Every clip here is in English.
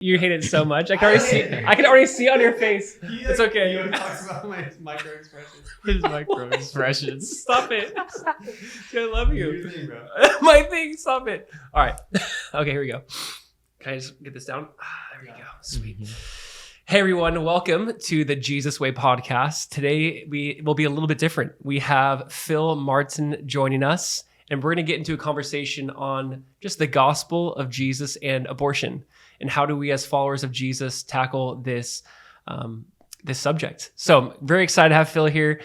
You hate it so much. I can already see on your face. It's okay. He talks about my micro expressions. His micro expressions. Stop it. I love you. Your thing, bro. My thing. Stop it. All right. Okay, here we go. Can I just get this down? There we go. Sweet. Hey everyone, welcome to the Jesus Way podcast. Today we will be a little bit different. We have Phil Martin joining us, and we're going to get into a conversation on just the gospel of Jesus and abortion, and how do we as followers of Jesus tackle this this subject. So I'm very excited to have Phil here.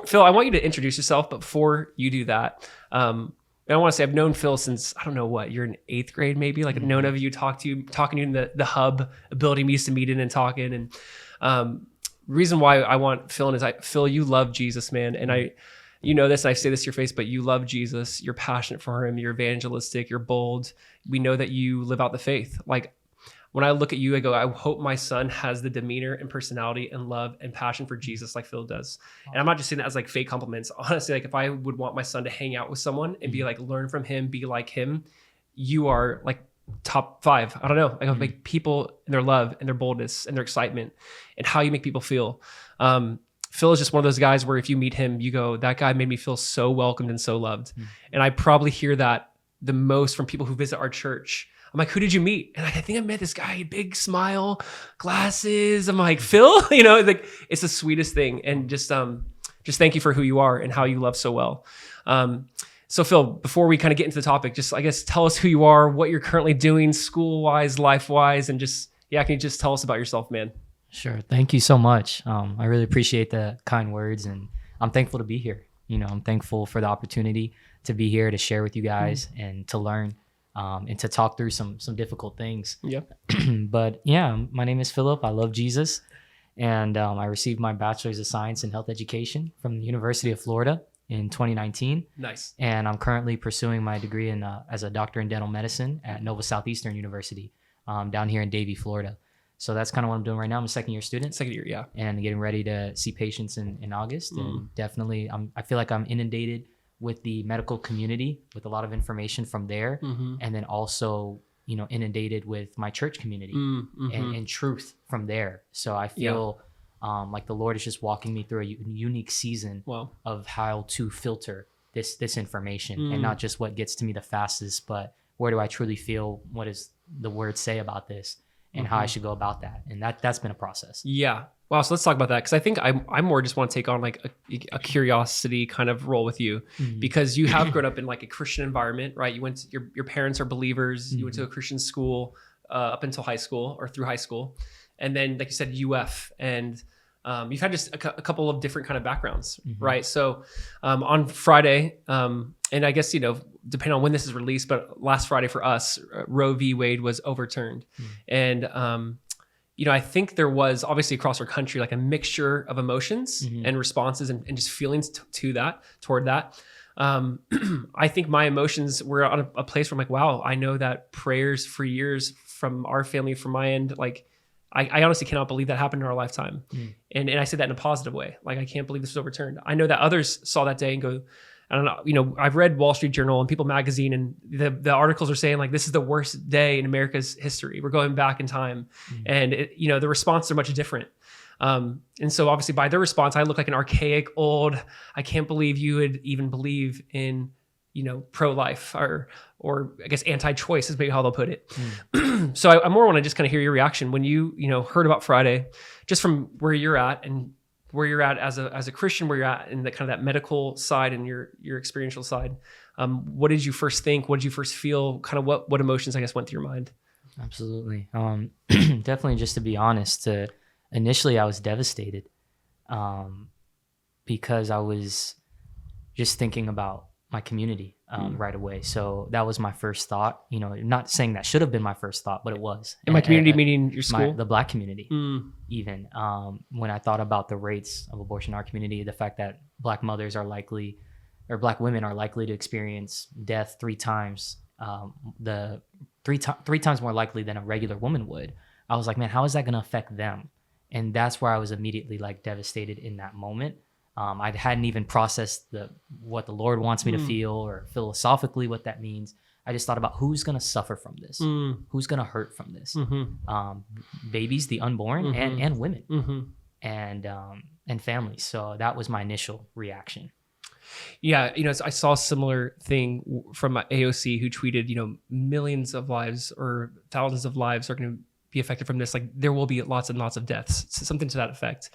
Phil, I want you to introduce yourself, but before you do that, I want to say I've known Phil since, I don't know what, you're in 8th grade maybe, like I've known of you, talking to you in the hub, a building we used to meet in and talking. And reason why I want Phil in is, Phil, you love Jesus, man. And you know this, and I say this to your face, but you love Jesus. You're passionate for him. You're evangelistic. You're bold. We know that you live out the faith. Like when I look at you, I go, I hope my son has the demeanor and personality and love and passion for Jesus like Phil does. And I'm not just saying that as like fake compliments. Honestly, like if I would want my son to hang out with someone and be like, learn from him, be like him, you are like top 5. I don't know. Like make people and their love and their boldness and their excitement and how you make people feel. Phil is just one of those guys where if you meet him, you go, that guy made me feel so welcomed and so loved. And I probably hear that the most from people who visit our church. I'm like, who did you meet? And like, I think I met this guy, big smile, glasses. I'm like, Phil, you know, like it's the sweetest thing. And just thank you for who you are and how you love so well. So Phil, before we kind of get into the topic, just I guess tell us who you are, what you're currently doing school-wise, life-wise, and just, can you just tell us about yourself, man? Sure. Thank you so much. I really appreciate the kind words, and I'm thankful to be here. You know, I'm thankful for the opportunity to be here to share with you guys and to learn. And to talk through some difficult things. Yeah. But yeah, my name is Philip. I love Jesus. And I received my bachelor's of science in health education from the University of Florida in 2019. Nice. And I'm currently pursuing my degree as a doctor in dental medicine at Nova Southeastern University down here in Davie, Florida. So that's kind of what I'm doing right now. I'm a second year student. Second year, yeah. And getting ready to see patients in August. And definitely, I feel like I'm inundated with the medical community, with a lot of information from there, and then also, inundated with my church community and truth from there. So I feel like the Lord is just walking me through a unique season of how to filter this information and not just what gets to me the fastest, but where do I truly feel, what does the word say about this, and how I should go about that. And that's been a process. Yeah. Wow. So let's talk about that. Cause I think I more just want to take on like a curiosity kind of role with you because you have grown up in like a Christian environment, right? You went to, your parents are believers. You went to a Christian school up until high school or through high school. And then like you said, UF, and you've had just a couple of different kind of backgrounds, right? So on Friday, and I guess, depending on when this is released, but last Friday for us, Roe V Wade was overturned. And, I think there was obviously across our country, like a mixture of emotions and responses and just feelings toward that. I think my emotions were on a place where I'm like, wow, I know that prayers for years from our family, from my end, like I honestly cannot believe that happened in our lifetime. And I say that in a positive way. Like, I can't believe this was overturned. I know that others saw that day and go, I don't know, I've read Wall Street Journal and People Magazine, and the articles are saying like, this is the worst day in America's history. We're going back in time. And the responses are much different. And so obviously by their response, I look like an archaic, old, I can't believe you would even believe in, pro-life or I guess anti-choice is maybe how they'll put it. So I more want to just kind of hear your reaction when you, heard about Friday, just from where you're at and where you're at as a Christian, where you're at in the kind of that medical side and your experiential side. What did you first think? What did you first feel? Kind of what emotions, I guess, went through your mind? Absolutely. Definitely, just to be honest, initially I was devastated because I was just thinking about my community right away. So that was my first thought. Not saying that should have been my first thought, but it was. In my community, meaning your school? The Black community, even. When I thought about the rates of abortion in our community, the fact that Black mothers are likely, or Black women are likely to experience death 3 times, three times more likely than a regular woman would. I was like, man, how is that going to affect them? And that's where I was immediately like devastated in that moment. I hadn't even processed what the Lord wants me to feel, or philosophically what that means. I just thought about who's going to suffer from this, who's going to hurt from this. Babies, the unborn, and women, and families. So that was my initial reaction. Yeah, I saw a similar thing from AOC who tweeted, millions of lives or thousands of lives are going to be affected from this. Like there will be lots and lots of deaths, something to that effect.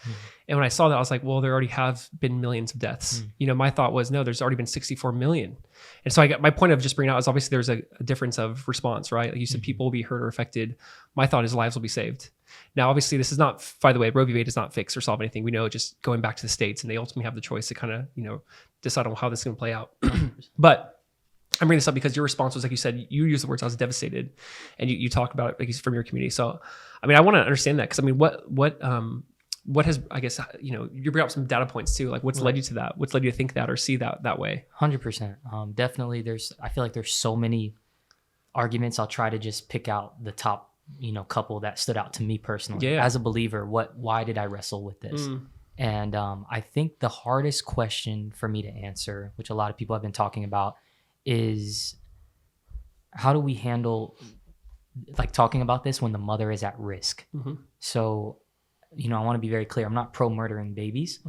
And when I saw that, I was like, well, there already have been millions of deaths. My thought was, no, there's already been 64 million. And so I got my point of just bringing out is obviously there's a difference of response, right? Like you said, people will be hurt or affected. My thought is lives will be saved. Now, obviously, this is not, by the way, Roe v Wade does not fix or solve anything. We know just going back to the states, and they ultimately have the choice to kind of, decide on how this is going to play out. But I'm bringing this up because your response was, like you said, you used the words, I was devastated, and you talked about it like from your community. So, I mean, I want to understand that because, I mean, what has, I guess, you bring up some data points too, like what's led you to that? What's led you to think that or see that way? 100%. Definitely, I feel like there's so many arguments. I'll try to just pick out the top couple that stood out to me personally. As a believer, why did I wrestle with this? And I think the hardest question for me to answer, which a lot of people have been talking about, is how do we handle like talking about this when the mother is at risk? So, I want to be very clear. I'm not pro murdering babies,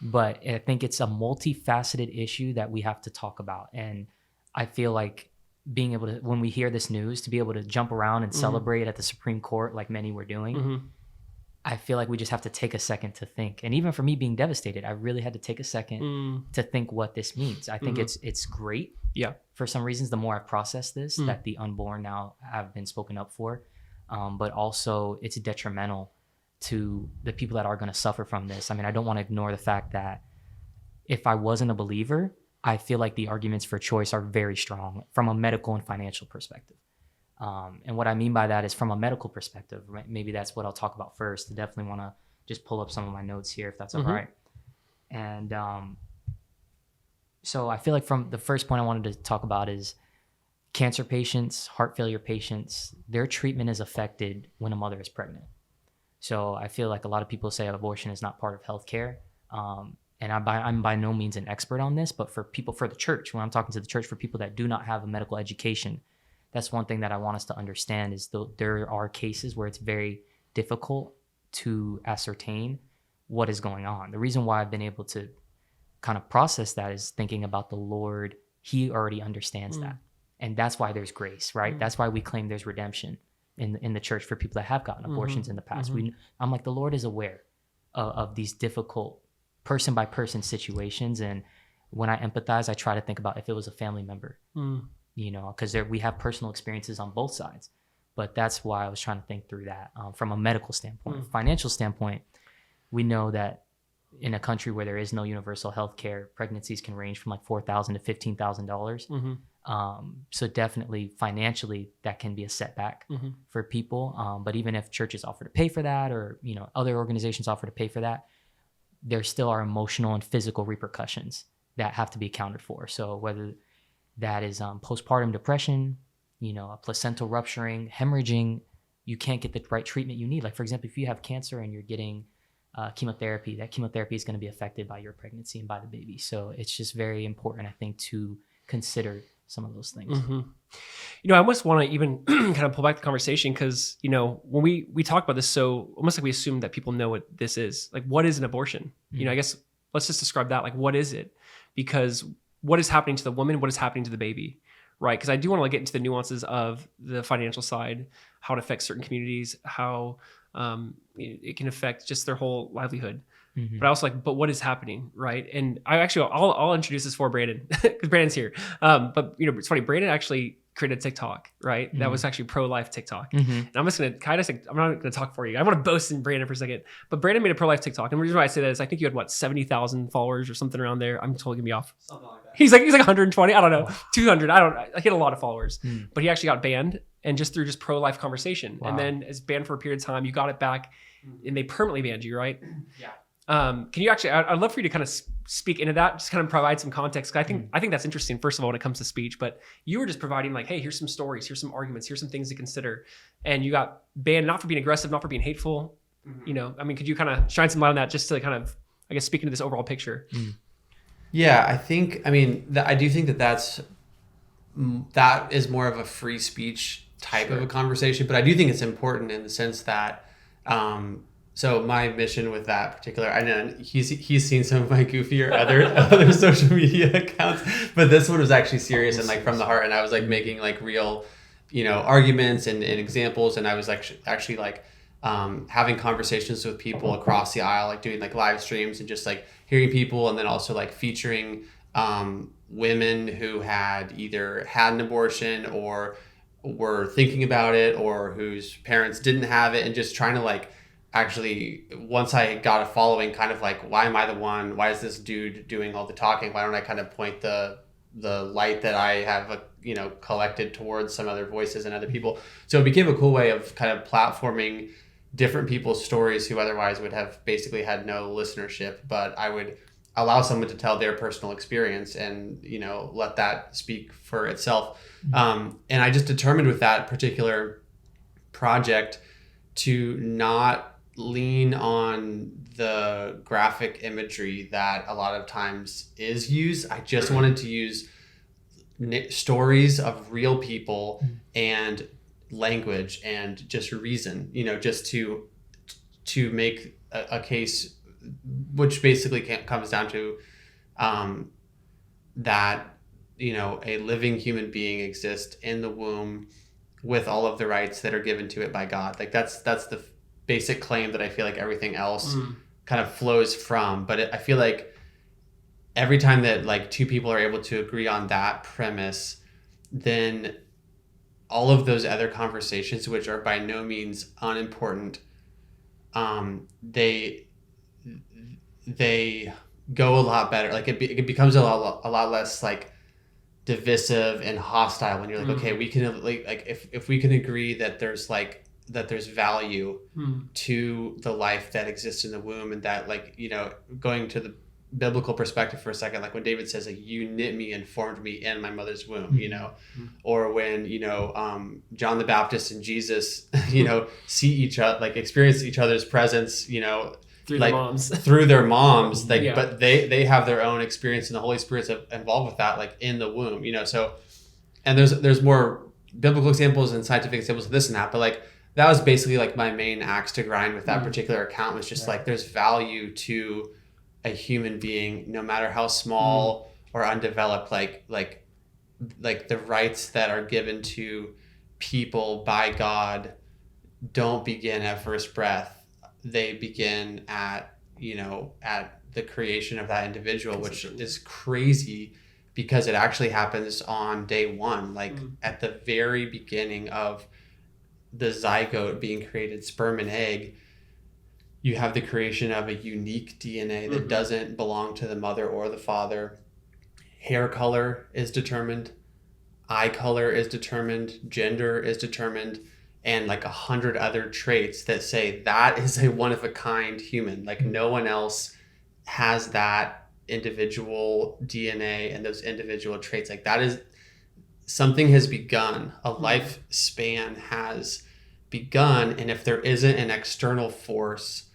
but I think it's a multifaceted issue that we have to talk about. And I feel like being able to, when we hear this news, to be able to jump around and celebrate at the Supreme Court like many were doing, I feel like we just have to take a second to think. And even for me being devastated, I really had to take a second to think what this means. I think it's great. Yeah. For some reasons, the more I've processed this, that the unborn now have been spoken up for, but also it's detrimental to the people that are going to suffer from this. I mean, I don't want to ignore the fact that if I wasn't a believer, I feel like the arguments for choice are very strong from a medical and financial perspective. And what I mean by that is from a medical perspective, right? Maybe that's what I'll talk about first. I definitely want to just pull up some of my notes here, if that's all right. And so I feel like from the first point I wanted to talk about is cancer patients, heart failure patients, their treatment is affected when a mother is pregnant. So I feel like a lot of people say abortion is not part of healthcare. And I'm by no means an expert on this, but for the church, when I'm talking to the church, for people that do not have a medical education, that's one thing that I want us to understand is there are cases where it's very difficult to ascertain what is going on. The reason why I've been able to kind of process that is thinking about the Lord. He already understands that. And that's why there's grace, right? That's why we claim there's redemption in the church for people that have gotten abortions in the past. I'm like, the Lord is aware of these difficult person by person situations. And when I empathize, I try to think about if it was a family member, because we have personal experiences on both sides. But that's why I was trying to think through that from a medical standpoint. Financial standpoint, we know that in a country where there is no universal health care, pregnancies can range from like $4,000 to $15,000. So definitely financially, that can be a setback for people. But even if churches offer to pay for that, or other organizations offer to pay for that, there still are emotional and physical repercussions that have to be accounted for. So whether that is postpartum depression, a placental rupturing, hemorrhaging, you can't get the right treatment you need. Like, for example, if you have cancer and you're getting chemotherapy, that chemotherapy is going to be affected by your pregnancy and by the baby. So it's just very important, I think, to consider some of those things. I almost want to even kind of pull back the conversation because, when we talk about this, so almost like we assume that people know what this is. Like, what is an abortion? I guess let's just describe that. Like, what is it? Because what is happening to the woman? What is happening to the baby? Right? Because I do want to get into the nuances of the financial side, how it affects certain communities, how it can affect just their whole livelihood. But I also but what is happening, right? And I'll introduce this for Brandon because Brandon's here. But it's funny. Brandon actually created a TikTok, right? That was actually pro-life TikTok. And I'm just gonna I'm not gonna talk for you. I want to boast in Brandon for a second. But Brandon made a pro-life TikTok, and the reason why I say that is I think you had 70,000 followers or something around there. I'm totally gonna be off. Something like that. He's like 120. I don't know, 200. I hit a lot of followers, but he actually got banned, and just through just pro-life conversation, and then is banned for a period of time. You got it back, and they permanently banned you, right? Yeah. Can you actually? I'd love for you to kind of speak into that, just kind of provide some context. I think that's interesting. First of all, when it comes to speech, but you were just providing hey, here's some stories, here's some arguments, here's some things to consider, and you got banned not for being aggressive, not for being hateful. Could you kind of shine some light on that, just to kind of, I guess, speak into this overall picture? Yeah, I do think that's that is more of a free speech type of a conversation, but I do think it's important in the sense that so my mission with that particular, I know he's seen some of my goofier other social media accounts, but this one was actually serious and like from the heart, and I was like making like real, arguments and examples, and I was like actually like having conversations with people across the aisle, like doing like live streams and just like hearing people, and then also like featuring women who had either had an abortion or were thinking about it or whose parents didn't have it, and just trying to like actually, once I got a following, kind of like, why am I the one? Why is this dude doing all the talking? Why don't I kind of point the light that I have collected towards some other voices and other people? So it became a cool way of kind of platforming different people's stories who otherwise would have basically had no listenership, but I would allow someone to tell their personal experience and let that speak for itself. And I just determined with that particular project to not lean on the graphic imagery that a lot of times is used. I just wanted to use stories of real people and language and just reason, just to make a case, which basically comes down to that a living human being exists in the womb with all of the rights that are given to it by God. Like that's the basic claim that I feel like everything else kind of flows from. But I feel like every time that like two people are able to agree on that premise, then all of those other conversations, which are by no means unimportant, they go a lot better. Like it becomes a lot less like divisive and hostile when you're like, okay, we can like if we can agree that there's value to the life that exists in the womb, and that like going to the biblical perspective for a second, like when David says like, you knit me and formed me in my mother's womb, or when John the Baptist and Jesus see each other, like experience each other's presence through like their moms. through their moms, like Yeah. but they have their own experience, and the Holy Spirit's involved with that, like in the womb, so. And there's more biblical examples and scientific examples of this and that, but like that was basically like my main axe to grind with that particular account, was just like there's value to a human being, no matter how small or undeveloped, like the rights that are given to people by God don't begin at first breath. They begin at the creation of that individual, which is crazy because it actually happens on day one, like at the very beginning of the zygote being created, sperm and egg. You have the creation of a unique DNA that doesn't belong to the mother or the father. Hair color is determined. Eye color is determined. Gender is determined. And like 100 other traits that say that is a one-of-a-kind human. Like no one else has that individual DNA and those individual traits. Like that is, something has begun. A lifespan has begun. And if there isn't an external force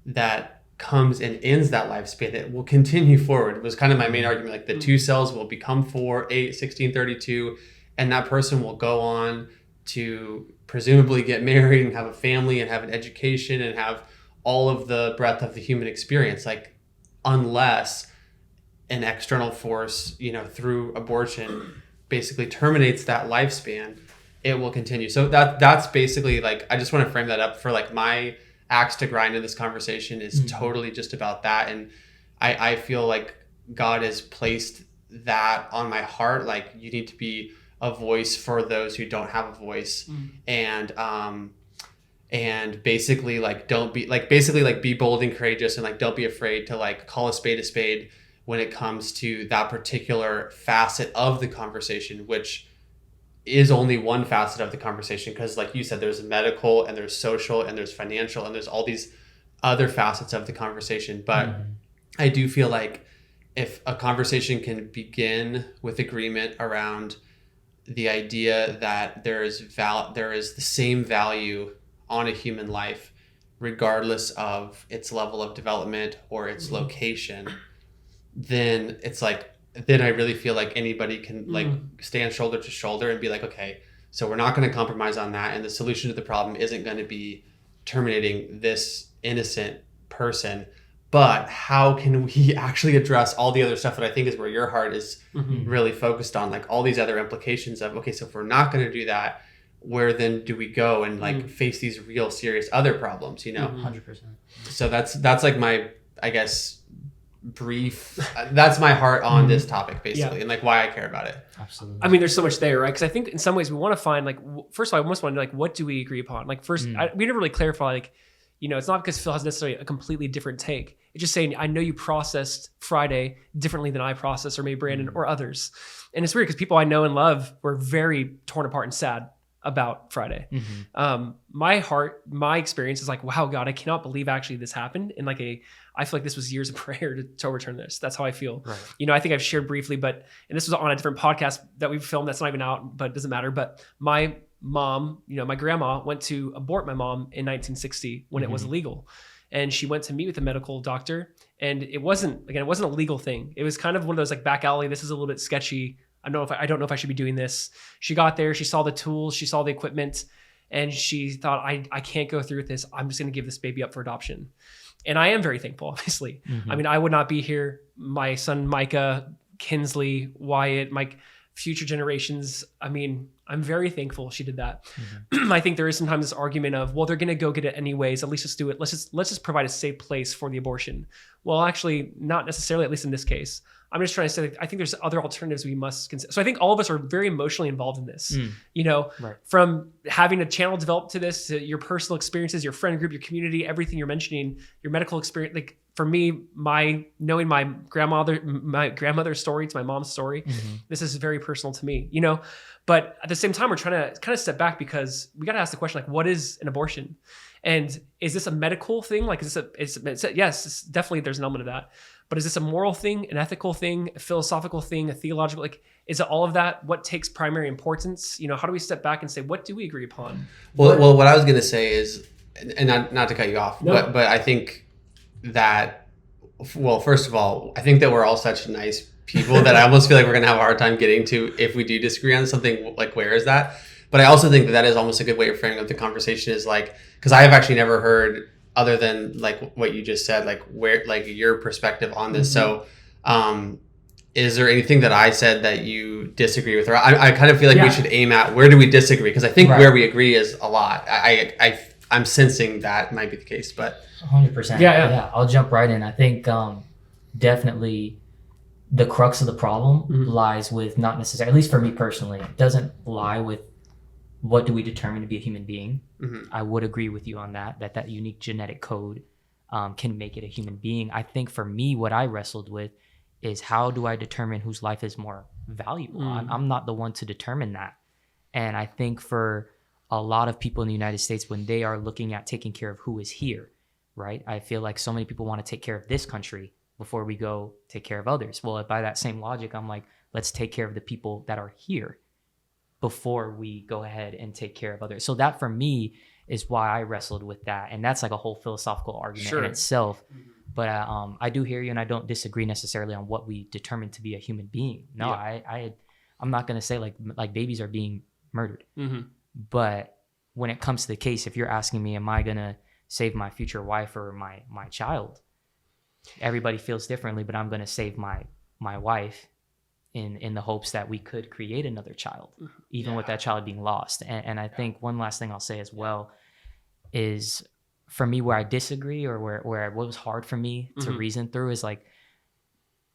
that comes and ends that lifespan, it will continue forward. It was kind of my main argument. Like the 2 cells will become 4, 8, 16, 32, and that person will go on to presumably get married and have a family and have an education and have all of the breadth of the human experience. Like unless an external force, through abortion basically terminates that lifespan, it will continue. So that's basically like, I just want to frame that up for like my axe to grind in this conversation is totally just about that. And I feel like God has placed that on my heart. Like you need to be a voice for those who don't have a voice. And basically like be bold and courageous, and like don't be afraid to like call a spade when it comes to that particular facet of the conversation, which is only one facet of the conversation. Because like you said, there's medical and there's social and there's financial and there's all these other facets of the conversation. But I do feel like if a conversation can begin with agreement around the idea that there is the same value on a human life, regardless of its level of development or its location, then it's like then I really feel like anybody can like stand shoulder to shoulder and be like, okay, so we're not going to compromise on that. And the solution to the problem isn't going to be terminating this innocent person, but how can we actually address all the other stuff that I think is where your heart is really focused on, like all these other implications of, okay, so if we're not going to do that, where then do we go and like face these real serious other problems, you know? 100%. So that's like my, I guess, brief, that's my heart on this topic basically, and like why I care about it. Absolutely. I mean, there's so much there, right? Because I think in some ways we want to find like, first of all, I almost want to know, like, what do we agree upon? Like first, we never really clarify, like, you know, it's not because Phil has necessarily a completely different take. It's just saying, I know you processed Friday differently than I processed, or maybe Brandon or others. And it's weird because people I know and love were very torn apart and sad about Friday. My heart, my experience is like, wow, God, I cannot believe actually this happened. And like I feel like this was years of prayer to overturn this. That's how I feel. Right. You know, I think I've shared briefly, and this was on a different podcast that we've filmed that's not even out, but it doesn't matter. But my mom, you know, my grandma went to abort my mom in 1960 when it was illegal. And she went to meet with a medical doctor, and it wasn't a legal thing. It was kind of one of those like back alley, this is a little bit sketchy. I don't know if I should be doing this. She got there, she saw the tools, she saw the equipment, and she thought, I can't go through with this. I'm just going to give this baby up for adoption. And I am very thankful, obviously. I mean, I would not be here. My son, Micah, Kinsley, Wyatt, my future generations. I mean, I'm very thankful she did that. I think there is sometimes this argument of, well, they're going to go get it anyways. At least just do it. Let's just provide a safe place for the abortion. Well, actually, not necessarily, at least in this case. I'm just trying to say, I think there's other alternatives we must consider. So I think all of us are very emotionally involved in this, you know, from having a channel developed to this, to your personal experiences, your friend group, your community, everything you're mentioning, your medical experience. Like for me, knowing my grandmother's story to my mom's story, this is very personal to me, you know, but at the same time, we're trying to kind of step back because we got to ask the question, like, what is an abortion? And is this a medical thing? Like, yes, it's definitely, there's an element of that. But is this a moral thing, an ethical thing, a philosophical thing, a theological, like, is it all of that? What takes primary importance? You know, how do we step back and say, what do we agree upon? Well, what I was going to say is, and not to cut you off, but I think that, well, first of all, I think that we're all such nice people that I almost feel like we're going to have a hard time getting to, if we do disagree on something, like, where is that? But I also think that is almost a good way of framing up the conversation, is like, because I have actually never heard, other than like what you just said, like where, like your perspective on this. So, is there anything that I said that you disagree with? Or I kind of feel like we should aim at, where do we disagree? Because I think where we agree is a lot. I'm sensing that might be the case, but 100%. Yeah. I'll jump right in. I think definitely the crux of the problem lies with, not necessarily, at least for me personally, it doesn't lie with what do we determine to be a human being. I would agree with you on that unique genetic code can make it a human being. I think for me, what I wrestled with is, how do I determine whose life is more valuable? I'm not the one to determine that. And I think for a lot of people in the United States, when they are looking at taking care of who is here, right? I feel like so many people want to take care of this country before we go take care of others. Well, by that same logic, I'm like, let's take care of the people that are here before we go ahead and take care of others. So that for me is why I wrestled with that. And that's like a whole philosophical argument in itself. But I do hear you, and I don't disagree necessarily on what we determine to be a human being. No, I'm not going to say like babies are being murdered. But when it comes to the case, if you're asking me, am I going to save my future wife or my child? Everybody feels differently, but I'm going to save my wife in the hopes that we could create another child, even with that child being lost. And I think one last thing I'll say as well is, for me, where I disagree, or where what was hard for me to reason through, is like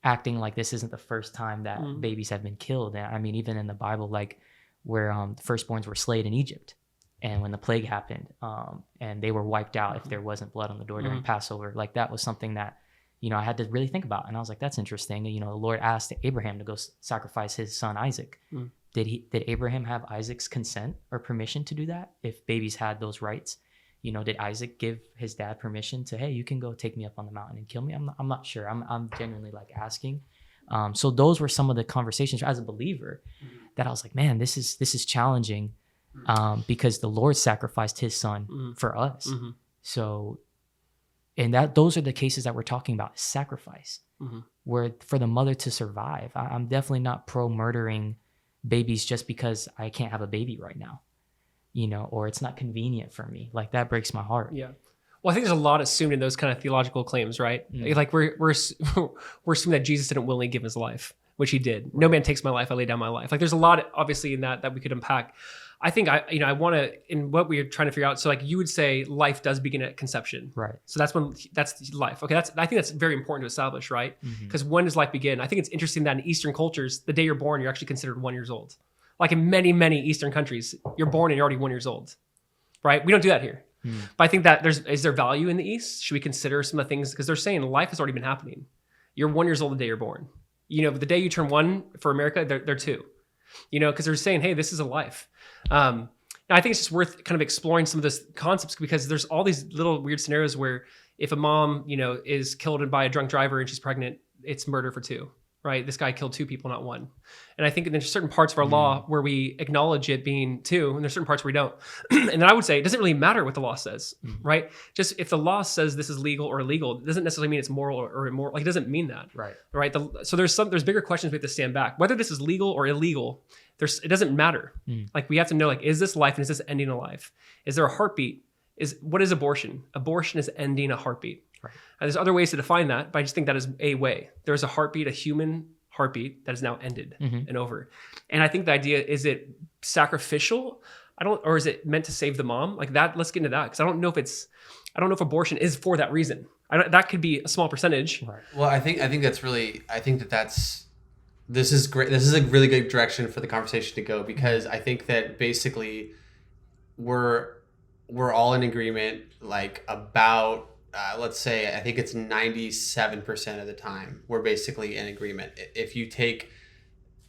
acting like this isn't the first time that babies have been killed. And I mean, even in the Bible, like where the firstborns were slain in Egypt, and when the plague happened, and they were wiped out if there wasn't blood on the door during Passover, like that was something that, you know, I had to really think about. And I was like, that's interesting. You know, the Lord asked Abraham to go sacrifice his son Isaac. Did Abraham have Isaac's consent or permission to do that? If babies had those rights, you know, did Isaac give his dad permission to, hey, you can go take me up on the mountain and kill me? I'm not sure. I'm genuinely like asking. So those were some of the conversations as a believer that I was like, man, this is challenging, because the Lord sacrificed his son for us. So And those are the cases that we're talking about, sacrifice, where for the mother to survive. I'm definitely not pro murdering babies just because I can't have a baby right now, or it's not convenient for me. Like, that breaks my heart. Yeah. Well, I think there's a lot assumed in those kind of theological claims, right? Like we're assuming that Jesus didn't willingly give his life, which he did. Right. No man takes my life, I lay down my life. Like, there's a lot obviously in that we could unpack. I think I want to, in what we're trying to figure out. So like, you would say life does begin at conception. Right. So that's life. Okay. I think that's very important to establish, right? Because when does life begin? I think it's interesting that in Eastern cultures, the day you're born, you're actually considered 1 year old. Like in many, many Eastern countries, you're born and you're already 1 year old, right? We don't do that here. But I think that is there value in the East? Should we consider some of the things? Because they're saying life has already been happening. You're 1 year old the day you're born. The day you turn 1 for America, they're 2. Because they're saying, hey, this is a life. Now, I think it's just worth kind of exploring some of those concepts, because there's all these little weird scenarios where if a mom, is killed by a drunk driver and she's pregnant, it's murder for 2, right? This guy killed 2 people, not 1. And I think there's certain parts of our law where we acknowledge it being 2, and there's certain parts where we don't. And then I would say it doesn't really matter what the law says, right? Just if the law says this is legal or illegal, it doesn't necessarily mean it's moral or immoral. Like, it doesn't mean that, right? So there's bigger questions we have to stand back. Whether this is legal or illegal, it doesn't matter. Like, we have to know, like, is this life and is this ending a life? Is there a heartbeat? What is abortion? Abortion is ending a heartbeat. Right. And there's other ways to define that, but I just think that is a way. There's a heartbeat, a human heartbeat that is now ended and over. And I think the idea, is it sacrificial? Or is it meant to save the mom? Like that, let's get into that. Because I don't know if abortion is for that reason. That could be a small percentage. Right. Well, I think this is great. This is a really good direction for the conversation to go, because I think that basically we're all in agreement, like, about, let's say, I think it's 97% of the time, we're basically in agreement. If you take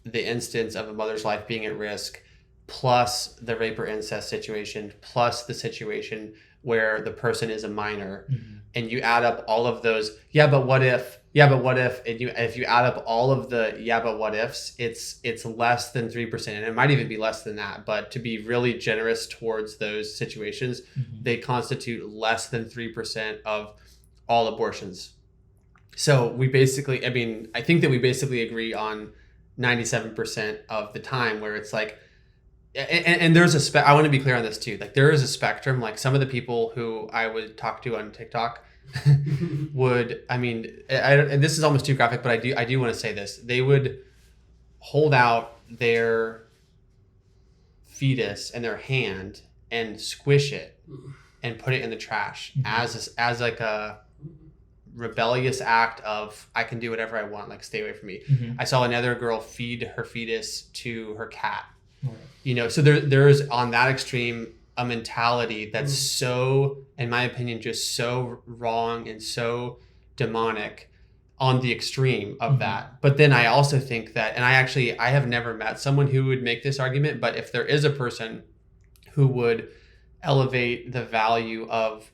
the instance of a mother's life being at risk, plus the rape or incest situation, plus the situation where the person is a minor, and you add up all of those, but what if, and if you add up all of the but what ifs, it's less than 3%, and it might even be less than that. But to be really generous towards those situations, they constitute less than 3% of all abortions. So we basically, I think that we basically agree on 97% of the time, where it's like, and there's I want to be clear on this too. Like, there is a spectrum. Like, some of the people who I would talk to on TikTok would, and this is almost too graphic, but I do want to say this. They would hold out their fetus in their hand and squish it and put it in the trash as like a rebellious act of, I can do whatever I want, like, stay away from me. I saw another girl feed her fetus to her cat. So there's on that extreme a mentality that's so, in my opinion, just so wrong and so demonic on the extreme of that. But then I also think that, and I have never met someone who would make this argument, but if there is a person who would elevate the value of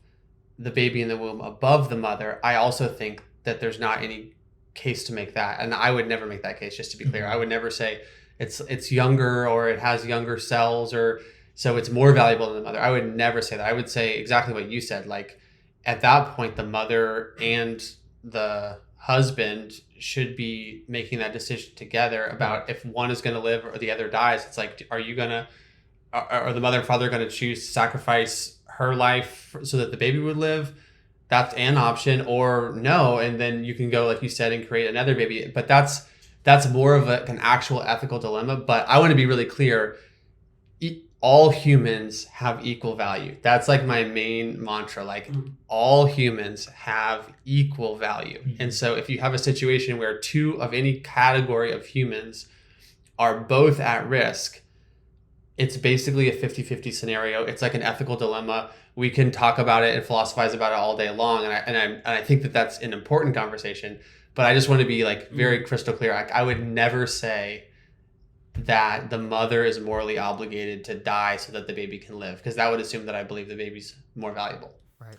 the baby in the womb above the mother, I also think that there's not any case to make that. And I would never make that case, just to be clear. I would never say it's younger, or it has younger cells, or so it's more valuable than the mother. I would never say that. I would say exactly what you said. Like, at that point, the mother and the husband should be making that decision together about if one is going to live or the other dies. It's like, are the mother and father going to choose to sacrifice her life so that the baby would live? That's an option, or no. And then you can go, like you said, and create another baby. But that's more of an actual ethical dilemma. But I want to be really clear. All humans have equal value. That's like my main mantra. Like, all humans have equal value. And so if you have a situation where 2 of any category of humans are both at risk, it's basically a 50-50 scenario. It's like an ethical dilemma. We can talk about it and philosophize about it all day long. And I think that that's an important conversation, but I just want to be like very crystal clear. I would never say that the mother is morally obligated to die so that the baby can live, because that would assume that I believe the baby's more valuable. Right.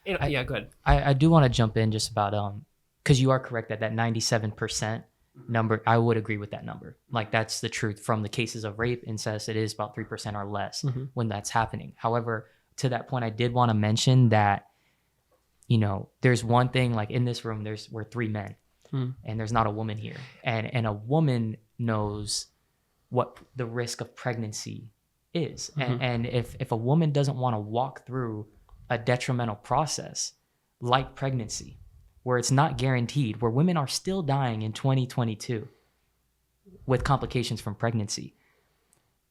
Yeah, go ahead. I do want to jump in just about, because you are correct that 97% number, I would agree with that number. Like, that's the truth from the cases of rape, incest. It is about 3% or less when that's happening. However, to that point, I did want to mention that you know, there's one thing, like in this room, we're 3 men and there's not a woman here. And a woman knows what the risk of pregnancy is. And if a woman doesn't want to walk through a detrimental process like pregnancy, where it's not guaranteed, where women are still dying in 2022 with complications from pregnancy,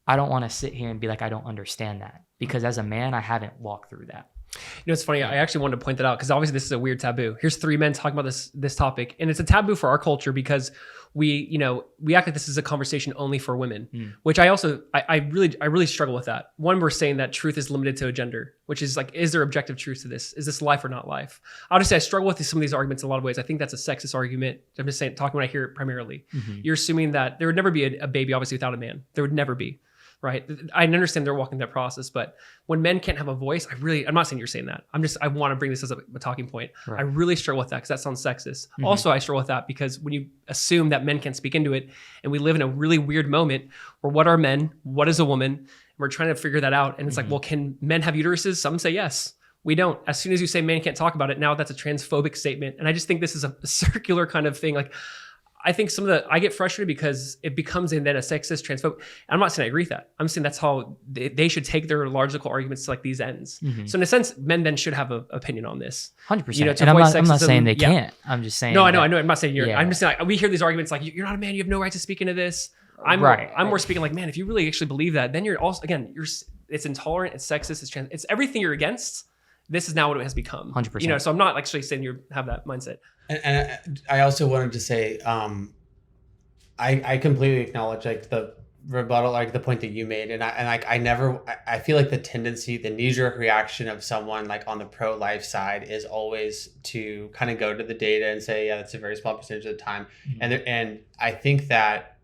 I don't want to sit here and be like, I don't understand that, because as a man, I haven't walked through that. You know, it's funny. I actually wanted to point that out because obviously this is a weird taboo. Here's 3 men talking about this topic, and it's a taboo for our culture because we act like this is a conversation only for women, which I really struggle with that. One, we're saying that truth is limited to a gender, which is like, is there objective truth to this? Is this life or not life? I'll just say I struggle with some of these arguments in a lot of ways. I think that's a sexist argument. I'm just saying, talking when I hear it primarily. You're assuming that there would never be a baby, obviously, without a man. There would never be. Right. I understand they're walking that process, but when men can't have a voice, I'm not saying you're saying that. I want to bring this as a talking point. Right. I really struggle with that because that sounds sexist. Also, I struggle with that because when you assume that men can't speak into it, and we live in a really weird moment where what are men? What is a woman? And we're trying to figure that out. And it's like, well, can men have uteruses? Some say yes. We don't. As soon as you say men can't talk about it, now that's a transphobic statement. And I just think this is a circular kind of thing. Like, I think I get frustrated because it becomes then a sexist, transphobic. I'm not saying I agree with that. I'm saying that's how they should take their logical arguments to like these ends. So in a sense, men then should have an opinion on this. 100%. You know, and I'm not saying they can't. I'm just saying. No, I know. I'm not saying I'm just saying, like, we hear these arguments like, you're not a man, you have no right to speak into this. I'm more speaking like, man, if you really actually believe that, then you're also, again, it's intolerant, it's sexist, it's everything you're against. This is now what it has become. 100%. You know, so I'm not actually saying you have that mindset. And I also wanted to say, I completely acknowledge like the rebuttal, like the point that you made, and I feel like the tendency, the knee-jerk reaction of someone like on the pro-life side is always to kind of go to the data and say, yeah, that's a very small percentage of the time, and I think that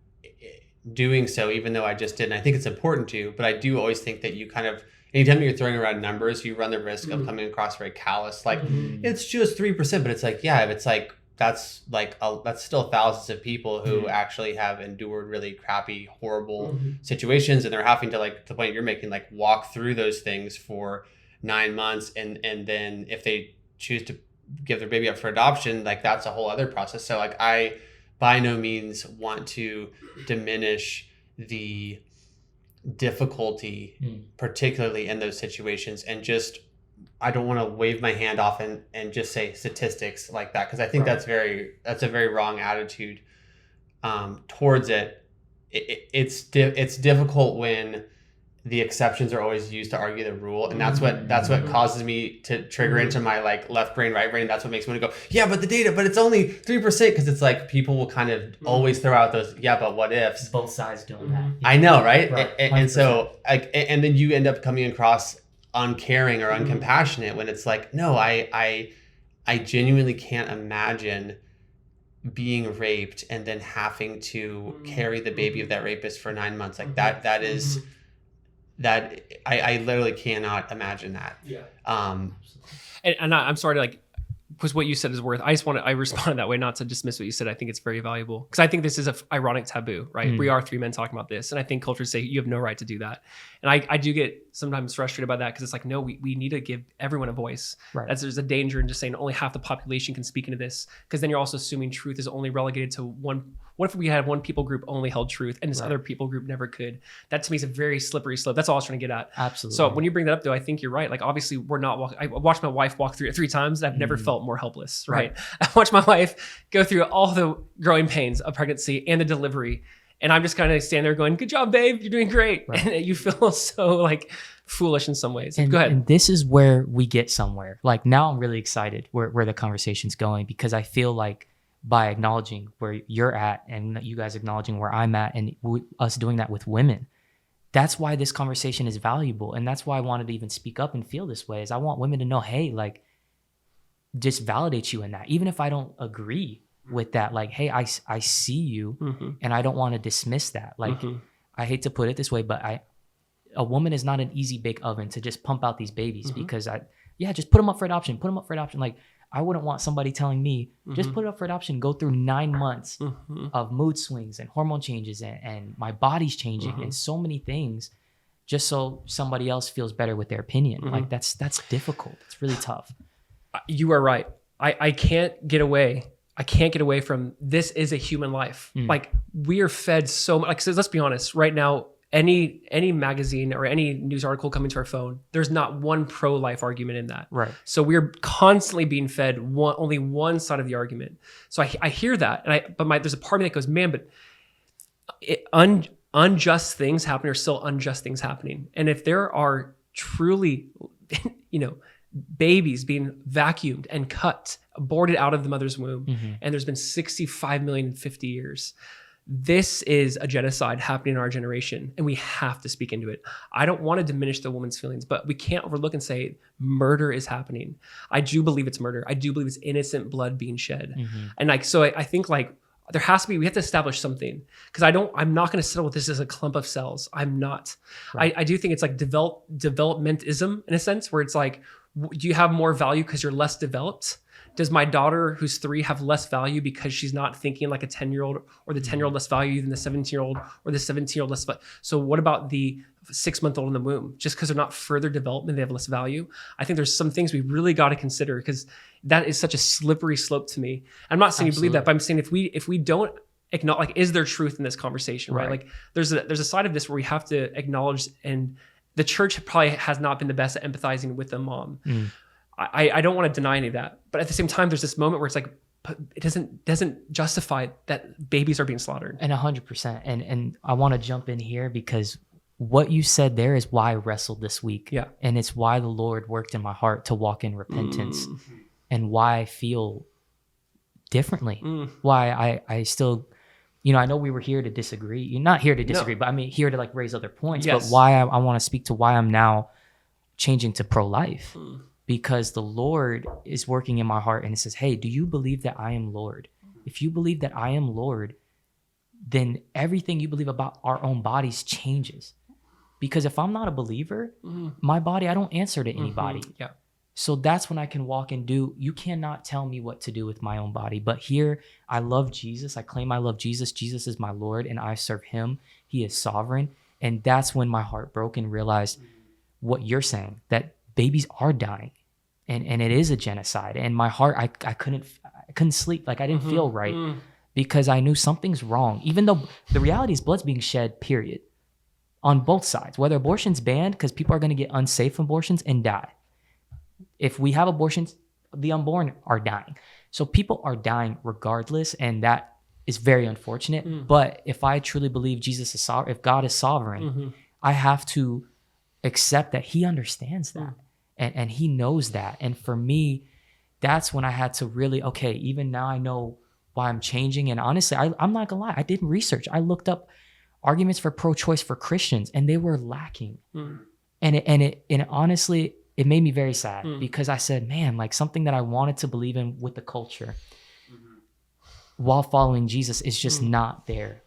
doing so, even though I just didn't, I think it's important to, but I do always think that you kind of, anytime you're throwing around numbers, you run the risk of coming across very callous. Like it's just 3%, but it's like, yeah, if it's like, that's still thousands of people who actually have endured really crappy, horrible situations. And they're having to, like the point you're making, like walk through those things for 9 months. And then if they choose to give their baby up for adoption, like that's a whole other process. So like, I by no means want to diminish the difficulty, particularly in those situations, and just I don't want to wave my hand off and just say statistics like that, because I think that's a very wrong attitude towards it. It's difficult when the exceptions are always used to argue the rule, and that's what causes me to trigger into my like left brain, right brain. That's what makes me want to go, yeah, but the data, but it's only 3%, because it's like people will kind of always throw out those but what ifs. Both sides doing that. I know, right? And so like, and then you end up coming across uncaring or uncompassionate when it's like, no, I genuinely can't imagine being raped and then having to carry the baby of that rapist for 9 months. Like that is that I literally cannot imagine that. Yeah. And I'm sorry to like, because what you said is worth, I responded that way, not to dismiss what you said. I think it's very valuable because I think this is an ironic taboo, right? We are 3 men talking about this. And I think cultures say you have no right to do that. And I do get sometimes frustrated by that because it's like, no, we need to give everyone a voice. Right. There's a danger in just saying only half the population can speak into this, because then you're also assuming truth is only relegated to one. What if we had one people group only held truth and this other people group never could? That to me is a very slippery slope. That's all I was trying to get at. Absolutely. So when you bring that up though, I think you're right. Like obviously we're not I watched my wife walk through it 3 times and I've never felt more helpless, right? I watched my wife go through all the growing pains of pregnancy and the delivery. And I'm just kind of standing there going, good job, babe. You're doing great. Right. And you feel so like foolish in some ways. Go ahead. And this is where we get somewhere. Like now I'm really excited where the conversation's going, because I feel like by acknowledging where you're at and you guys acknowledging where I'm at and us doing that with women, that's why this conversation is valuable. And that's why I wanted to even speak up and feel this way, is I want women to know, hey, like just validate you in that. Even if I don't agree with that, like, hey, I see you and I don't want to dismiss that. Like, I hate to put it this way, but a woman is not an easy bake oven to just pump out these babies because just put them up for adoption, Like, I wouldn't want somebody telling me, just put it up for adoption, go through 9 months of mood swings and hormone changes and my body's changing and so many things just so somebody else feels better with their opinion. Like that's difficult. It's really tough. You are right. I can't get away. I can't get away from this is a human life. Like we are fed so much. Like, so let's be honest. Right now, any magazine or any news article coming to our phone, there's not one pro-life argument in that. Right. So we're constantly being fed only one side of the argument. So I hear that, and there's a part of me that goes, man, but unjust things happen, or still unjust things happening. And if there are truly, babies being vacuumed and cut, aborted out of the mother's womb, and there's been 65 million in 50 years. This is a genocide happening in our generation, and we have to speak into it. I don't want to diminish the woman's feelings, but we can't overlook and say murder is happening. I do believe it's murder. I do believe it's innocent blood being shed. And I think there has to be, we have to establish something, because I'm not going to settle with this as a clump of cells. I'm not. Right. I do think it's like developmentism in a sense, where it's like, do you have more value because you're less developed? Does my daughter who's 3 have less value because she's not thinking like a 10-year-old, or the 10-year-old less value than the 17-year-old, or the 17-year-old less value? So what about the 6-month-old in the womb? Just because they're not further development, they have less value? I think there's some things we really got to consider, because that is such a slippery slope to me. I'm not saying you believe that, but I'm saying if we don't acknowledge, like, is there truth in this conversation, right? Like there's a side of this where we have to acknowledge, and the church probably has not been the best at empathizing with the mom. I don't want to deny any of that, but at the same time, there's this moment where it's like, it doesn't justify that babies are being slaughtered. And 100%. And I want to jump in here, because what you said there is why I wrestled this week. Yeah. And it's why the Lord worked in my heart to walk in repentance, and why I feel differently. Why I still, I know we were here to disagree. You're not here to disagree, but I mean, here to like raise other points. Yes. But why I want to speak to why I'm now changing to pro-life. Because the Lord is working in my heart, and it says, hey, do you believe that I am Lord? If you believe that I am Lord, then everything you believe about our own bodies changes. Because if I'm not a believer, my body, I don't answer to anybody. Yeah. So that's when I can walk and do. You cannot tell me what to do with my own body. But here, I love Jesus. I claim I love Jesus. Jesus is my Lord, and I serve him. He is sovereign. And that's when my heart broke and realized what you're saying, that babies are dying. And it is a genocide. And my heart, I couldn't sleep. Like I didn't feel right, because I knew something's wrong. Even though the reality is blood's being shed, period, on both sides. Whether abortion's banned, because people are going to get unsafe abortions and die. If we have abortions, the unborn are dying. So people are dying regardless, and that is very unfortunate. But if I truly believe Jesus is sovereign, if God is sovereign, I have to accept that he understands that. And he knows that. And for me, that's when I had to really, okay, even now I know why I'm changing. And honestly, I'm not gonna lie, I did research. I looked up arguments for pro-choice for Christians, and they were lacking. And honestly, it made me very sad, because I said, man, like something that I wanted to believe in with the culture while following Jesus is just not there.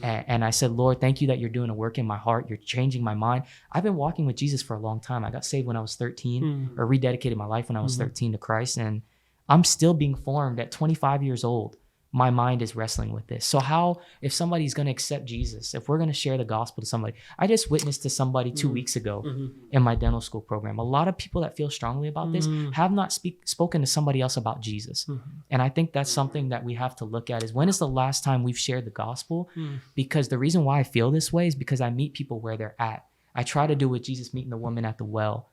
And I said, Lord, thank you that you're doing a work in my heart. You're changing my mind. I've been walking with Jesus for a long time. I got saved when I was 13, or rededicated my life when I was 13 to Christ. And I'm still being formed at 25 years old. My mind is wrestling with this. So how, if somebody's going to accept Jesus, if we're going to share the gospel to somebody, I just witnessed to somebody 2 weeks ago in my dental school program. A lot of people that feel strongly about this have not spoken to somebody else about Jesus. And I think that's something that we have to look at, is when is the last time we've shared the gospel? Because the reason why I feel this way is because I meet people where they're at. I try to do what Jesus meeting the woman at the well,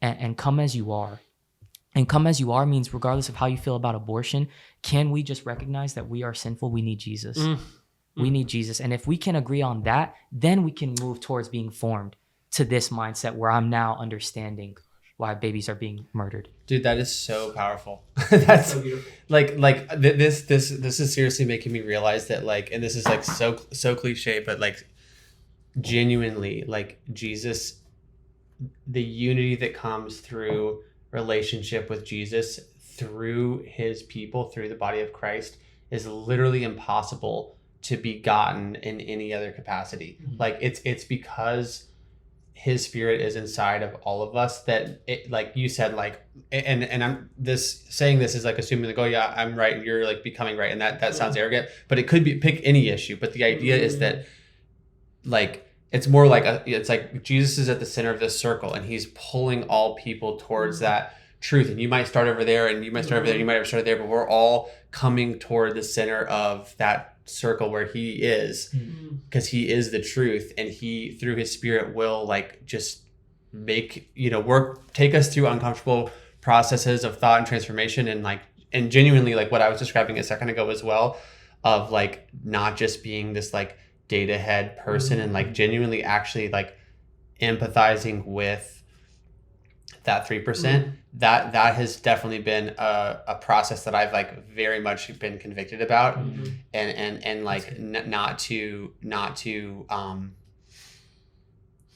and come as you are. And come as you are means regardless of how you feel about abortion, can we just recognize that we are sinful? We need Jesus. We need Jesus. And if we can agree on that, then we can move towards being formed to this mindset where I'm now understanding why babies are being murdered. Dude, that is so powerful. That's so beautiful. This is seriously making me realize that, like, and this is like so cliche, but like genuinely, like Jesus, the unity that comes through relationship with Jesus through his people, through the body of Christ, is literally impossible to be gotten in any other capacity. Like it's because his spirit is inside of all of us that it, like you said, like, and I'm saying this is like assuming like, oh yeah, I'm right and you're like becoming right, and that sounds arrogant, but it could be, pick any issue, but the idea is that, like, it's more like it's like Jesus is at the center of this circle, and he's pulling all people towards that truth, and you might start over there, and you might start over there, you might have started there, but we're all coming toward the center of that circle where he is, because he is the truth, and he through his spirit will like just make, you know, take us through uncomfortable processes of thought and transformation, and genuinely like what I was describing a second ago as well, of like not just being this like data head person, and like genuinely actually like empathizing with that 3%. That has definitely been a process that I've like very much been convicted about, and like not to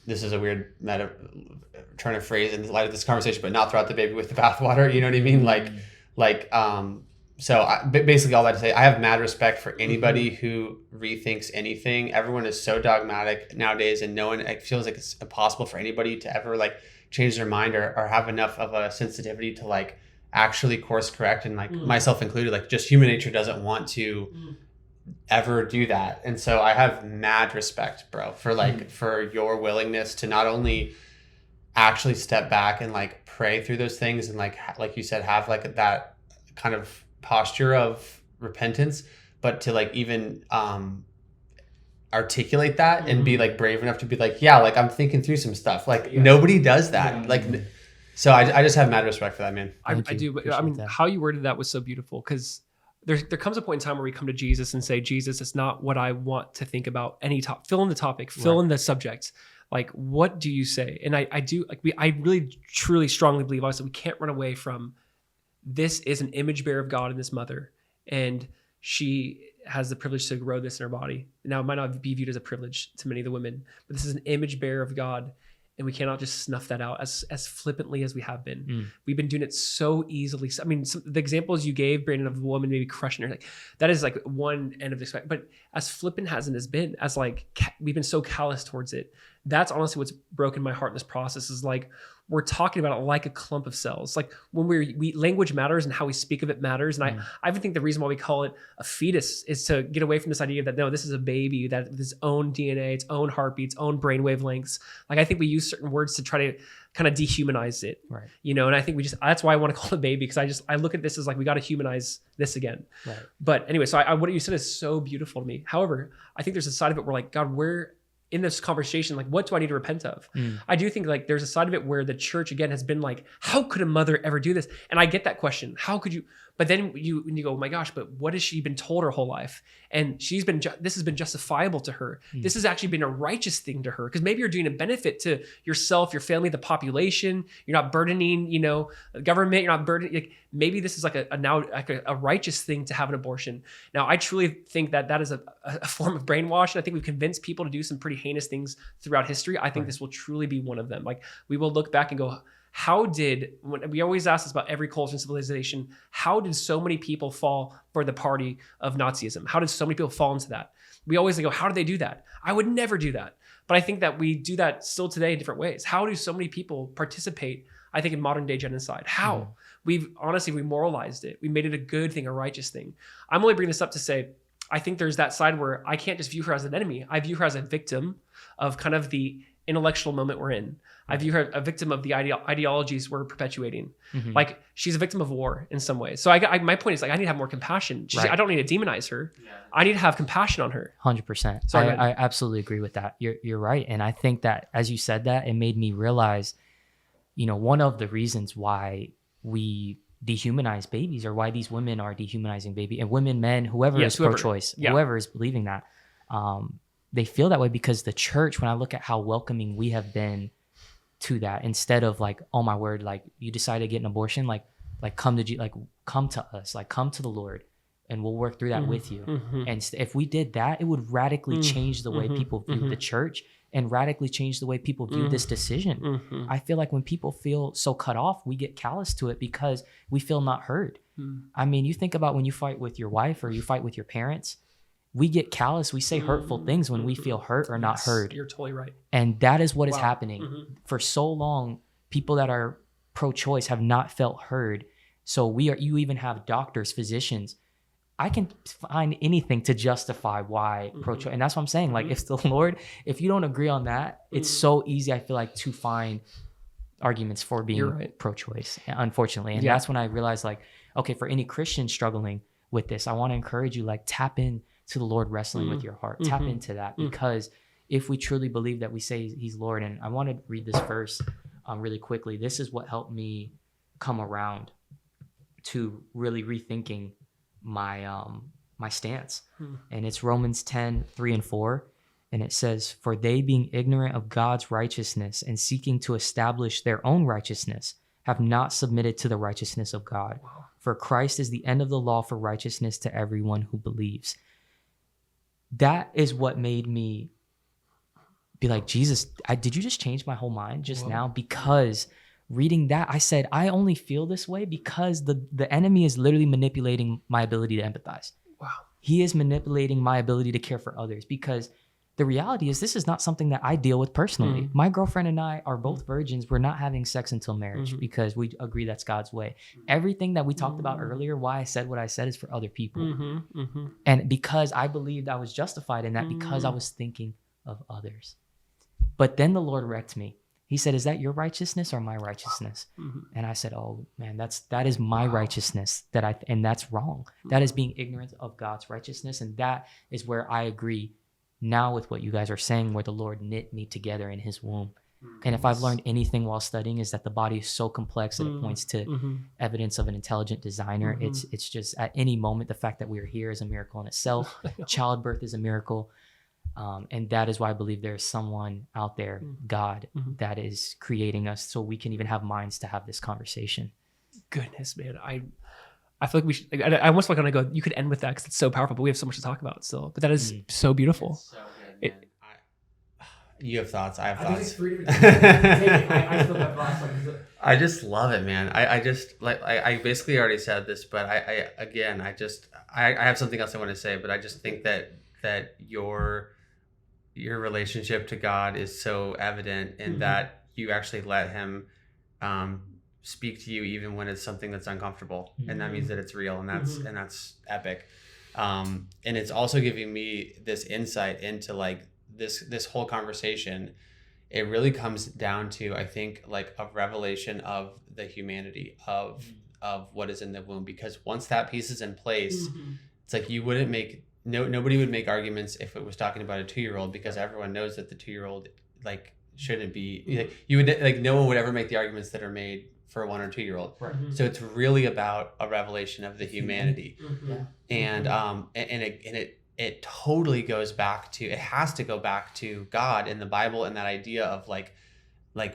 this is a weird turn of phrase in light of this conversation, but not throw out the baby with the bathwater. You know what I mean? So basically all that to say, I have mad respect for anybody who rethinks anything. Everyone is so dogmatic nowadays, and no one, it feels like it's impossible for anybody to ever like change their mind or have enough of a sensitivity to like actually course correct, and like myself included, like just human nature doesn't want to ever do that. And so I have mad respect, bro, for like for your willingness to not only actually step back and like pray through those things, and like you said, have like that kind of posture of repentance, but to like even articulate that and be like brave enough to be like, yeah, like I'm thinking through some stuff. Like nobody does that. Like, so I just have mad respect for that, man. I do, but I mean, how you worded that was so beautiful, because there comes a point in time where we come to Jesus and say, Jesus, it's not what I want to think about. Fill in the topic, fill in the subject. Like, what do you say? And I do, like, I really, truly, strongly believe, obviously, we can't run away from, this is an image bearer of God in this mother. And she has the privilege to grow this in her body. Now, it might not be viewed as a privilege to many of the women, but this is an image bearer of God. And we cannot just snuff that out as flippantly as we have been. We've been doing it so easily. I mean, the examples you gave, Brandon, of a woman maybe crushing her, like that is like one end of the spectrum. But as flippant as it has been, as like we've been so callous towards it, that's honestly what's broken my heart in this process, is like we're talking about it like a clump of cells. Like when we language matters, and how we speak of it matters. And I even think the reason why we call it a fetus is to get away from this idea that no, this is a baby that with its own DNA, its own heartbeats, own brain wavelengths. Like I think we use certain words to try to kind of dehumanize it, right? You know, and I think that's why I want to call it a baby, because I look at this as like we got to humanize this again. Right. But anyway, so what you said is so beautiful to me. However, I think there's a side of it where like, God, where in this conversation, like, what do I need to repent of? I do think like there's a side of it where the church again has been like, how could a mother ever do this? And I get that question. How could you? But then you go, oh my gosh, but what has she been told her whole life? And this has been justifiable to her. This has actually been a righteous thing to her, because maybe you're doing a benefit to yourself, your family, the population. You're not burdening, the government. You're not burdening. Like maybe this is like a righteous thing to have an abortion. Now, I truly think that is a form of brainwash, and I think we've convinced people to do some pretty heinous things throughout history. I think this will truly be one of them. Like we will look back and go, when we always ask this about every culture and civilization, how did so many people fall for the party of Nazism? How did so many people fall into that? We always go, how did they do that? I would never do that. But I think that we do that still today in different ways. How do so many people participate, I think, in modern day genocide? How? We moralized it. We made it a good thing, a righteous thing. I'm only bringing this up to say, I think there's that side where I can't just view her as an enemy. I view her as a victim of kind of the intellectual moment we're in. I view her a victim of the ideologies we're perpetuating. Like she's a victim of war in some ways. So my point is like, I need to have more compassion. I don't need to demonize her. Yeah. I need to have compassion on her. 100%. So I absolutely agree with that. You're right. And I think that as you said that, it made me realize, one of the reasons why we dehumanize babies, or why these women are dehumanizing baby, and women, men, whoever is pro-choice, whoever is believing that, they feel that way because the church, when I look at how welcoming we have been to that, instead of like, oh my word, like you decided to get an abortion, like come to us, like come to the Lord, and we'll work through that with you. And if we did that, it would radically change the way people view the church, and radically change the way people view this decision. I feel like when people feel so cut off, we get callous to it because we feel not heard. I mean, you think about when you fight with your wife or you fight with your parents, we get callous. We say hurtful things when we feel hurt or not heard. You're totally right. And that is what is happening. For so long, people that are pro-choice have not felt heard. So you even have doctors, physicians. I can find anything to justify why pro-choice. And that's what I'm saying. Like if the Lord, if you don't agree on that, it's so easy, I feel like, to find arguments for being right. pro-choice, unfortunately. And Yeah. that's when I realized, like, okay, for any Christian struggling with this, I want to encourage you, like, tap in to the Lord wrestling with your heart. Tap into that, because if we truly believe that we say he's Lord, and I want to read this verse really quickly. This is what helped me come around to really rethinking my my stance. And it's Romans 10:3-4. And it says, "For they, being ignorant of God's righteousness and seeking to establish their own righteousness, have not submitted to the righteousness of God. Wow. For Christ is the end of the law for righteousness to everyone who believes." That is what made me be like, Jesus, did you just change my whole mind just now? Because reading that, I said, I only feel this way because the enemy is literally manipulating my ability to empathize. Wow. He is manipulating my ability to care for others, because the reality is this is not something that I deal with personally. My girlfriend and I are both virgins. We're not having sex until marriage because we agree that's God's way. Everything that we talked about earlier, why I said what I said, is for other people. And because I believed I was justified in that, because I was thinking of others. But then the Lord wrecked me. He said, "Is that your righteousness or my righteousness?" And I said, "Oh man, that is my righteousness, and that's wrong. That is being ignorant of God's righteousness." And that is where I agree now with what you guys are saying, where the Lord knit me together in his womb. And if I've learned anything while studying, is that the body is so complex that it points to evidence of an intelligent designer. It's just, at any moment, the fact that we are here is a miracle in itself. Childbirth is a miracle. And that is why I believe there is someone out there, God, that is creating us so we can even have minds to have this conversation. Goodness, man. I feel like we should, I almost like, when I go, you could end with that because it's so powerful, but we have so much to talk about still. But that is so beautiful. So good, man. You have thoughts. I have thoughts. I just love it, man. I just, like, I basically already said this, but I have something else I want to say, but I just think that your relationship to God is so evident in that you actually let him speak to you even when it's something that's uncomfortable, and that means that it's real, and that's epic. And it's also giving me this insight into, like, this whole conversation. It really comes down to, I think, like, a revelation of the humanity of what is in the womb, because once that piece is in place, it's like you wouldn't make nobody would make arguments if it was talking about a 2-year-old, because everyone knows that the 2-year-old, like, shouldn't be, like, you would, like, no one would ever make the arguments that are made for a 1 or 2-year-old. Right. So it's really about a revelation of the humanity. And it totally goes back to, it has to go back to God in the Bible, and that idea of like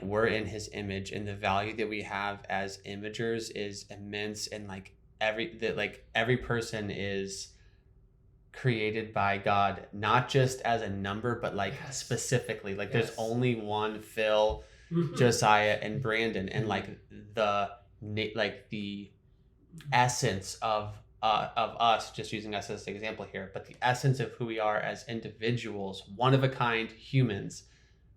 we're in his image, and the value that we have as imagers is immense. And like every person is created by God, not just as a number, but like specifically, like there's only one Phil, Josiah, and Brandon, and like the essence of us, just using us as an example here, but the essence of who we are as individuals, one of a kind humans,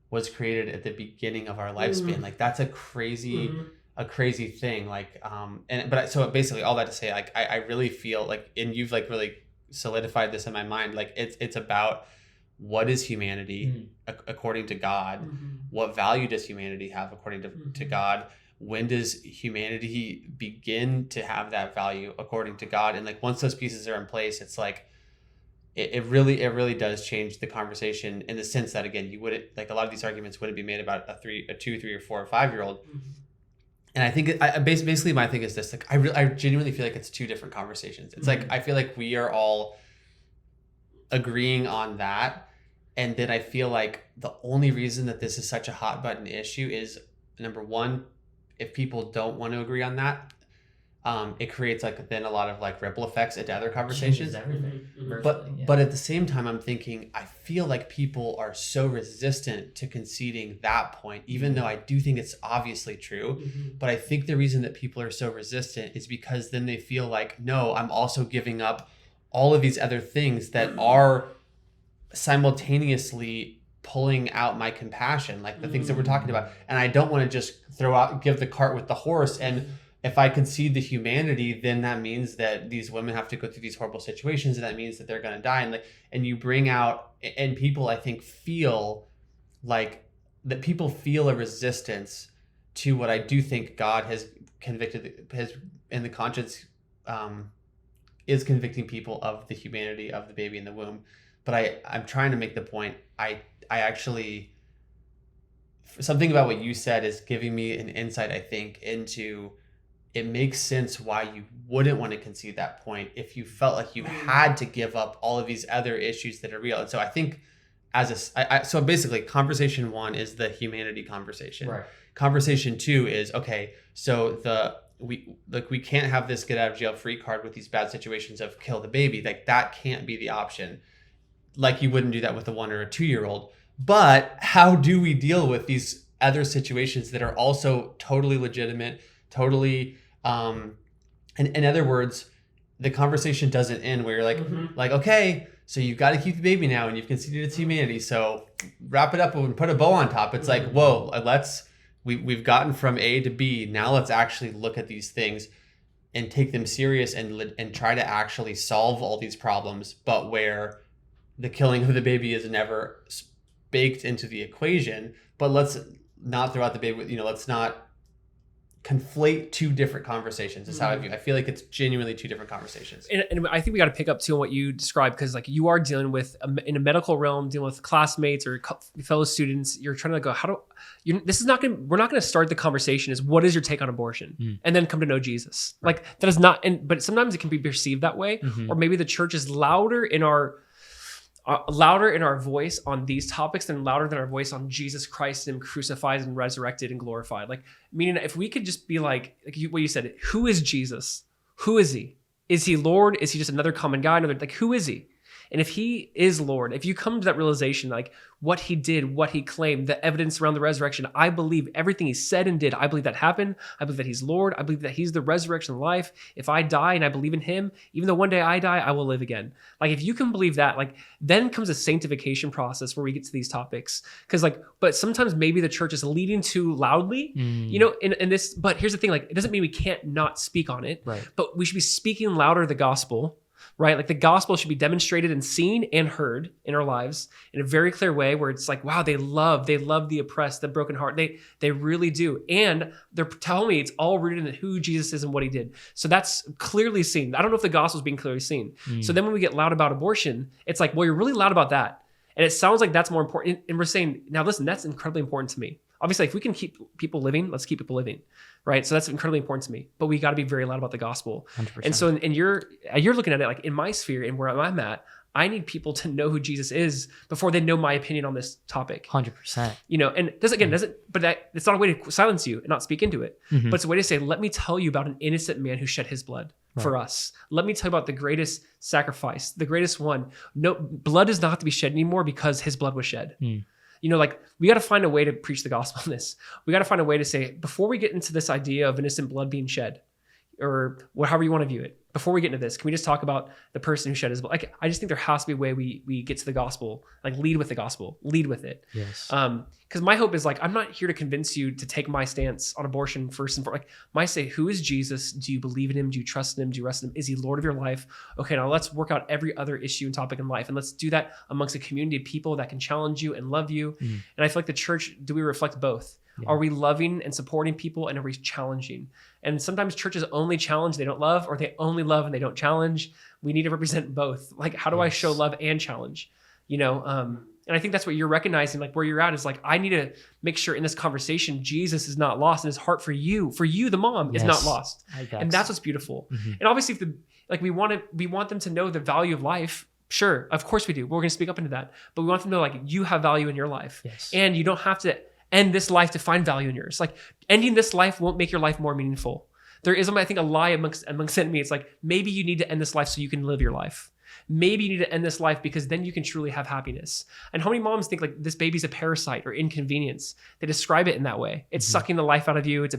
was created at the beginning of our lifespan. Like, that's a crazy thing. Like, so basically all that to say, like, I really feel like, and you've like really solidified this in my mind, like it's about what is humanity according to God, what value does humanity have according to God, when does humanity begin to have that value according to God, and like once those pieces are in place, it's like it really does change the conversation, in the sense that, again, you wouldn't, like, a lot of these arguments wouldn't be made about a 2, 3, or 4, or 5-year-old. And I think basically my thing is this, like, I genuinely feel like it's two different conversations. It's like, I feel like we are all agreeing on that. And then I feel like the only reason that this is such a hot button issue is, number one, if people don't want to agree on that, it creates like then a lot of like ripple effects into other conversations. But at the same time, I'm thinking, I feel like people are so resistant to conceding that point, even though I do think it's obviously true. But I think the reason that people are so resistant is because then they feel like, no, I'm also giving up all of these other things that are simultaneously pulling out my compassion, like the things that we're talking about. And I don't want to just give the cart with the horse. And if I concede the humanity, then that means that these women have to go through these horrible situations, and that means that they're going to die. And you bring out, and people, I think, feel like that, people feel a resistance to what I do think God has in the conscience is convicting people of the humanity of the baby in the womb. But I'm trying to make the point, I actually, something about what you said is giving me an insight, I think, into it makes sense why you wouldn't want to concede that point if you felt like you had to give up all of these other issues that are real. And so I think so basically conversation 1 is the humanity conversation. Right. Conversation 2 is, okay, so we can't have this get out of jail free card with these bad situations of kill the baby. Like that can't be the option. Like you wouldn't do that with a 1 or a 2-year-old. But how do we deal with these other situations that are also totally legitimate, totally, in other words, the conversation doesn't end where you're like, okay, so you've got to keep the baby now and you've conceded its humanity. So wrap it up and put a bow on top. It's like, whoa, we've gotten from A to B. Now let's actually look at these things and take them serious and try to actually solve all these problems. But where the killing of the baby is never baked into the equation, but let's not throw out the baby, let's not conflate 2 different conversations is how I view. I feel like it's genuinely 2 different conversations. And I think we got to pick up too on what you described, because like you are dealing with in a medical realm, dealing with classmates or fellow students. You're trying to go, we're not going to start the conversation as what is your take on abortion and then come to know Jesus. Right. Like that is not, but sometimes it can be perceived that way, or maybe the church is louder in our voice on these topics than louder than our voice on Jesus Christ and him crucified and resurrected and glorified. Like, meaning if we could just be like what you said, who is Jesus? Who is he? Is he Lord? Is he just another common guy? Who is he? And if he is Lord, if you come to that realization, like what he did, what he claimed, the evidence around the resurrection, I believe everything he said and did. I believe that happened. I believe that he's Lord. I believe that he's the resurrection of life. If I die and I believe in him, even though one day I die, I will live again. Like if you can believe that, like then comes a sanctification process where we get to these topics. But sometimes maybe the church is leading too loudly, in this, but here's the thing, like it doesn't mean we can't not speak on it, right? But we should be speaking louder the gospel. Right? Like the gospel should be demonstrated and seen and heard in our lives in a very clear way where it's like, wow, they love the oppressed, the broken heart. They really do. And they're telling me it's all rooted in who Jesus is and what he did. So that's clearly seen. I don't know if the gospel is being clearly seen. So then when we get loud about abortion, it's like, well, you're really loud about that. And it sounds like that's more important. And we're saying, now listen, that's incredibly important to me. Obviously, if we can keep people living, let's keep people living, right? So that's incredibly important to me. But we got to be very loud about the gospel. 100%. And so, and you're looking at it like in my sphere and where I'm at, I need people to know who Jesus is before they know my opinion on this topic. 100%. And it's not a way to silence you and not speak into it, but it's a way to say, let me tell you about an innocent man who shed his blood for us. Let me tell you about the greatest sacrifice, the greatest one. No, blood does not have to be shed anymore because his blood was shed. We got to find a way to preach the gospel in this. We got to find a way to say, before we get into this idea of innocent blood being shed, or however you want to view it, before we get into this, can we just talk about the person who shed his blood? Like, I just think there has to be a way we get to the gospel, like lead with the gospel, lead with it. Yes. Because my hope is like, I'm not here to convince you to take my stance on abortion first and foremost. Like, my say, who is Jesus? Do you believe in him? Do you trust in him? Do you rest in him? Is he Lord of your life? Okay, now let's work out every other issue and topic in life. And let's do that amongst a community of people that can challenge you and love you. And I feel like the church, do we reflect both? Yeah. Are we loving and supporting people, and are we challenging? And sometimes churches only challenge, they don't love, or they only love and they don't challenge. We need to represent both. Like, how do I show love and challenge? And I think that's what you're recognizing, like where you're at is like, I need to make sure in this conversation, Jesus is not lost, and his heart for you, the mom, is not lost. And that's what's beautiful. And obviously, if we want them to know the value of life. Sure, of course we do. We're going to speak up into that, but we want them to know like you have value in your life, and you don't have to end this life to find value in yours. Like ending this life won't make your life more meaningful. There is, I think, a lie amongst enemy. It's like, maybe you need to end this life so you can live your life. Maybe you need to end this life because then you can truly have happiness. And how many moms think like this baby's a parasite or inconvenience? They describe it in that way. It's sucking the life out of you. It's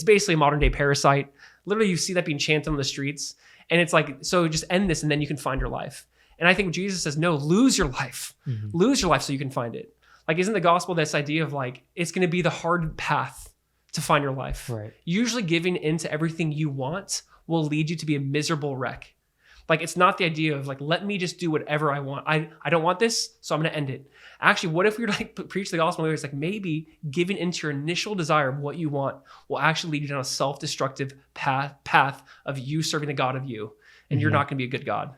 basically a modern day parasite. Literally, you see that being chanted on the streets. And it's like, so just end this and then you can find your life. And I think Jesus says, no, lose your life. Lose your life so you can find it. Like, isn't the gospel this idea of like, it's going to be the hard path to find your life. Right. Usually giving into everything you want will lead you to be a miserable wreck. Like, it's not the idea of like, let me just do whatever I want. I don't want this, so I'm going to end it. Actually, what if we were like preach the gospel? It's like maybe giving into your initial desire of what you want will actually lead you down a self-destructive path of you serving the God of you, and you're not going to be a good God.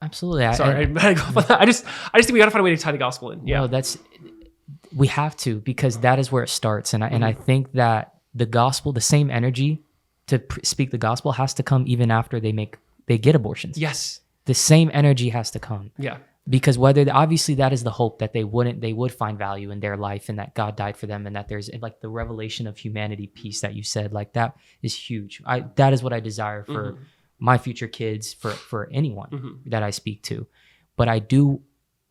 Absolutely. Sorry, I just think we got to find a way to tie the gospel in. Yeah, no, we have to, because that is where it starts, and I think that the gospel, the same energy to speak the gospel, has to come even after they get abortions. Yes, the same energy has to come. Yeah. Because obviously that is the hope that they would find value in their life, and that God died for them, and that there's like the revelation of humanity peace that you said, like that is huge. That is what I desire for my future kids, for anyone that I speak to. But I do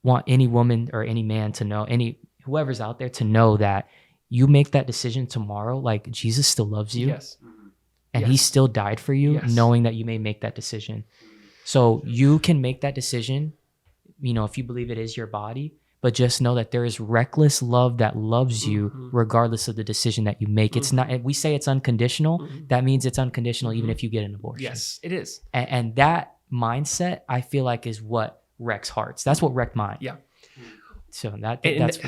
want any woman or any man to know, whoever's out there to know that you make that decision tomorrow, like Jesus still loves you. Yes. And he still died for you, knowing that you may make that decision. So you can make that decision, if you believe it is your body, but just know that there is reckless love that loves you regardless of the decision that you make. It's not, we say it's unconditional. That means it's unconditional even if you get an abortion. Yes, it is. And that mindset, I feel like, is what wrecks hearts. That's what wrecked mine. Yeah. So that's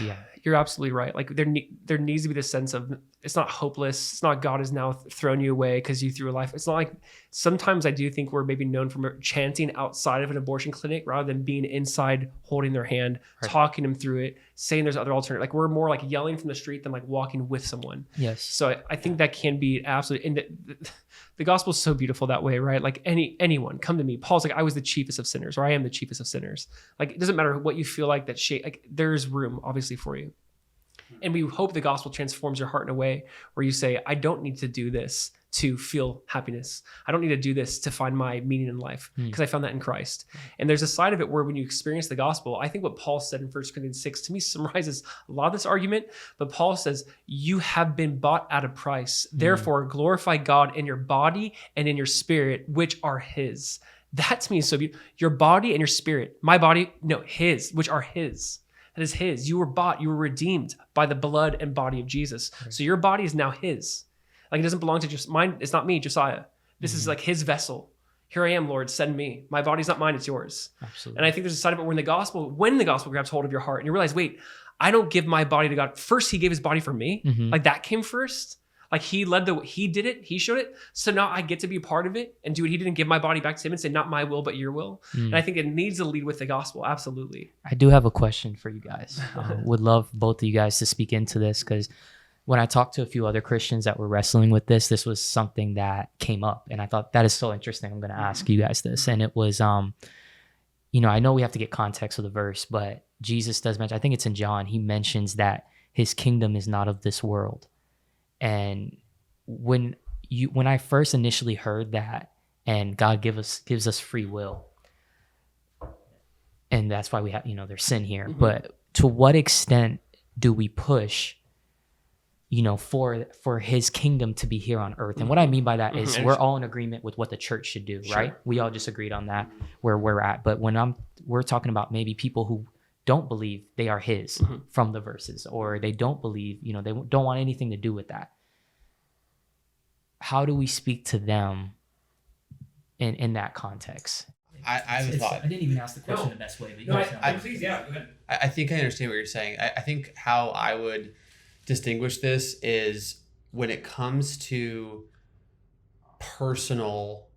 you're absolutely right. Like there needs to be this sense of, it's not hopeless. It's not God has now thrown you away because you threw a life. It's not like, sometimes I do think we're maybe known for chanting outside of an abortion clinic rather than being inside, holding their hand, talking them through it, saying there's other alternatives. Like we're more like yelling from the street than like walking with someone. Yes. So I think that can be absolutely, and the gospel is so beautiful that way, right? Like anyone come to me. Paul's like, I was the chiefest of sinners, or I am the chiefest of sinners. Like, it doesn't matter what you feel like like there's room obviously for you. And we hope the gospel transforms your heart in a way where you say, I don't need to do this to feel happiness. I don't need to do this to find my meaning in life because I found that in Christ. And there's a side of it where when you experience the gospel, I think what Paul said in 1 Corinthians 6 to me summarizes a lot of this argument. But Paul says, you have been bought at a price. Therefore, glorify God in your body and in your spirit, which are his. That to me is so beautiful. Your body and your spirit, my body, no, his, which are his. That is his. You were bought, you were redeemed by the blood and body of Jesus. Right. So your body is now his. Like, it doesn't belong to just mine. It's not me, Josiah. This is like his vessel. Here I am, Lord, send me. My body's not mine, it's yours. Absolutely. And I think there's a side of it when the gospel grabs hold of your heart and you realize, wait, I don't give my body to God. First, he gave his body for me. Like that came first. Like he did it, he showed it. So now I get to be a part of it and do what he did and give my body back to him and say, not my will, but your will. And I think it needs to lead with the gospel. Absolutely. I do have a question for you guys. Would love both of you guys to speak into this, because when I talked to a few other Christians that were wrestling with this was something that came up. And I thought that is so interesting. I'm going to ask you guys this. And it was, I know we have to get context of the verse, but Jesus does mention, I think it's in John, he mentions that his kingdom is not of this world. And when I first initially heard that, and God gives us free will, and that's why we have, there's sin here. But to what extent do we push, for his kingdom to be here on earth? And what I mean by that is we're all in agreement with what the church should do, right? We all just agreed on that where we're at. But when we're talking about maybe people who don't believe they are his from the verses, or they don't believe, they don't want anything to do with that. How do we speak to them in that context? I have a thought. I didn't even ask the question the best way. But Please, go ahead. I think I understand what you're saying. I think how I would distinguish this is when it comes to personal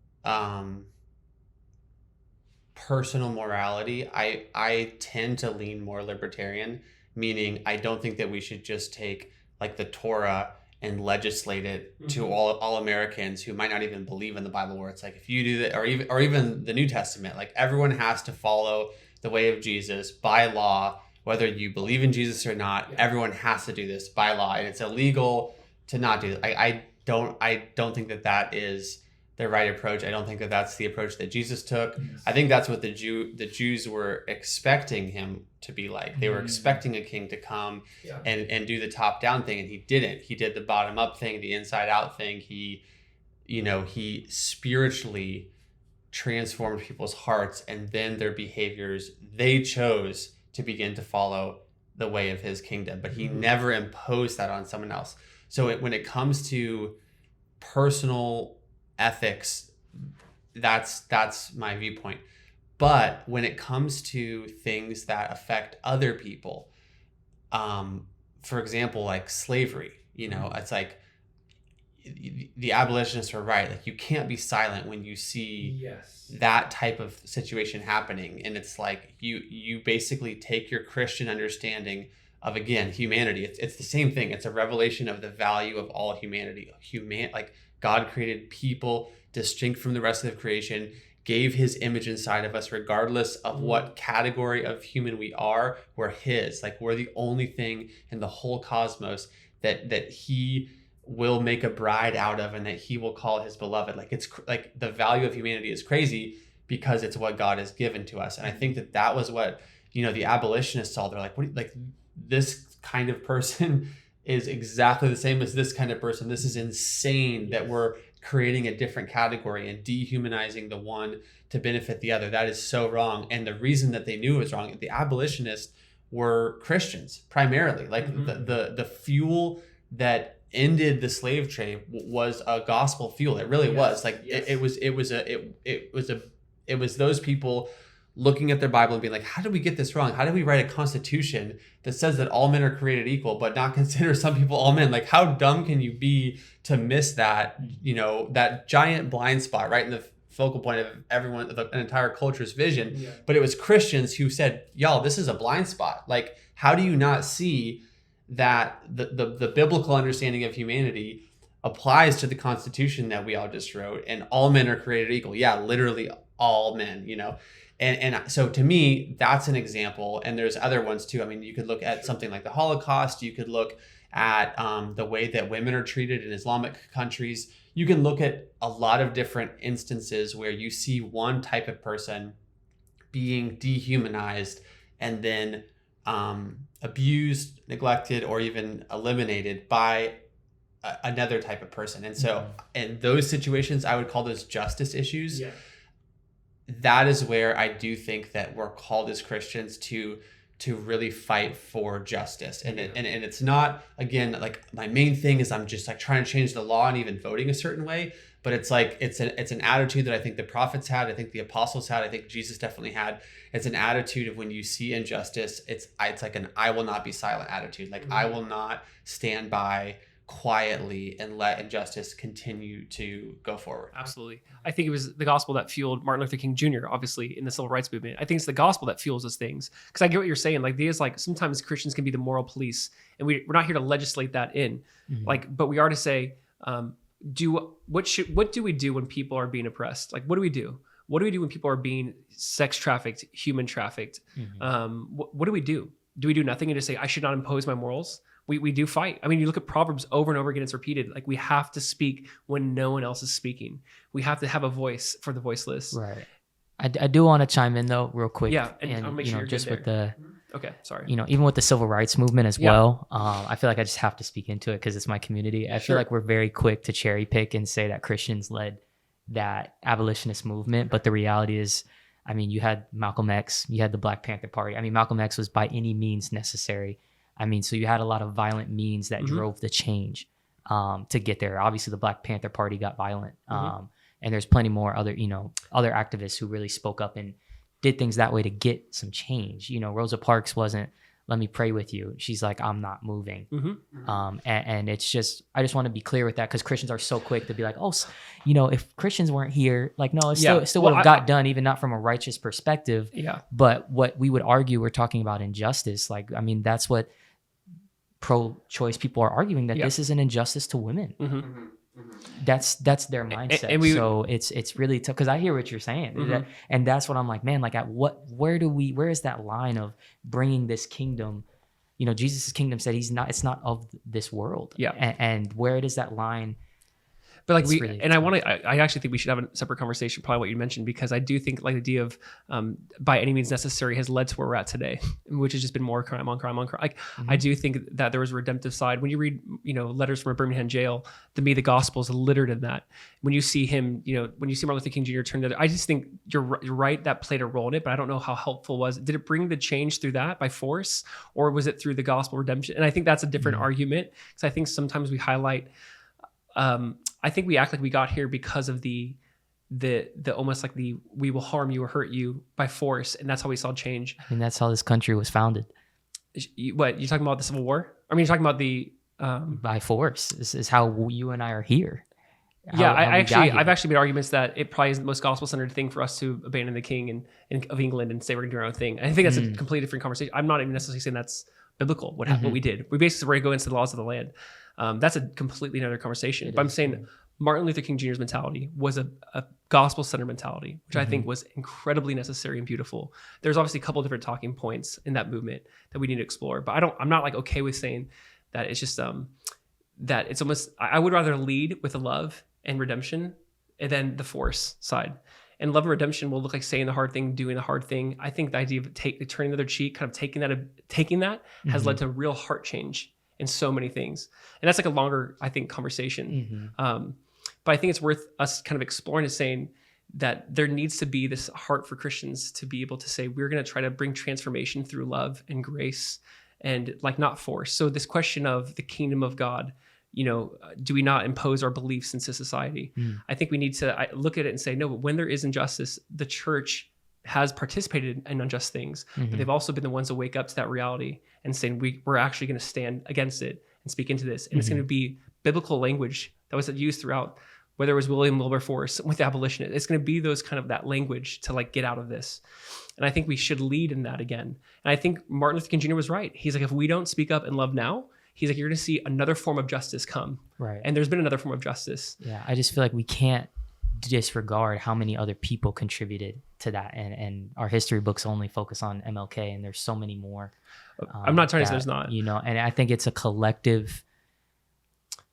morality, I tend to lean more libertarian, meaning I don't think that we should just take like the Torah and legislate it to all Americans who might not even believe in the Bible, where it's like, if you do that, or even the New Testament, like everyone has to follow the way of Jesus by law, whether you believe in Jesus or not. Everyone has to do this by law, and it's illegal to not do it. I don't think that is the right approach. I don't think that that's the approach that Jesus took. Yes. I think that's what the Jews were expecting him to be like. They were expecting a king to come and do the top down thing, and he didn't. He did the bottom up thing, the inside out thing. He spiritually transformed people's hearts, and then their behaviors, they chose to begin to follow the way of his kingdom, but he never imposed that on someone else. So when it comes to personal ethics, that's my viewpoint. But when it comes to things that affect other people, for example, like slavery, it's like the abolitionists are right. Like, you can't be silent when you see that type of situation happening. And it's like you basically take your Christian understanding of, again, humanity. It's the same thing. It's a revelation of the value of all humanity. Like, God created people distinct from the rest of creation, gave his image inside of us, regardless of what category of human we are. We're his. Like, we're the only thing in the whole cosmos that he will make a bride out of, and that he will call his beloved. Like, it's like the value of humanity is crazy because it's what God has given to us. And I think that was what, the abolitionists saw. They're like, this kind of person is exactly the same as this kind of person. This is insane that we're creating a different category and dehumanizing the one to benefit the other. That is so wrong. And the reason that they knew it was wrong, the abolitionists were Christians primarily. Like, the fuel that ended the slave trade was a gospel fuel. It really was. Like, it was those people looking at their Bible and being like, how did we get this wrong? How did we write a constitution that says that all men are created equal, but not consider some people all men? Like, how dumb can you be to miss that, that giant blind spot right in the focal point of everyone, an entire culture's vision. Yeah. But it was Christians who said, y'all, this is a blind spot. Like, how do you not see that the biblical understanding of humanity applies to the Constitution that we all just wrote, and all men are created equal? Yeah, literally all men, And so to me, that's an example. And there's other ones too. I mean, you could look at something like the Holocaust. You could look at the way that women are treated in Islamic countries. You can look at a lot of different instances where you see one type of person being dehumanized and then abused, neglected, or even eliminated by another type of person. And so in those situations, I would call those justice issues. Yeah. That is where I do think that we're called as Christians to really fight for justice. And it's not, again, like, my main thing is I'm just like trying to change the law and even voting a certain way. But it's like, it's an attitude that I think the prophets had. I think the apostles had. I think Jesus definitely had. It's an attitude of when you see injustice, it's like an I will not be silent attitude. Like, I will not stand by quietly and let injustice continue to go forward. Absolutely. I think it was the gospel that fueled Martin Luther King Jr., obviously, in the civil rights movement. I think it's the gospel that fuels those things. Because I get what you're saying. Like, there's like, sometimes Christians can be the moral police, and we're not here to legislate that in. But we are to say, what do we do when people are being oppressed? Like, what do we do? What do we do when people are being sex trafficked, human trafficked? What do we do? Do we do nothing and just say, I should not impose my morals? We do fight. I mean, you look at Proverbs over and over again, it's repeated. Like, we have to speak when no one else is speaking. We have to have a voice for the voiceless. Right. I do want to chime in though, real quick. Yeah, and I'll make sure you're just good with there. Okay, sorry. Even with the civil rights movement as well, I feel like I just have to speak into it because it's my community. I feel like we're very quick to cherry pick and say that Christians led that abolitionist movement, but the reality is, I mean, you had Malcolm X, you had the Black Panther Party. I mean, Malcolm X was by any means necessary. I mean, so you had a lot of violent means that drove the change to get there. Obviously, the Black Panther Party got violent. And there's plenty more other activists who really spoke up and did things that way to get some change. Rosa Parks wasn't, let me pray with you. She's like, I'm not moving. And it's just, I just want to be clear with that, because Christians are so quick to be like, oh, if Christians weren't here, like, no, it still would have got done, even not from a righteous perspective. Yeah. But what we would argue, we're talking about injustice. Like, I mean, that's what pro-choice people are arguing, that this is an injustice to women. That's their mindset. So it's really tough, because I hear what you're saying, and that's what I'm like, man, like, where is that line of bringing this kingdom? Jesus' kingdom said it's not of this world. Yeah. And where does that line? But like I actually think we should have a separate conversation, probably what you mentioned, because I do think like the idea of by any means necessary has led to where we're at today, which has just been more crime on crime on crime. Like, I do think that there was a redemptive side. When you read, letters from a Birmingham jail, to me, the gospel is littered in that. When you see him, when you see Martin Luther King Jr. turn to, I just think you're right, that played a role in it, but I don't know how helpful it was. Did it bring the change through that by force, or was it through the gospel redemption? And I think that's a different argument, because I think sometimes we highlight, I think we act like we got here because of the the almost like the we will harm you or hurt you by force, and that's how we saw change. I mean, that's how this country was founded. What you're talking about, the Civil War? I mean, you're talking about the by force. This is how you and I are here. I've actually made arguments that it probably is the most gospel-centered thing for us to abandon the king and of England and say we're going to do our own thing. And I think that's a completely different conversation. I'm not even necessarily saying that's biblical. What we did, we basically were going to go into the laws of the land. That's a completely another conversation. But I'm saying Martin Luther King Jr.'s mentality was a gospel-centered mentality, which I think was incredibly necessary and beautiful. There's obviously a couple of different talking points in that movement that we need to explore. But I'm not like okay with saying that it's just that it's almost. I would rather lead with the love and redemption, and then the force side. And love and redemption will look like saying the hard thing, doing the hard thing. I think the idea of turning the other cheek, kind of taking that has led to real heart change in so many things. And that's like a longer, I think, conversation. But I think it's worth us kind of exploring and saying that there needs to be this heart for Christians to be able to say, we're going to try to bring transformation through love and grace and like not force. So this question of the kingdom of God, do we not impose our beliefs into society? I think we need to look at it and say, no, but when there is injustice, the church has participated in unjust things, but they've also been the ones to wake up to that reality and saying, we're actually going to stand against it and speak into this. And it's going to be biblical language that was used throughout, whether it was William Wilberforce with the abolitionists. It's going to be those kind of that language to like get out of this. And I think we should lead in that again. And I think Martin Luther King Jr. was right. He's like, if we don't speak up and love now, he's like, you're going to see another form of justice come. Right. And there's been another form of justice. Yeah. I just feel like we can't disregard how many other people contributed to that. And our history books only focus on MLK, and there's so many more. I'm not trying to say there's not. And I think it's a collective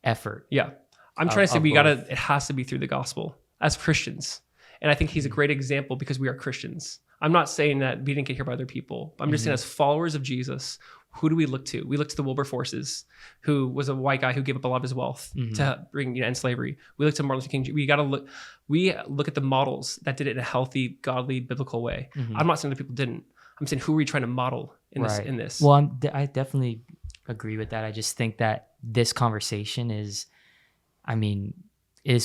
effort. Yeah. I'm trying to say it has to be through the gospel as Christians. And I think he's a great example because we are Christians. I'm not saying that we didn't get here by other people. I'm just saying as followers of Jesus, who do we look to? We look to the Wilberforces, who was a white guy who gave up a lot of his wealth to bring end slavery. We look to Martin Luther King. We look at the models that did it in a healthy, godly, biblical way. I'm not saying that people didn't. I'm saying, who are we trying to model in this? Well, I definitely agree with that. I just think that this conversation is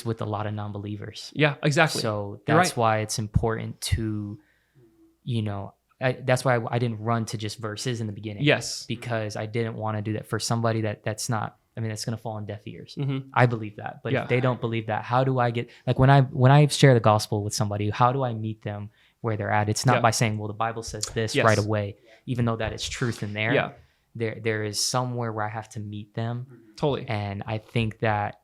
with a lot of non-believers. Yeah, exactly. So that's why it's important to, that's why I didn't run to just verses in the beginning. Yes. Because I didn't want to do that for somebody that's not, that's going to fall on deaf ears. I believe that. But if they don't believe that, how do I get, like when I share the gospel with somebody, how do I meet them where they're at? It's not by saying, well, the Bible says this right away, even though that is truth in there. Yeah. There is somewhere where I have to meet them. Totally. And I think that,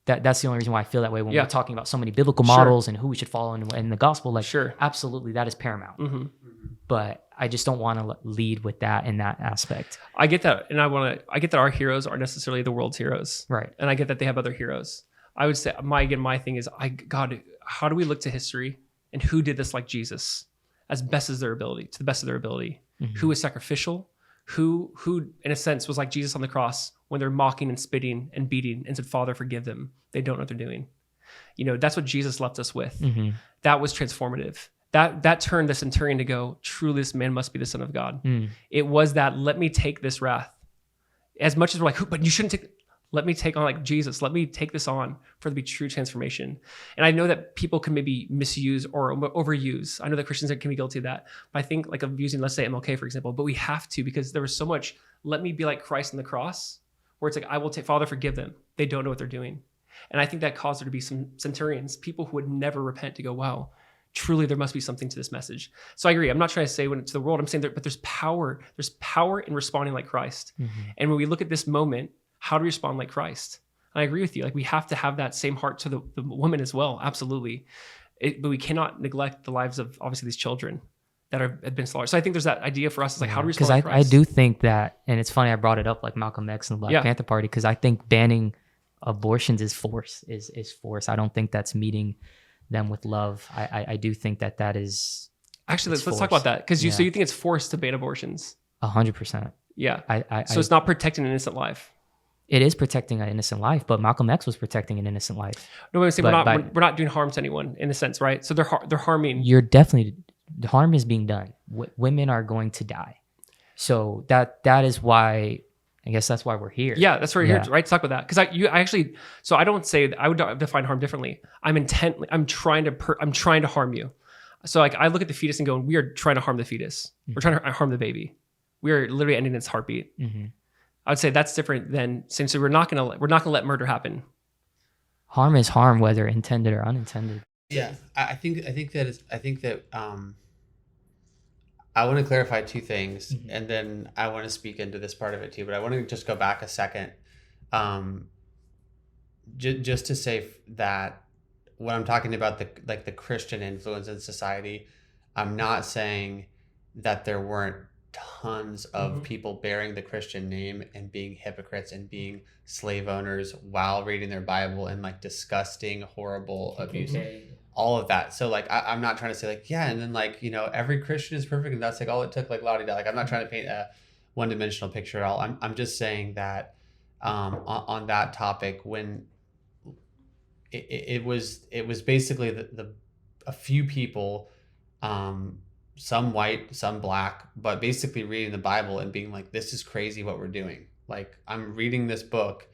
that's the only reason why I feel that way when we're talking about so many biblical models and who we should follow in the gospel. Like, absolutely, that is paramount. But I just don't want to lead with that in that aspect. I get that, and I get that our heroes aren't necessarily the world's heroes, right? And I get that they have other heroes. I would say my thing is, God, how do we look to history and who did this like Jesus, to the best of their ability, who was sacrificial, who in a sense was like Jesus on the cross when they're mocking and spitting and beating and said, Father, forgive them. They don't know what they're doing. That's what Jesus left us with. That was transformative. That turned the centurion to go, truly this man must be the Son of God. It was that, let me take this wrath. As much as we're like, but you shouldn't take, let me take on like Jesus. Let me take this on for there to be true transformation. And I know that people can maybe misuse or overuse. I know that Christians can be guilty of that. But I think like of using, let's say MLK, for example, but we have to, because there was so much, let me be like Christ on the cross, where it's like, I will take, Father, forgive them. They don't know what they're doing. And I think that caused there to be some centurions, people who would never repent, to go, wow, truly there must be something to this message. So I agree. I'm not trying to say when it's the world, I'm saying but there's power in responding like Christ. And when we look at this moment, how do we respond like Christ? And I agree with you. Like, we have to have that same heart to the woman as well. Absolutely. But we cannot neglect the lives of obviously these children that have been slaughtered. So I think there's that idea for us is like, how do we respond like Christ? I do think that, and it's funny I brought it up like Malcolm X and the Black Panther Party, because I think banning abortions is force. I don't think that's meeting them with love. I do think that is actually let's talk about that, because so you think it's forced to ban abortions? 100%. Yeah. So it's not protecting an innocent life. It is protecting an innocent life, but Malcolm X was protecting an innocent life. No, I'm saying we're not doing harm to anyone in a sense, right? So they're harming. You're definitely, the harm is being done. Women are going to die. So that is why, I guess that's why we're here. Yeah, that's why we're here, right? To talk about that. Because I actually, so I don't say, I would define harm differently. I'm trying to harm you. So like I look at the fetus and go, we are trying to harm the fetus. We're trying to harm the baby. We are literally ending its heartbeat. I would say that's different than saying, so we're not gonna let murder happen. Harm is harm, whether intended or unintended. Yeah, I think that I want to clarify two things, and then I want to speak into this part of it too. But I want to just go back a second, just to say that when I'm talking about the Christian influence in society, I'm not saying that there weren't tons of people bearing the Christian name and being hypocrites and being slave owners while reading their Bible and like disgusting, horrible abuse. All of that. So like I'm not trying to say like, yeah, and then like, you know, every Christian is perfect and that's like all it took, like la-di-da. Like I'm not trying to paint a one-dimensional picture at all. I'm just saying that on that topic, when it was basically a few people, some white, some black, but basically reading the Bible and being like, this is crazy what we're doing. Like I'm reading this book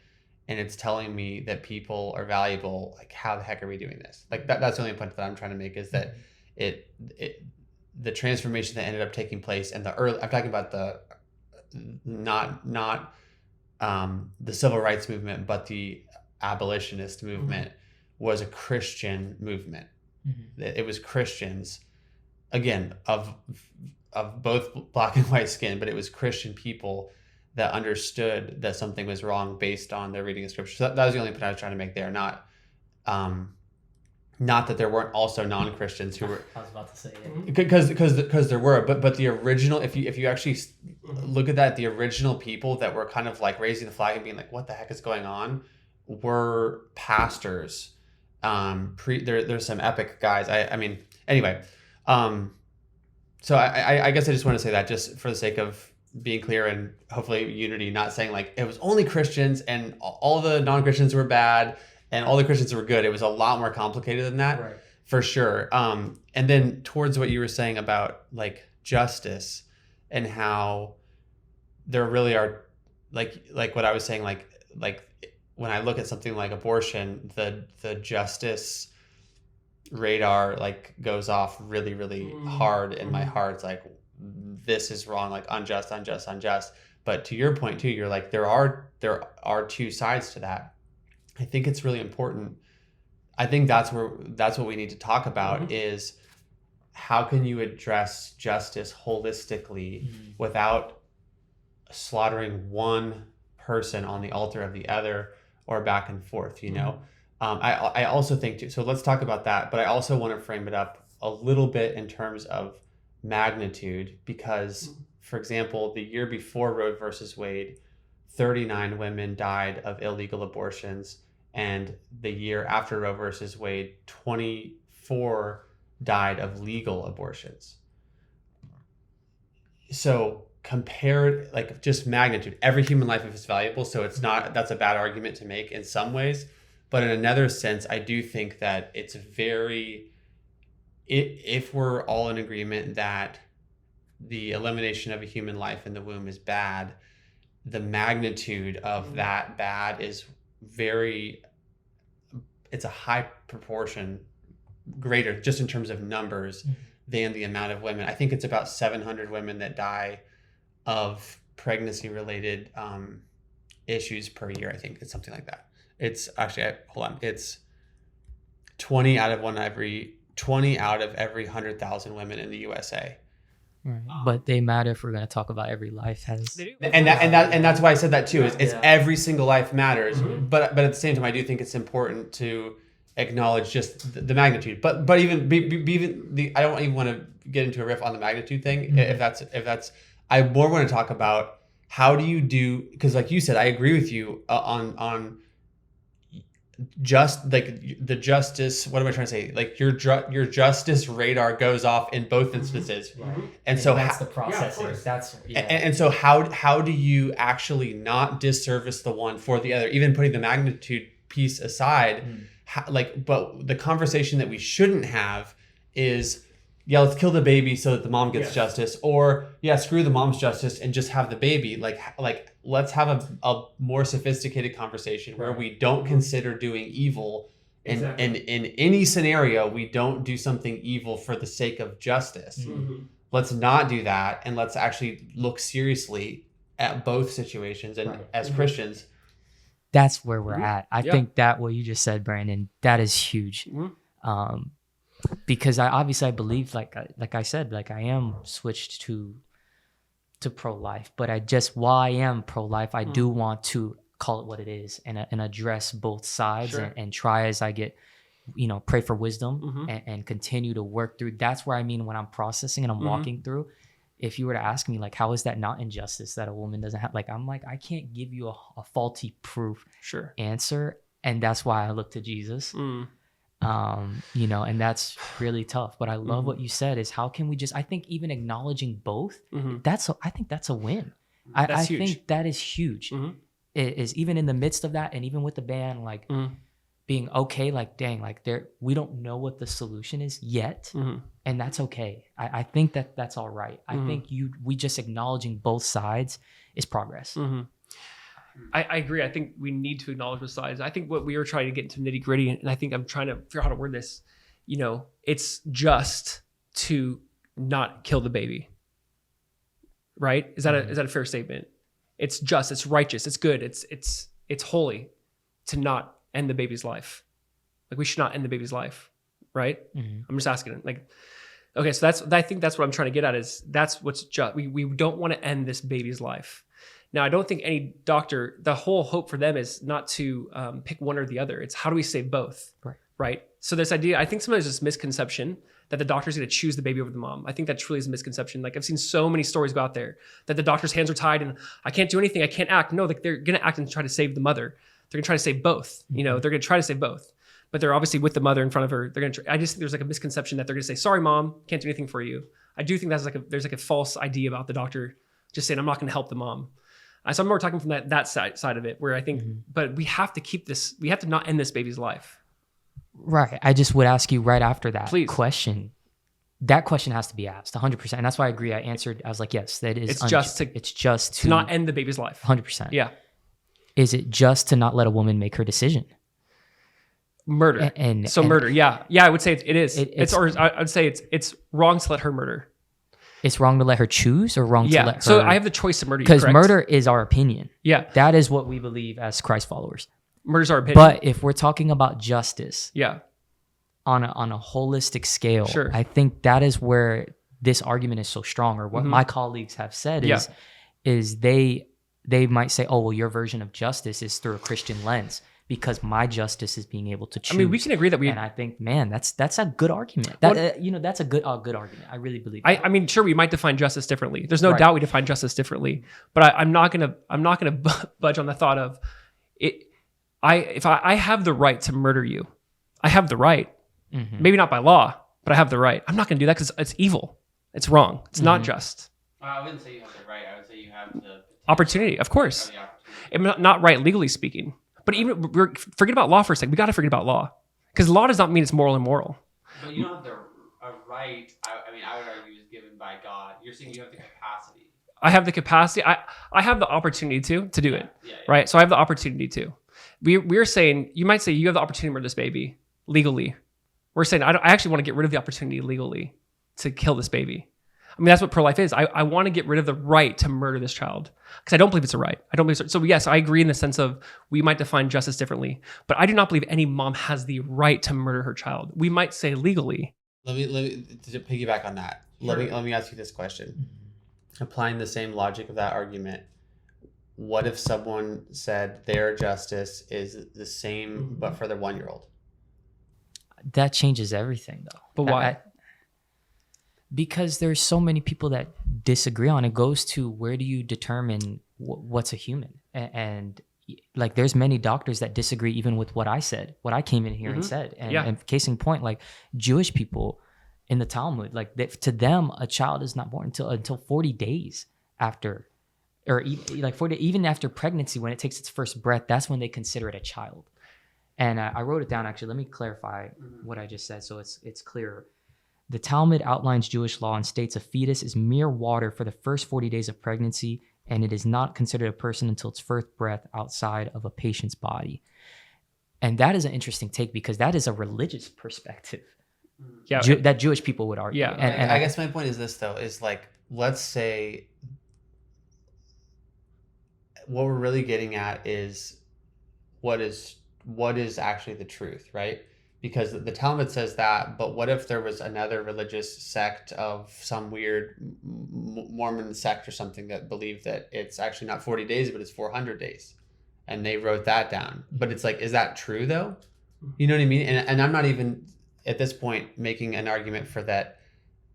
and it's telling me that people are valuable. Like, how the heck are we doing this? Like that's the only point that I'm trying to make, is that the transformation that ended up taking place and I'm talking about the, not the civil rights movement, but the abolitionist movement was a Christian movement. It was Christians, again, of both black and white skin, but it was Christian people that understood that something was wrong based on their reading of scripture. So that was the only point I was trying to make there. Not that there weren't also non-Christians who were. I was about to say it. Because there were, but the original, if you actually look at that, the original people that were kind of like raising the flag and being like, what the heck is going on, were pastors. There's some epic guys. I mean, anyway. So I guess I just want to say that just for the sake of being clear and hopefully unity, not saying like it was only Christians and all the non-Christians were bad and all the Christians were good. It was a lot more complicated than that, right? For sure. And then towards what you were saying about like justice and how there really are like what I was saying, like when I look at something like abortion, the justice radar like goes off really, really hard in my heart. It's like, this is wrong, like unjust. But to your point too, you're like, there are two sides to that. I think it's really important. I think that's what we need to talk about, is how can you address justice holistically without slaughtering one person on the altar of the other or back and forth, you know? I also think too, so let's talk about that, but I also want to frame it up a little bit in terms of magnitude, because for example, the year before Roe versus Wade, 39 women died of illegal abortions, and the year after Roe versus Wade, 24 died of legal abortions. So compared, like just magnitude, every human life is valuable, so that's a bad argument to make in some ways, but in another sense, I do think that it's if we're all in agreement that the elimination of a human life in the womb is bad, the magnitude of that bad is it's a high proportion greater just in terms of numbers than the amount of women. I think it's about 700 women that die of pregnancy related issues per year. I think it's something like that. It's actually, it's 20 out of every 100,000 women in the USA. Right. But they matter if we're going to talk about every life has. And that's why I said that too. It's every single life matters. But at the same time, I do think it's important to acknowledge just the magnitude. But even I don't even want to get into a riff on the magnitude thing. If that's I more want to talk about how do you do, because like you said, I agree with you on just like the justice, what am I trying to say? Like your justice radar goes off in both instances. And so that's the processing. And so how do you actually not disservice the one for the other, even putting the magnitude piece aside? But the conversation that we shouldn't have is yeah, let's kill the baby so that the mom gets justice, or yeah, screw the mom's justice and just have the baby. Like let's have a more sophisticated conversation where we don't consider doing evil. And in any scenario, we don't do something evil for the sake of justice. Let's not do that, and let's actually look seriously at both situations. And as Christians, that's where we're at. I think that what you just said, Brandon, that is huge. Because I believe, like I said, like I am switched to pro-life, but while I am pro-life, I do want to call it what it is and address both sides and try as I get, pray for wisdom and continue to work through. That's where I mean when I'm processing and I'm walking through. If you were to ask me, like, how is that not injustice that a woman doesn't have? Like, I'm like, I can't give you a faulty proof answer. And that's why I look to Jesus. And that's really tough. But I love what you said is how can we I think even acknowledging both, I think that's a win. I think that is huge. Is even in the midst of that, and even with the ban, like being okay, like dang, like we don't know what the solution is yet, and that's okay. I think that's all right. I think we just acknowledging both sides is progress. I agree. I think we need to acknowledge both sides. I think what we were trying to get into nitty gritty, and I think I'm trying to figure out how to word this. It's just to not kill the baby, right? Is that a fair statement? It's just, it's righteous, it's good, it's holy to not end the baby's life. Like we should not end the baby's life, right? I'm just asking it. Like, okay, so I think that's what I'm trying to get at is that's what's just. We don't want to end this baby's life. Now, I don't think any doctor, the whole hope for them is not to pick one or the other. It's how do we save both, right? So this idea, I think sometimes there's this misconception that the doctor's going to choose the baby over the mom. I think that truly is a misconception. Like I've seen so many stories go out there that the doctor's hands are tied and I can't do anything. I can't act. No, like they're going to act and try to save the mother. They're going to try to save both. They're going to try to save both, but they're obviously with the mother in front of her. They're going to. I just think there's like a misconception that they're going to say, "Sorry, mom, can't do anything for you." I do think that's there's a false idea about the doctor just saying, "I'm not going to help the mom." So I'm more talking from that side of it, where I think, but we have to keep this. We have to not end this baby's life. Right. I just would ask you right after that question. That question has to be asked 100%. And that's why I agree. I answered, I was like, yes, that is. It's just to not end the baby's life. 100%. Yeah. Is it just to not let a woman make her decision? Murder. Murder. Yeah. Yeah. I would say it is. I would say it's wrong to let her murder. It's wrong to let her choose or wrong to let her. So I have the choice to murder you. Because murder is our opinion. Yeah. That is what we believe as Christ followers. Murder's our opinion. But if we're talking about justice. Yeah. On a holistic scale, sure. I think that is where this argument is so strong, or what my colleagues have said is they might say, oh, well, your version of justice is through a Christian lens because my justice is being able to choose. I mean, we can agree that and I think, man, that's a good argument. That's a good argument. I really believe that. I mean, sure, we might define justice differently. There's no doubt we define justice differently, but I'm not gonna budge on the thought of it. If I have the right to murder you, I have the right. Maybe not by law, but I have the right. I'm not going to do that because it's evil. It's wrong. It's not just. I wouldn't say you have the right. I would say you have the opportunity. Of course. Not right legally speaking. But even forget about law for a second. We got to forget about law because law does not mean it's moral and immoral. But you don't have a right. I would argue is given by God. You're saying you have the capacity. I have the capacity. I have the opportunity to do it. Yeah. Right. So I have the opportunity to. We're saying, you might say you have the opportunity to murder this baby legally. We're saying, I actually want to get rid of the opportunity legally to kill this baby. I mean, that's what pro-life is. I want to get rid of the right to murder this child because I don't believe it's a right. I don't believe so. So yes, I agree in the sense of we might define justice differently, but I do not believe any mom has the right to murder her child. We might say legally. Let me to piggyback on that. Sure. Let me ask you this question. Applying the same logic of that argument, what if someone said their justice is the same but for their 1-year-old? That changes everything, though. But why? Because there's so many people that disagree on it. Goes to where do you determine what's a human? And like, there's many doctors that disagree even with what I said, what I came in here and said. And case in point, like Jewish people in the Talmud, like to them, a child is not born until 40 days after, or like 40, even after pregnancy, when it takes its first breath, that's when they consider it a child. And I wrote it down, actually. Let me clarify what I just said so it's clearer. The Talmud outlines Jewish law and states a fetus is mere water for the first 40 days of pregnancy, and it is not considered a person until its first breath outside of a patient's body. And that is an interesting take because that is a religious perspective. Yeah, That Jewish people would argue. Yeah. And I guess my point is this, though, is like, let's say what we're really getting at is what is actually the truth, right? Because the Talmud says that, but what if there was another religious sect of some weird Mormon sect or something that believed that it's actually not 40 days, but it's 400 days. And they wrote that down. But it's like, is that true though? You know what I mean? And I'm not even at this point making an argument for that.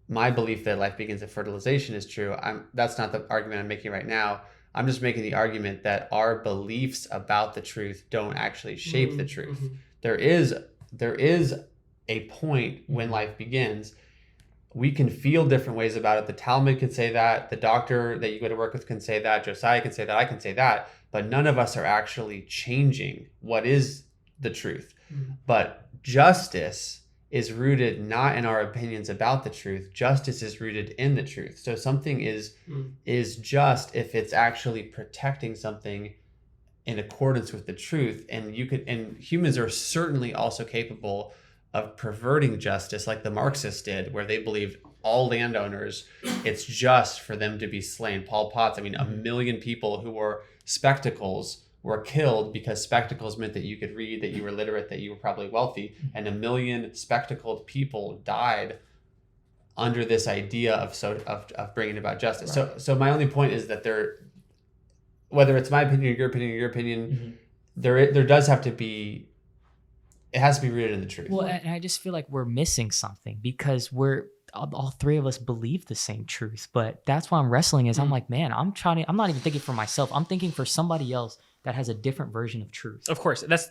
My belief that life begins at fertilization is true. That's not the argument I'm making right now. I'm just making the argument that our beliefs about the truth don't actually shape the truth. There is a point when life begins. We can feel different ways about it. The Talmud can say that. The doctor that you go to work with can say that. Josiah can say that. I can say that. But none of us are actually changing what is the truth. But justice is rooted not in our opinions about the truth. Justice is rooted in the truth. So something is just if it's actually protecting something in accordance with the truth. And humans are certainly also capable of perverting justice like the Marxists did, where they believed all landowners, it's just for them to be slain. Paul Potts, I mean, 1 million people who were spectacles were killed because spectacles meant that you could read, that you were literate, that you were probably wealthy. And 1 million spectacled people died under this idea of bringing about justice. Right. So my only point is that whether it's my opinion or your opinion, there does have to be, it has to be rooted in the truth. Well, and I just feel like we're missing something because all three of us believe the same truth, but that's why I'm wrestling is I'm like, man, I'm not even thinking for myself. I'm thinking for somebody else that has a different version of truth. Of course. That's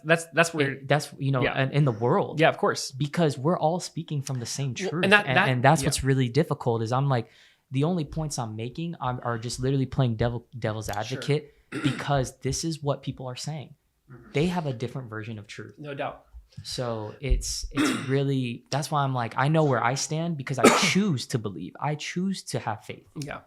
where that's, in the world. Yeah, of course. Because we're all speaking from the same truth. Well, and that's what's really difficult is I'm like, the only points I'm making are just literally playing devil's advocate because this is what people are saying. They have a different version of truth. No doubt. So it's really, that's why I'm like, I know where I stand because I choose to believe. I choose to have faith. Yeah.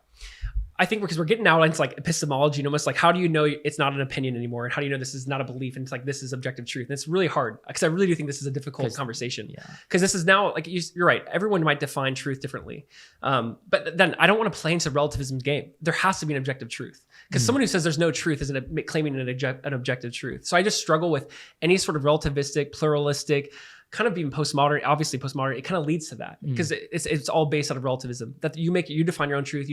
I think because we're getting out into like epistemology and almost like, how do you know it's not an opinion anymore? And how do you know this is not a belief? And it's like, this is objective truth. And it's really hard because I really do think this is a difficult conversation. Because this is now, like, you're right. Everyone might define truth differently. But then I don't want to play into relativism's game. There has to be an objective truth. Because someone who says there's no truth isn't claiming an objective truth. So I just struggle with any sort of relativistic, pluralistic, kind of being postmodern, obviously postmodern, it kind of leads to that because it's all based out of relativism that you define your own truth.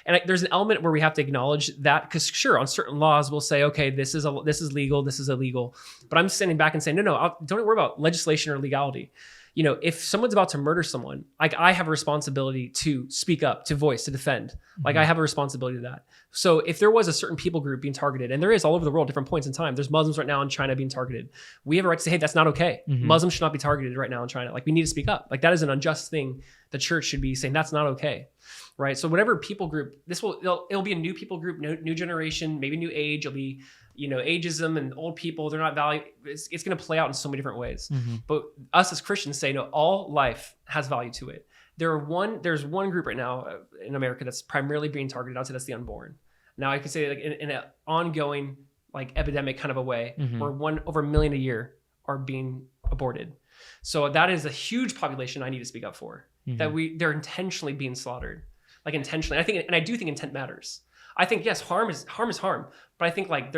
And there's an element where we have to acknowledge that because sure, on certain laws, we'll say, okay, this is legal, this is illegal. But I'm standing back and saying, no, don't worry about legislation or legality. If someone's about to murder someone, like I have a responsibility to speak up, to voice, to defend. Like I have a responsibility to that. So if there was a certain people group being targeted, and there is all over the world, different points in time, there's Muslims right now in China being targeted. We have a right to say, hey, that's not okay. Muslims should not be targeted right now in China. Like we need to speak up. Like that is an unjust thing. The church should be saying that's not okay. Right. So whatever people group, it'll be a new people group, new generation, maybe new age. It'll be, ageism and old people, they're not valued. It's going to play out in so many different ways. But us as Christians say, no, all life has value to it. There's one group right now in America that's primarily being targeted. I'd say that's the unborn. Now I could say like in an ongoing like epidemic kind of a way where over 1 million a year are being aborted. So that is a huge population I need to speak up for, that they're intentionally being slaughtered, like intentionally. I do think intent matters. I think, yes, harm is harm. But I think like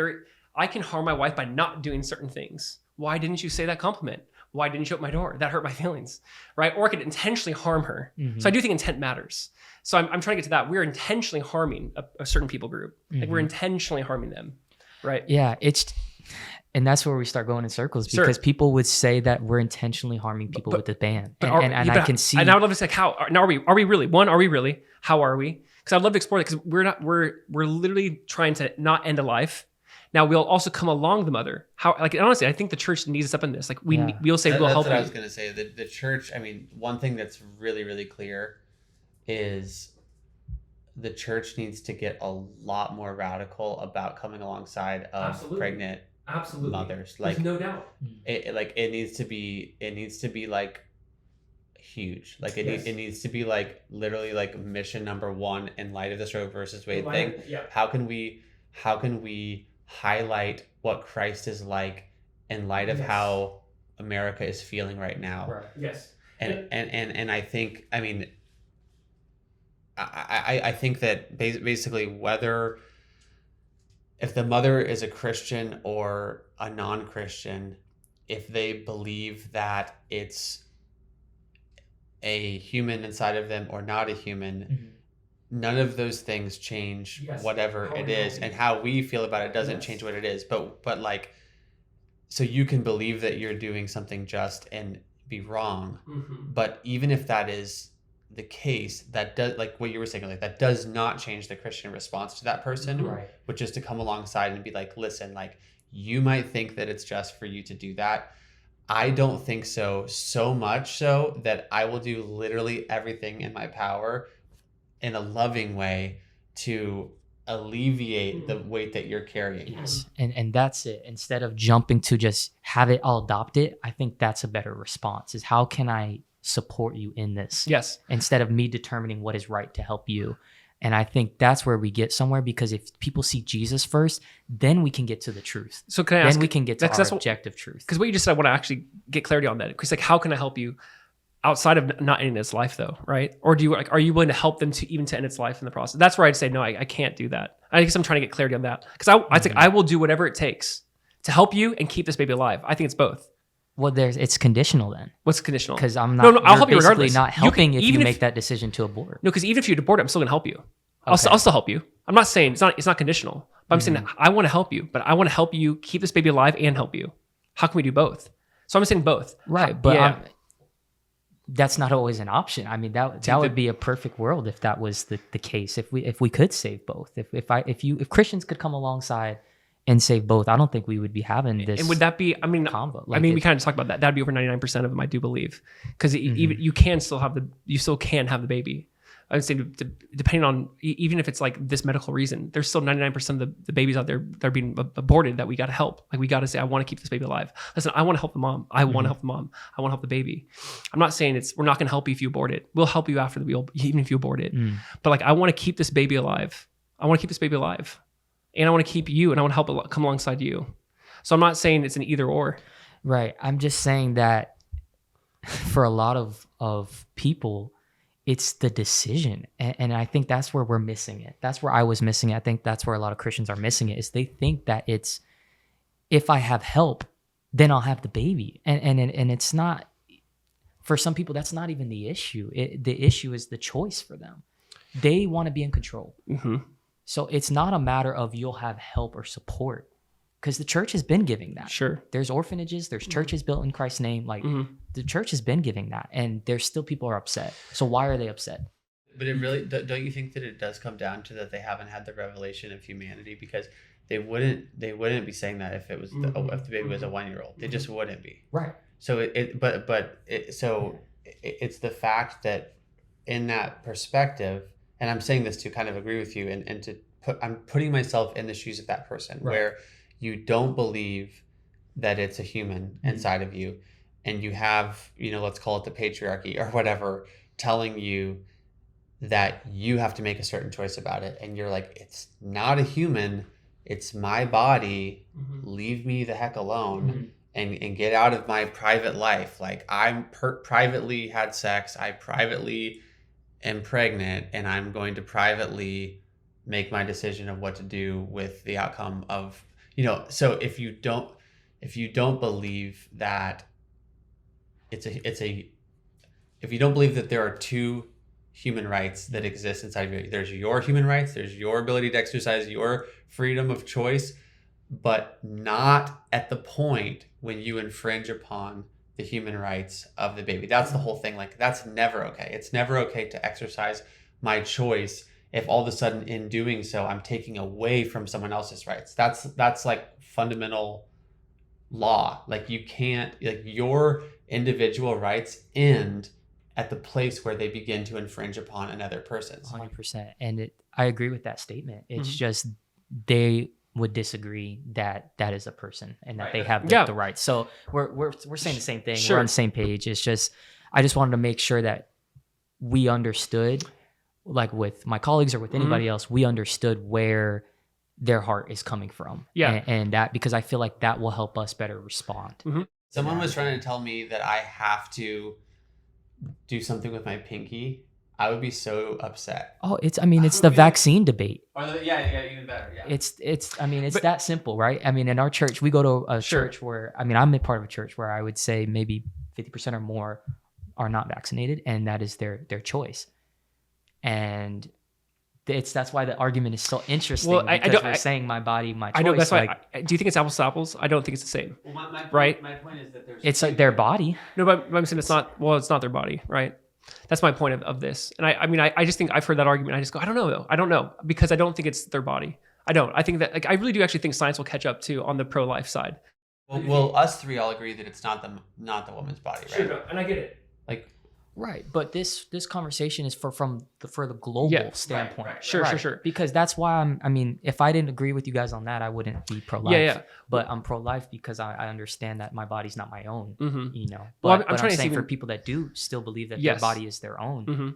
I can harm my wife by not doing certain things. Why didn't you say that compliment? Why didn't you open my door? That hurt my feelings, right? Or I could intentionally harm her. So I do think intent matters. So I'm trying to get to that. We're intentionally harming a certain people group. Like we're intentionally harming them, right? Yeah, and that's where we start going in circles because people would say that we're intentionally harming people with the ban. I can see. And I would love to say, how now are we really? One, are we really? How are we? Because I'd love to explore that because we're literally trying to not end a life. Now we'll also come along the mother. How, like, honestly, I think the church needs us up in this. Like we'll say we'll help you. That's what I was going to say. The church, I mean, one thing that's really, really clear is the church needs to get a lot more radical about coming alongside of pregnant mothers. Like, there's no doubt. It needs to be like huge. Like it, Yes. it needs to be like literally like mission number one in light of this Roe versus Wade thing. Yeah. How can we highlight what Christ is like in light of Yes. how America is feeling right now? Right. Yes. And I think, I mean, I think that basically whether if the mother is a Christian or a non-Christian, if they believe that it's a human inside of them or not a human, none of those things change whatever it is, and how we feel about it doesn't change what it is. But like, so you can believe that you're doing something just and be wrong, but even if that is the case, that does, like what you were saying, like that does not change the Christian response to that person, Right. which is to come alongside and be like, listen, like you might think that it's just for you to do that. I don't think so much so that I will do literally everything in my power in a loving way to alleviate the weight that you're carrying. Yes. And that's it. Instead of jumping to just have it all adopted, I think that's a better response, is how can I support you in this? Yes. Instead of me determining what is right to help you. And I think that's where we get somewhere, because if people see Jesus first, then we can get to the truth. So can I ask? Then we can get to that's our objective truth. Because what you just said, I want to actually get clarity on that. Because like, how can I help you outside of not ending its life, though, right? Or do you like, are you willing to help them to even to end its life in the process? That's where I'd say no, I can't do that. I guess I'm trying to get clarity on that, because I think I will do whatever it takes to help you and keep this baby alive. I think it's both. Well, it's conditional then, What's conditional? because I'm not. No, I'll help you basically regardless. not You can- helping if you even make that decision to abort. No, because even if you abort it, I'm still gonna help you. I'll Okay. still help you. I'm not saying it's not conditional, but I'm saying I want to help you, but I want to help you keep this baby alive and help you. How can we do both? So I'm saying both. Right, but Yeah. that's not always an option. I mean, that would be a perfect world if that was the case. If we could save both. If Christians could come alongside and save both, I don't think we would be having this. And would that be? I mean, combo. I mean, we kind of just talked about that. That'd be over 99% of them, I do believe, because even you still can have the baby. I would say depending on, even if it's like this medical reason, there's still 99% of the babies out there that are being aborted that we got to help. Like we got to say, I want to keep this baby alive. Listen, I want to help the mom. I want to help the mom. I want to help the baby. I'm not saying we're not going to help you if you abort it. We'll help you after even if you abort it. But like, I want to keep this baby alive. I want to keep this baby alive, and I want to keep you, and I want to help it come alongside you. So I'm not saying it's an either or. Right. I'm just saying that for a lot of people, it's the decision. And I think that's where we're missing it. That's where I was missing it. I think that's where a lot of Christians are missing it, is they think that it's, if I have help, then I'll have the baby. And it's not, for some people, that's not even the issue. The issue is the choice for them. They want to be in control. So it's not a matter of you'll have help or support, because the church has been giving that. Sure. There's orphanages, there's churches built in Christ's name. Like the church has been giving that, and there's still people are upset. So why are they upset? But it really, don't you think that it does come down to that they haven't had the revelation of humanity? Because they wouldn't be saying that if it was if the baby was a 1-year-old. They just wouldn't be. Right. So it's the fact that in that perspective, and I'm saying this to kind of agree with you, and to I'm putting myself in the shoes of that person, where you don't believe that it's a human inside of you, and you have, let's call it the patriarchy or whatever, telling you that you have to make a certain choice about it. And you're like, it's not a human, it's my body, leave me the heck alone, and get out of my private life. Like I'm privately had sex, I privately am pregnant, and I'm going to privately make my decision of what to do with the outcome of, so if you don't believe that if you don't believe that there are two human rights that exist inside of you, there's your human rights, there's your ability to exercise your freedom of choice, but not at the point when you infringe upon the human rights of the baby. That's the whole thing. Like, that's never okay. It's never okay to exercise my choice if all of a sudden in doing so, I'm taking away from someone else's rights. That's like fundamental law. Like, you can't, like, your individual rights end at the place where they begin to infringe upon another person's. 100%. And I agree with that statement. It's just they would disagree that that is a person and that they have the rights. So we're saying the same thing. Sure. We're on the same page. It's just, I just wanted to make sure that we understood, like with my colleagues or with anybody else, we understood where their heart is coming from. Yeah. And that, because I feel like that will help us better respond. Someone was trying to tell me that I have to do something with my pinky. I would be so upset. Oh, it's the vaccine debate. Yeah, even better. Yeah. It's that simple, right? I mean, in our church, we go to a church where, I'm a part of a church where I would say maybe 50% or more are not vaccinated, and that is their choice. And that's why the argument is so interesting, because we're saying my body, my choice. I know, that's why. Do you think it's apples to apples? I don't think it's the same. Well, my point is that it's like their body. No, but I'm saying it's not their body, right? That's my point of this. And I just think I've heard that argument. I just go, I don't know though. I don't know, because I don't think it's their body. I don't. I think that, like, I really do actually think science will catch up too on the pro-life side. Well, us three all agree that it's not the woman's body, right? Sure, and I get it. Like, right, but this conversation is for the global standpoint. Right. Sure. Because that's why if I didn't agree with you guys on that, I wouldn't be pro-life. Yeah. But I'm pro-life because I understand that my body's not my own. Mm-hmm. But I'm trying to say for people that do still believe that their body is their own. Mm-hmm.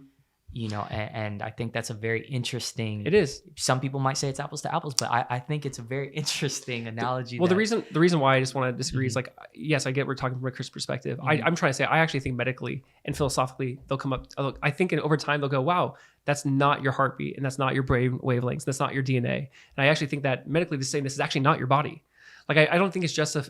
And I think that's a very interesting. It is. Some people might say it's apples to apples, but I think it's a very interesting analogy. Well, the reason why I just want to disagree is, like, yes, I get we're talking from a Christian perspective. I'm trying to say I actually think medically and philosophically they'll come up. I think over time they'll go, wow, that's not your heartbeat and that's not your brain wavelengths. That's not your DNA. And I actually think that medically they're saying this is actually not your body. Like, I don't think it's just a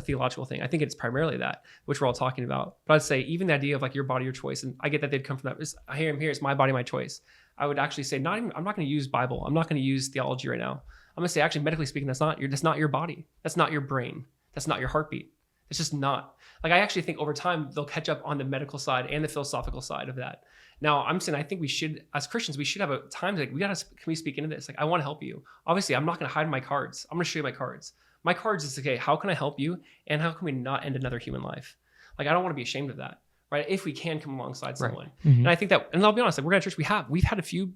theological thing. I think it's primarily that, which we're all talking about. But I'd say even the idea of, like, your body, your choice, and I get that they'd come from that. I hear him here, it's my body, my choice. I would actually say I'm not going to use Bible. I'm not going to use theology right now. I'm going to say, actually, medically speaking, that's not your body. That's not your brain. That's not your heartbeat. It's just not. Like, I actually think over time they'll catch up on the medical side and the philosophical side of that. Now, I'm saying I think we should, as Christians, we should have a time like, can we speak into this? Like, I want to help you. Obviously, I'm not going to hide my cards. I'm going to show you my cards. My cards is, okay, how can I help you? And how can we not end another human life? Like, I don't want to be ashamed of that, right? If we can come alongside someone. Right. Mm-hmm. And I think that, and I'll be honest, like, we're at church, we've had a few,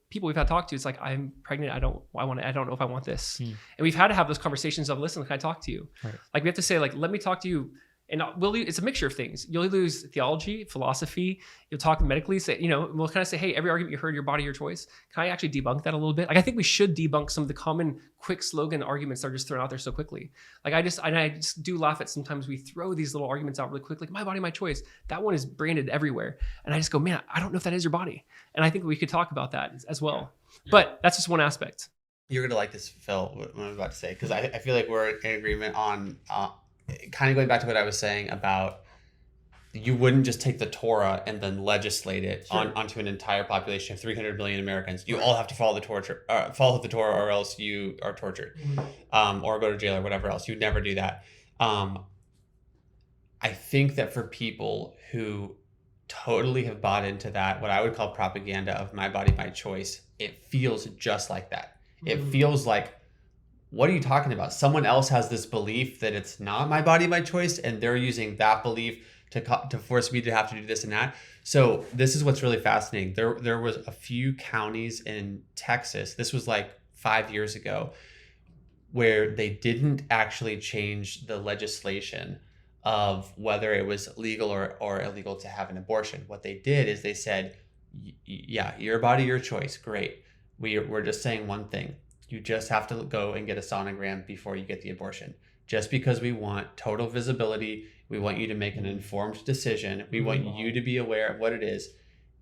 people we've had to talk to. It's like, I'm pregnant. I don't know if I want this. And we've had to have those conversations of, listen, can I talk to you? Right. Like, we have to say, like, let me talk to you. And it's a mixture of things. You'll lose theology, philosophy. You'll talk medically. Say, we'll kind of say, hey, every argument you heard, your body, your choice. Can I actually debunk that a little bit? Like, I think we should debunk some of the common, quick slogan arguments that are just thrown out there so quickly. Like, I just do laugh at sometimes we throw these little arguments out really quick. Like, my body, my choice. That one is branded everywhere, and I just go, man, I don't know if that is your body. And I think we could talk about that as well. Yeah. But that's just one aspect. You're gonna like this, Phil, what I'm about to say, because I feel like we're in agreement on. Kind of going back to what I was saying about you wouldn't just take the Torah and then legislate it onto an entire population of 300 million Americans. You all have to follow the Torah, or else you are tortured, or go to jail or whatever else. You'd never do that. I think that for people who totally have bought into that, what I would call propaganda of my body, my choice, it feels just like that. It feels like, what are you talking about? Someone else has this belief that it's not my body, my choice, and they're using that belief to force me to have to do this and that. So this is what's really fascinating. There was a few counties in Texas, this was like 5 years ago, where they didn't actually change the legislation of whether it was legal or illegal to have an abortion. What they did is they said, yeah, your body, your choice, great. We're just saying one thing. You just have to go and get a sonogram before you get the abortion. Just because we want total visibility, we want you to make an informed decision. We want you to be aware of what it is.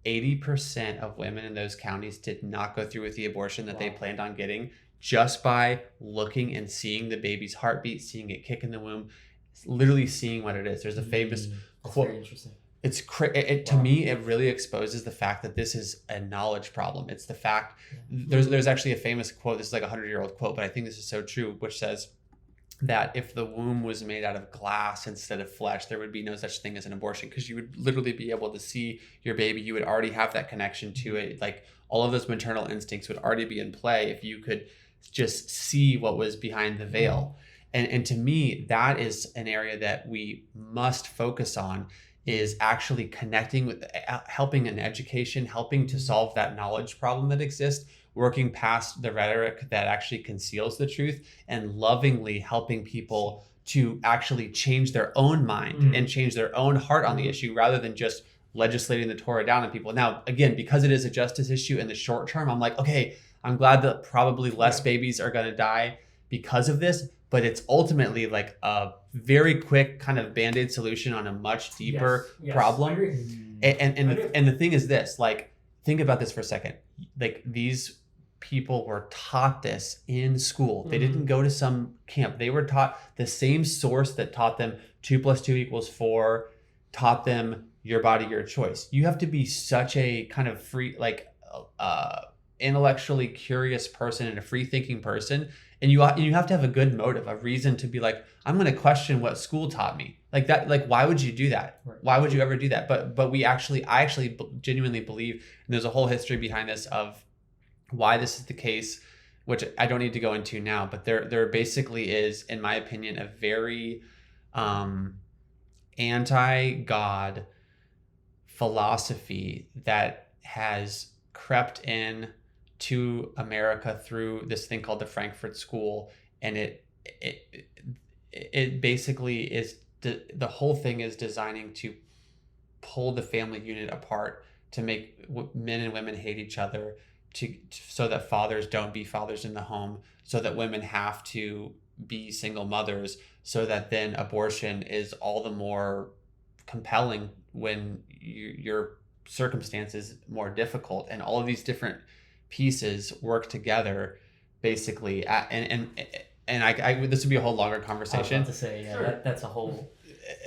80% of women in those counties did not go through with the abortion that they planned on getting, just by looking and seeing the baby's heartbeat, seeing it kick in the womb, literally seeing what it is. There's a famous quote. Very interesting. To me, it really exposes the fact that this is a knowledge problem. It's the fact, there's actually a famous quote, this is like a 100-year-old quote, but I think this is so true, which says that if the womb was made out of glass instead of flesh, there would be no such thing as an abortion, because you would literally be able to see your baby. You would already have that connection to it. Like, all of those maternal instincts would already be in play if you could just see what was behind the veil. And to me, that is an area that we must focus on, is actually connecting with, helping in education, helping to solve that knowledge problem that exists, working past the rhetoric that actually conceals the truth, and lovingly helping people to actually change their own mind and change their own heart on the issue rather than just legislating the Torah down on people. Now, again, because it is a justice issue in the short term, I'm like, okay, I'm glad that probably less babies are going to die because of this, but it's ultimately like a very quick kind of Band-Aid solution on a much deeper problem. And the thing is this, like, think about this for a second. Like, these people were taught this in school. They didn't go to some camp. They were taught the same source that taught them 2 + 2 = 4, taught them your body, your choice. You have to be such a kind of free, like, intellectually curious person and a free thinking person. And you have to have a good motive, a reason to be like, I'm going to question what school taught me. Like that, like, why would you do that? Right. Why would you ever do that? But I actually genuinely believe, and there's a whole history behind this of why this is the case, which I don't need to go into now, but there basically is, in my opinion, a very anti-God philosophy that has crept in to America through this thing called the Frankfurt School, and it basically is the whole thing is designing to pull the family unit apart, to make men and women hate each other, so that fathers don't be fathers in the home, so that women have to be single mothers, so that then abortion is all the more compelling when your circumstance is more difficult, and all of these different pieces work together basically and I this would be a whole longer conversation. I was about to say, that's a whole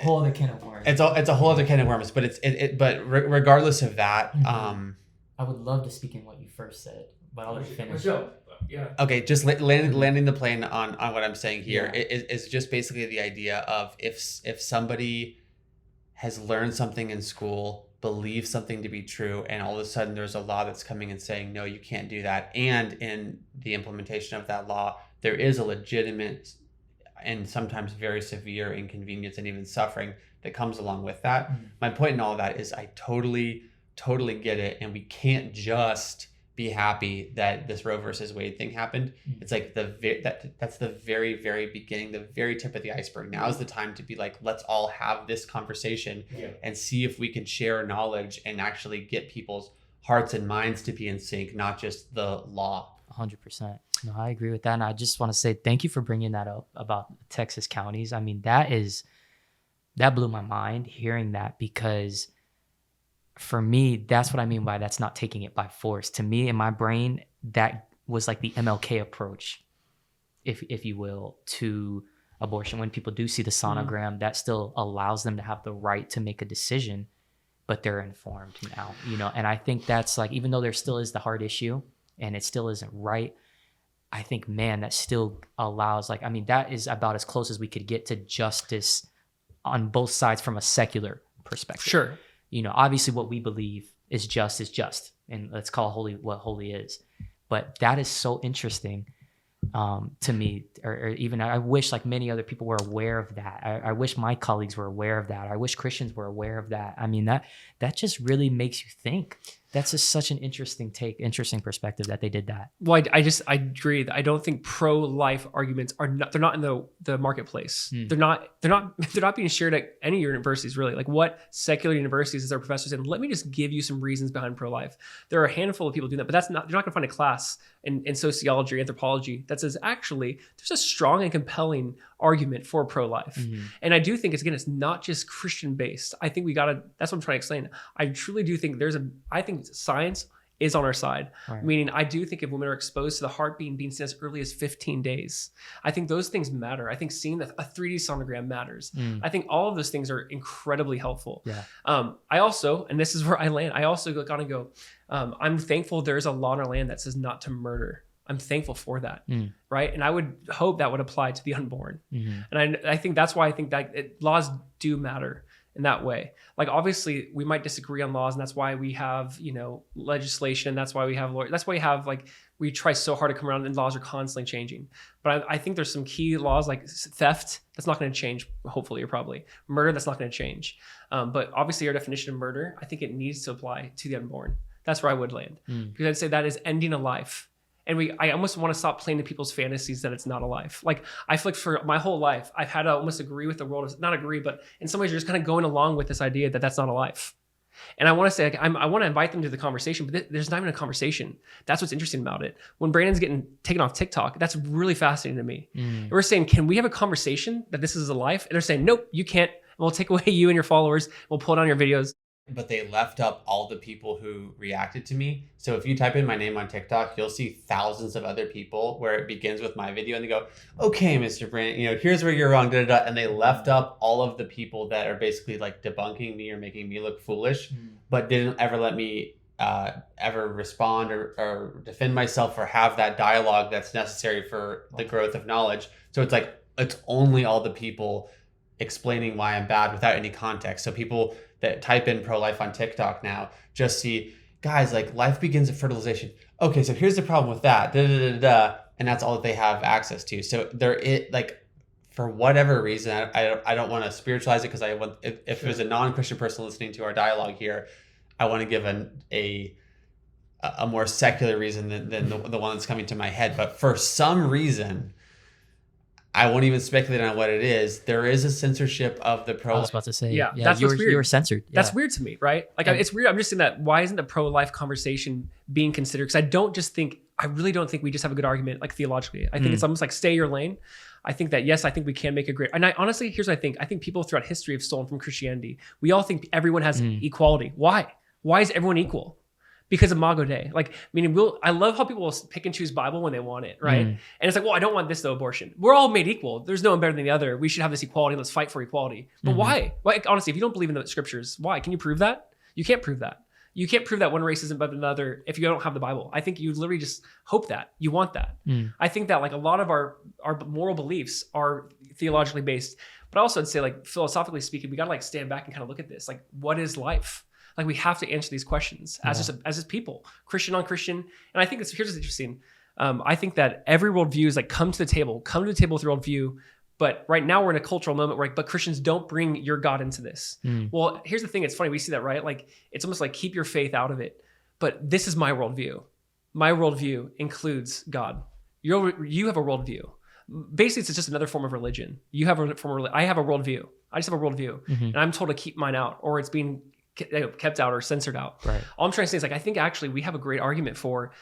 other can of worms. It's a whole other can of worms, but but regardless of that, I would love to speak in what you first said, but I'll let you finish. Yeah. Okay, just landing the plane on what I'm saying here is just basically the idea of if somebody has learned something in school, believes something to be true, and all of a sudden there's a law that's coming and saying, no, you can't do that. And in the implementation of that law, there is a legitimate and sometimes very severe inconvenience and even suffering that comes along with that. My point in all of that is I totally get it. And we can't just be happy that this Roe versus Wade thing happened. It's like that's the very, very beginning, the very tip of the iceberg. Now is the time to be like, let's all have this conversation and see if we can share knowledge and actually get people's hearts and minds to be in sync, not just the law. 100%. No, I agree with that. And I just want to say thank you for bringing that up about Texas counties. I mean, that blew my mind hearing that, because for me, that's what I mean by that's not taking it by force. To me, in my brain, that was like the MLK approach, if you will, to abortion. When people do see the sonogram, that still allows them to have the right to make a decision, but they're informed now, and I think that's like, even though there still is the hard issue and it still isn't right, I think, man, that still allows, like, I mean, that is about as close as we could get to justice on both sides from a secular perspective. Sure. Obviously what we believe is just, and let's call holy what holy is. But that is so interesting to me, or even I wish like many other people were aware of that. I wish my colleagues were aware of that. I wish Christians were aware of that. I mean, that just really makes you think. That's just such an interesting interesting perspective that they did that. Well, I agree. I don't think pro-life arguments they're not in the marketplace. They're not being shared at any universities, really. Like, what secular universities is our professors in? Let me just give you some reasons behind pro-life. There are a handful of people doing that, but you're not going to find a class in sociology or anthropology that says, actually, there's a strong and compelling argument for pro-life. And I do think it's not just Christian based. I think that's what I'm trying to explain. I truly do think I think science is on our side. Right. Meaning, I do think if women are exposed to the heart being seen as early as 15 days, I think those things matter. I think seeing a 3D sonogram matters. I think all of those things are incredibly helpful. Yeah. I also, and this is where I land, I also gotta go, I'm thankful there's a law in our land that says not to murder. I'm thankful for that, right? And I would hope that would apply to the unborn. And I think that's why I think that laws do matter in that way. Like, obviously we might disagree on laws, and that's why we have, legislation, and that's why we have lawyers. That's why we try so hard to come around, and laws are constantly changing. But I think there's some key laws like theft, that's not going to change, hopefully, or probably. Murder, that's not going to change. But obviously our definition of murder, I think it needs to apply to the unborn. That's where I would land. Because I'd say that is ending a life. And I almost want to stop playing to people's fantasies that it's not alive. Like, I feel like for my whole life, I've had to almost agree with the world, not agree, but in some ways you're just kind of going along with this idea that that's not alive. And I want to say, like, I want to invite them to the conversation, but there's not even a conversation. That's what's interesting about it. When Brandon's getting taken off TikTok, that's really fascinating to me. And we're saying, can we have a conversation that this is alive? And they're saying, nope, you can't. We'll take away you and your followers. We'll pull down your videos. But they left up all the people who reacted to me. So if you type in my name on TikTok, you'll see thousands of other people where it begins with my video and they go, okay, Mr. Brandon, here's where you're wrong, da, da, da. And they left up all of the people that are basically like debunking me or making me look foolish, but didn't ever let me ever respond or defend myself or have that dialogue that's necessary for the growth of knowledge. So it's like, it's only all the people explaining why I'm bad without any context. So people that type in pro-life on TikTok now just see, guys, like, life begins at fertilization. Okay, so here's the problem with that. Da, da, da, da, da. And that's all that they have access to. So for whatever reason, I don't want to spiritualize it, because I want, if there's a non-Christian person listening to our dialogue here, I want to give a more secular reason than the one that's coming to my head. But for some reason, I won't even speculate on what it is. There is a censorship of the pro. I was about to say, yeah, that's what's weird. You were censored. Yeah. That's weird to me, right? Like, it's weird. I'm just saying that, why isn't the pro-life conversation being considered? Because I really don't think we just have a good argument, like, theologically. I think it's almost like, stay your lane. I think that, yes, I think we can make a great, and honestly, here's what I think people throughout history have stolen from Christianity. We all think everyone has equality. Why? Why is everyone equal? Because of Imago Dei. Like, meaning I love how people will pick and choose Bible when they want it, right? And it's like, well, I don't want this though, abortion. We're all made equal. There's no one better than the other. We should have this equality. Let's fight for equality. But why? Like, honestly, if you don't believe in the scriptures, why? Can you prove that? You can't prove that. You can't prove that one race isn't better than another if you don't have the Bible. I think you literally just hope that. You want that. I think that, like, a lot of our moral beliefs are theologically based. But also, I'd say, like, philosophically speaking, we got to, like, stand back and kind of look at this. Like, what is life? Like, we have to answer these questions as just people, Christian on Christian. And I think here's what's interesting. I think that every worldview is like, come to the table with your worldview. But right now we're in a cultural moment where, but Christians, don't bring your God into this. Well, here's the thing. It's funny. We see that, right? Like, it's almost like, keep your faith out of it. But this is my worldview. My worldview includes God. You have a worldview. Basically, it's just another form of religion. You have a form of religion. I have a worldview. I just have a worldview. And I'm told to keep mine out, or it's being kept out or censored out. Right. All I'm trying to say is, like, I think actually we have a great argument for,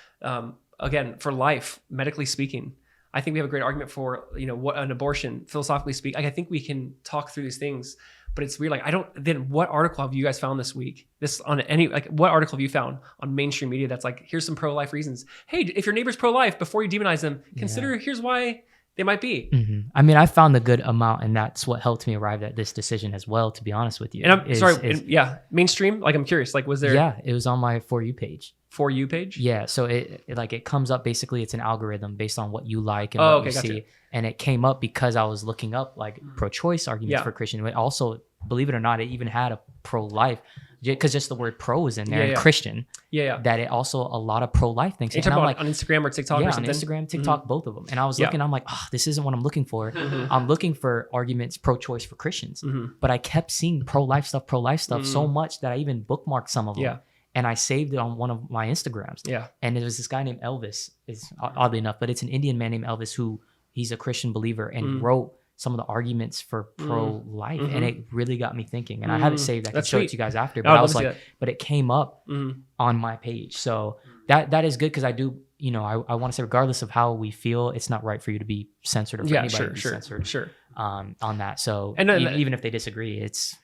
again, for life, medically speaking. I think we have a great argument for, what an abortion, philosophically speaking. Like, I think we can talk through these things, but it's weird. Like, then what article have you guys found this week? What article have you found on mainstream media that's like, here's some pro-life reasons. Hey, if your neighbor's pro-life, before you demonize them, consider here's why they might be. I mean, I found a good amount, and that's what helped me arrive at this decision as well, to be honest with you. And I'm mainstream. Like, I'm curious, like, was there? Yeah, it was on my For You page. For You page? Yeah, so it comes up, basically, it's an algorithm based on what you like and what you see. And it came up because I was looking up, like, pro-choice arguments for Christian. But also, believe it or not, it even had a pro-life, because just the word pro is in there, and Christian. That it also, a lot of pro-life things. And I'm like, on Instagram or TikTok or something? On Instagram, TikTok, both of them. And I was looking, I'm like, this isn't what I'm looking for. I'm looking for arguments pro-choice for Christians. But I kept seeing pro-life stuff so much that I even bookmarked some of them. And I saved it on one of my Instagrams. And there was this guy named Elvis, oddly enough, but it's an Indian man named Elvis who, he's a Christian believer, and wrote some of the arguments for pro-life. And it really got me thinking. And I have it saved. I can show it to you guys after. But I was like, but it came up on my page. So that is good, because I do, I want to say, regardless of how we feel, it's not right for you to be censored, or for anybody to be censored on that. So even if they disagree, it's...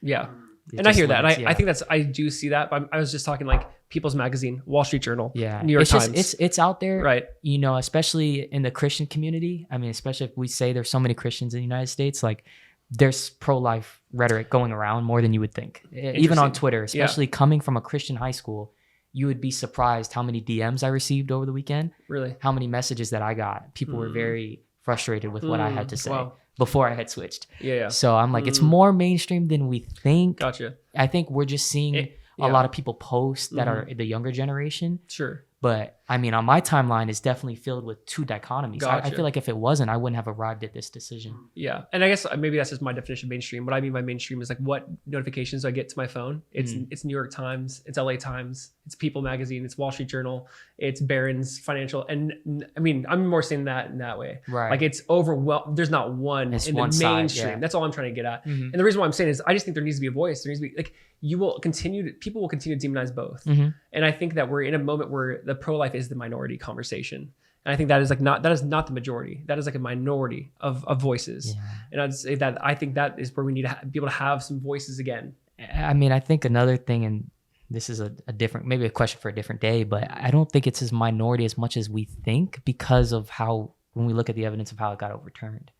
And I hear that. And I think I do see that. But I was just talking, like, People's Magazine, Wall Street Journal, New York Times. It's out there, right? Especially in the Christian community. I mean, especially if we say there's so many Christians in the United States, like, there's pro-life rhetoric going around more than you would think. Even on Twitter, especially coming from a Christian high school, you would be surprised how many DMs I received over the weekend. Really? How many messages that I got. People were very frustrated with what I had to say. Wow. Before I had switched. So I'm like, it's more mainstream than we think. Gotcha. I think we're just seeing a lot of people post that are the younger generation. Sure. But I mean, on my timeline, it's definitely filled with two dichotomies. I Gotcha. feel like if it wasn't, I wouldn't have arrived at this decision. Yeah. And I guess maybe that's just my definition of mainstream. What I mean by mainstream is like what notifications do I get to my phone? It's New York Times, it's LA Times, it's People Magazine, it's Wall Street Journal, it's Barron's Financial. And I mean, I'm more saying that in that way. Right. Like it's overwhelmed. There's not one It's in one the side, mainstream. yeah. That's all I'm trying to get at. Mhm. And the reason why I'm saying is I just think there needs to be a voice. There needs to be like people will continue to demonize both. Mhm. And I think that we're in a moment where the pro-life is the minority conversation. And I think that is not the majority. That is like a minority of voices. Yeah. And I'd say that I think that is where we need to be able to have some voices again. I mean, I think another thing, and this is a different, maybe a question for a different day, but I don't think it's as minority as much as we think because of how, when we look at the evidence of how it got overturned.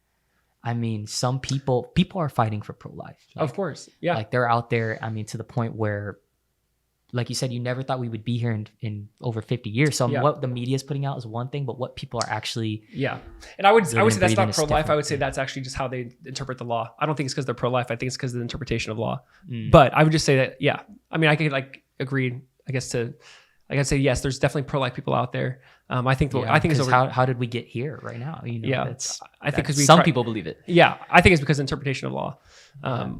I mean, some people are fighting for pro-life. Of course. Yeah. Like they're out there, I mean, to the point where, like you said, you never thought we would be here in over 50 years. So Yeah. what the media is putting out is one thing, but what people are actually... Yeah. And I would say that's breathing not is pro-life. I would different. say that's actually just how they interpret the law. I don't think it's because they're pro-life. I think it's because of the interpretation of law. Mm. But I would just say that, yeah. I mean, I could like agree, I guess I'd say, yes, there's definitely pro-life people out there. I think Yeah, I think it's 'cause over. how did we get here right now? You know, Yeah. that's, I think because some people believe it. Yeah, I think it's because of interpretation of law,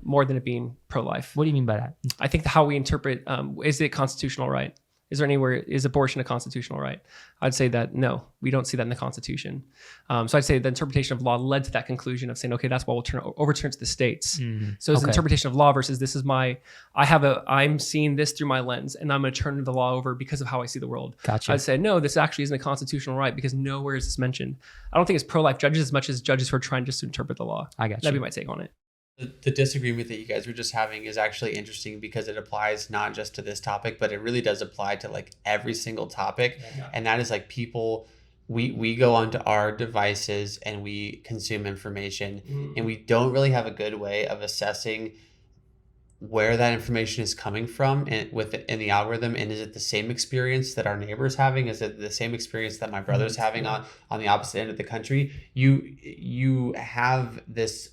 more than it being pro-life. What do you mean by that? I think how we interpret, is it constitutional right? Is abortion a constitutional right? I'd say that no, we don't see that in the Constitution. So I'd say the interpretation of law led to that conclusion of saying, okay, that's why we'll overturn to the states. So it's Okay. interpretation of law versus this is I'm seeing this through my lens and I'm going to turn the law over because of how I see the world. Gotcha. I'd say, no, this actually isn't a constitutional right because nowhere is this mentioned. I don't think it's pro-life judges as much as judges who are trying just to interpret the law. I got That'd you. be my take on it. The disagreement that you guys were just having is actually interesting because it applies not just to this topic, but it really does apply to like every single topic. Yeah. And that is like people, we go onto our devices and we consume information and we don't really have a good way of assessing where that information is coming from and in the algorithm. And is it the same experience that our neighbor's having? Is it the same experience that my brother's having on the opposite end of the country? You have this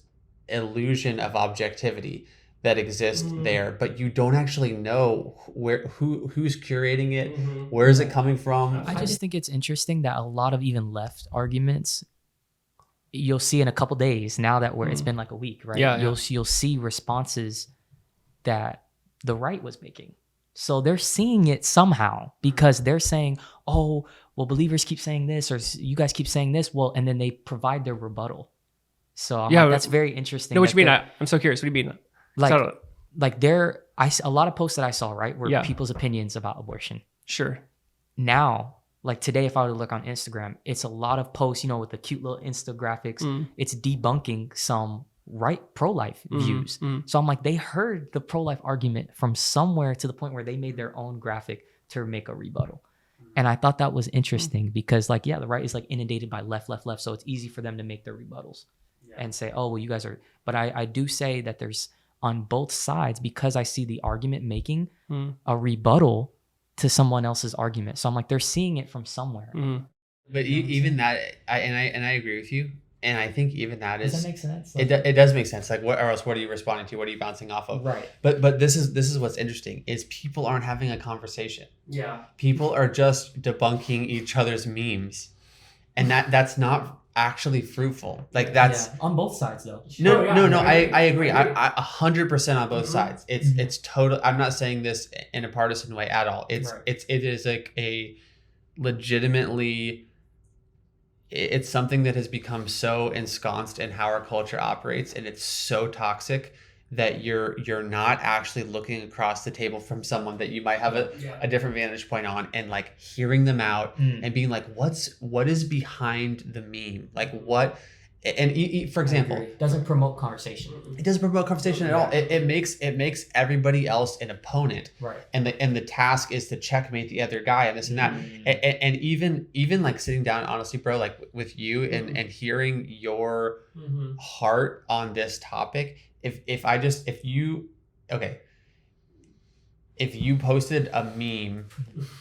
illusion of objectivity that exists there, but you don't actually know who's curating it, where is it coming from. I just think it's interesting that a lot of even left arguments you'll see in a couple days now that it's been like a week, right? Yeah, You'll see responses that the right was making. So they're seeing it somehow because they're saying, oh, well, believers keep saying this or you guys keep saying this. Well, and then they provide their rebuttal. So I'm Yeah, like, that's very interesting. No, what you mean? that I'm so curious. What do you mean? Like, a lot of posts that I saw, right, were Yeah. people's opinions about abortion. Sure. Now, like today, if I were to look on Instagram, it's a lot of posts, with the cute little infographics. It's debunking some pro-life views. So I'm like, they heard the pro-life argument from somewhere to the point where they made their own graphic to make a rebuttal. And I thought that was interesting because the right is like inundated by left. So it's easy for them to make their rebuttals and say, oh, well, you guys are, but I do say that there's on both sides because I see the argument making a rebuttal to someone else's argument. So I'm like, they're seeing it from somewhere. But even that, I agree with you. And I think even that is... Does that make sense? It does make sense. Like, what are you responding to? What are you bouncing off of? Right. But this is what's interesting is people aren't having a conversation. Yeah. People are just debunking each other's memes, and that's not actually fruitful. Like that's on both sides though. no. I agree. I 100% on both sides. It's total. I'm not saying this in a partisan way at all. It is like a legitimately. It's something that has become so ensconced in how our culture operates, and it's so toxic that you're not actually looking across the table from someone that you might have a different vantage point on, and like hearing them out and being like, what is behind the meme? Like what? And for example, it doesn't promote conversation. It doesn't promote conversation at all. It makes everybody else an opponent, right? And the task is to checkmate the other guy and this and that. And even like sitting down, honestly, bro, like with you and hearing your heart on this topic. If you posted a meme,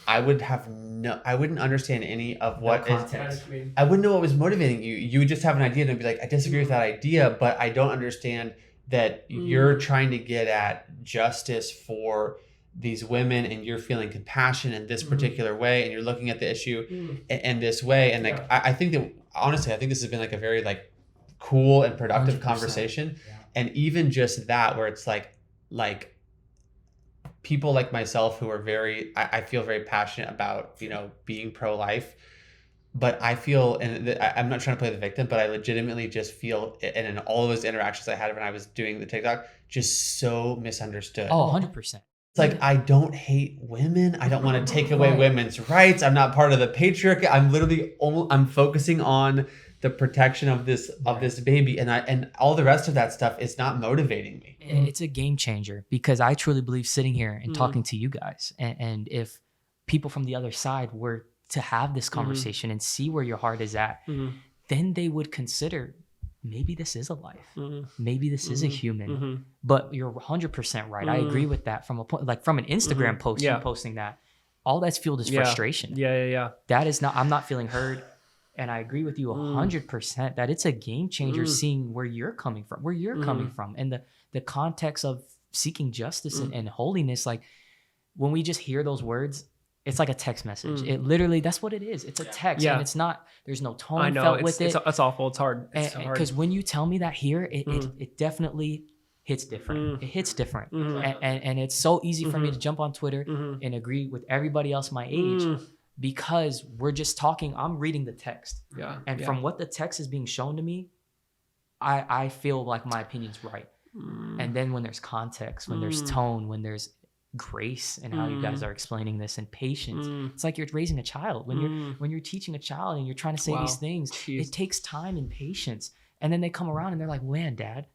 I wouldn't understand any of what context. I wouldn't know what was motivating you. You would just have an idea and be like, I disagree with that idea, but I don't understand that you're trying to get at justice for these women and you're feeling compassion in this particular way and you're looking at the issue in this way. And like, I think that honestly, I think this has been like a very like cool and productive 100%. conversation. Yeah. And even just that, where it's like people like myself who are very, I feel very passionate about, you know, being pro-life, but I feel, and I'm not trying to play the victim, but I legitimately just feel, and in all of those interactions I had when I was doing the TikTok, just so misunderstood. Oh, 100%. It's like, I don't hate women. I don't want to take away women's rights. I'm not part of the patriarchy. I'm literally, I'm focusing on the protection of this baby, and all the rest of that stuff is not motivating me. It's a game changer, because I truly believe sitting here and talking to you guys, and if people from the other side were to have this conversation and see where your heart is at, then they would consider, maybe this is a life, maybe this is a human. But you're 100% right. I agree with that. From a point, like from an Instagram post, you posting that, all that's fueled is frustration. That is not. I'm not feeling heard. And I agree with you 100% that it's a game changer seeing where you're coming from, and the context of seeking justice and holiness. Like when we just hear those words, it's like a text message. It literally, that's what it is. It's a text, and it's not, there's no tone felt with it. It's awful. It's hard. Because when you tell me that here, it definitely hits different. It hits different. And it's so easy for me to jump on Twitter and agree with everybody else my age. Because we're just talking, I'm reading the text. And from what the text is being shown to me, I feel like my opinion's right. And then when there's context, when there's tone, when there's grace and how you guys are explaining this, and patience, it's like you're raising a child. When you're teaching a child and you're trying to say these things, it takes time and patience. And then they come around and they're like, man, Dad,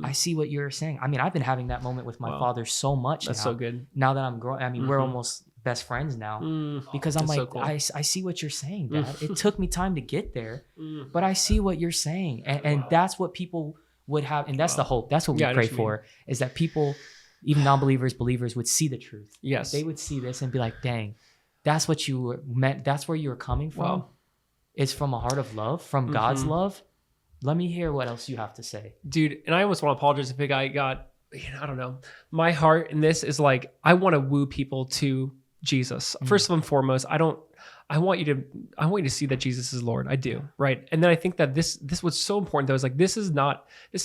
I see what you're saying. I mean, I've been having that moment with my father so much. That's so good. Now that I'm growing, I mean, we're almost best friends now, because I'm like, so cool. I see what you're saying, Dad. It took me time to get there, but I see what you're saying. And that's what people would have. And that's the hope. That's what we pray for, is that people, even non-believers, believers, would see the truth. Yes. They would see this and be like, dang, that's what you meant. That's where you were coming from. Wow. It's from a heart of love, from God's love. Let me hear what else you have to say. Dude, and I almost want to apologize if a guy got, I don't know. My heart in this is like, I want to woo people to Jesus. First and foremost, I want you to see that Jesus is Lord. I do. Right. And then I think that this was so important though, is like, this is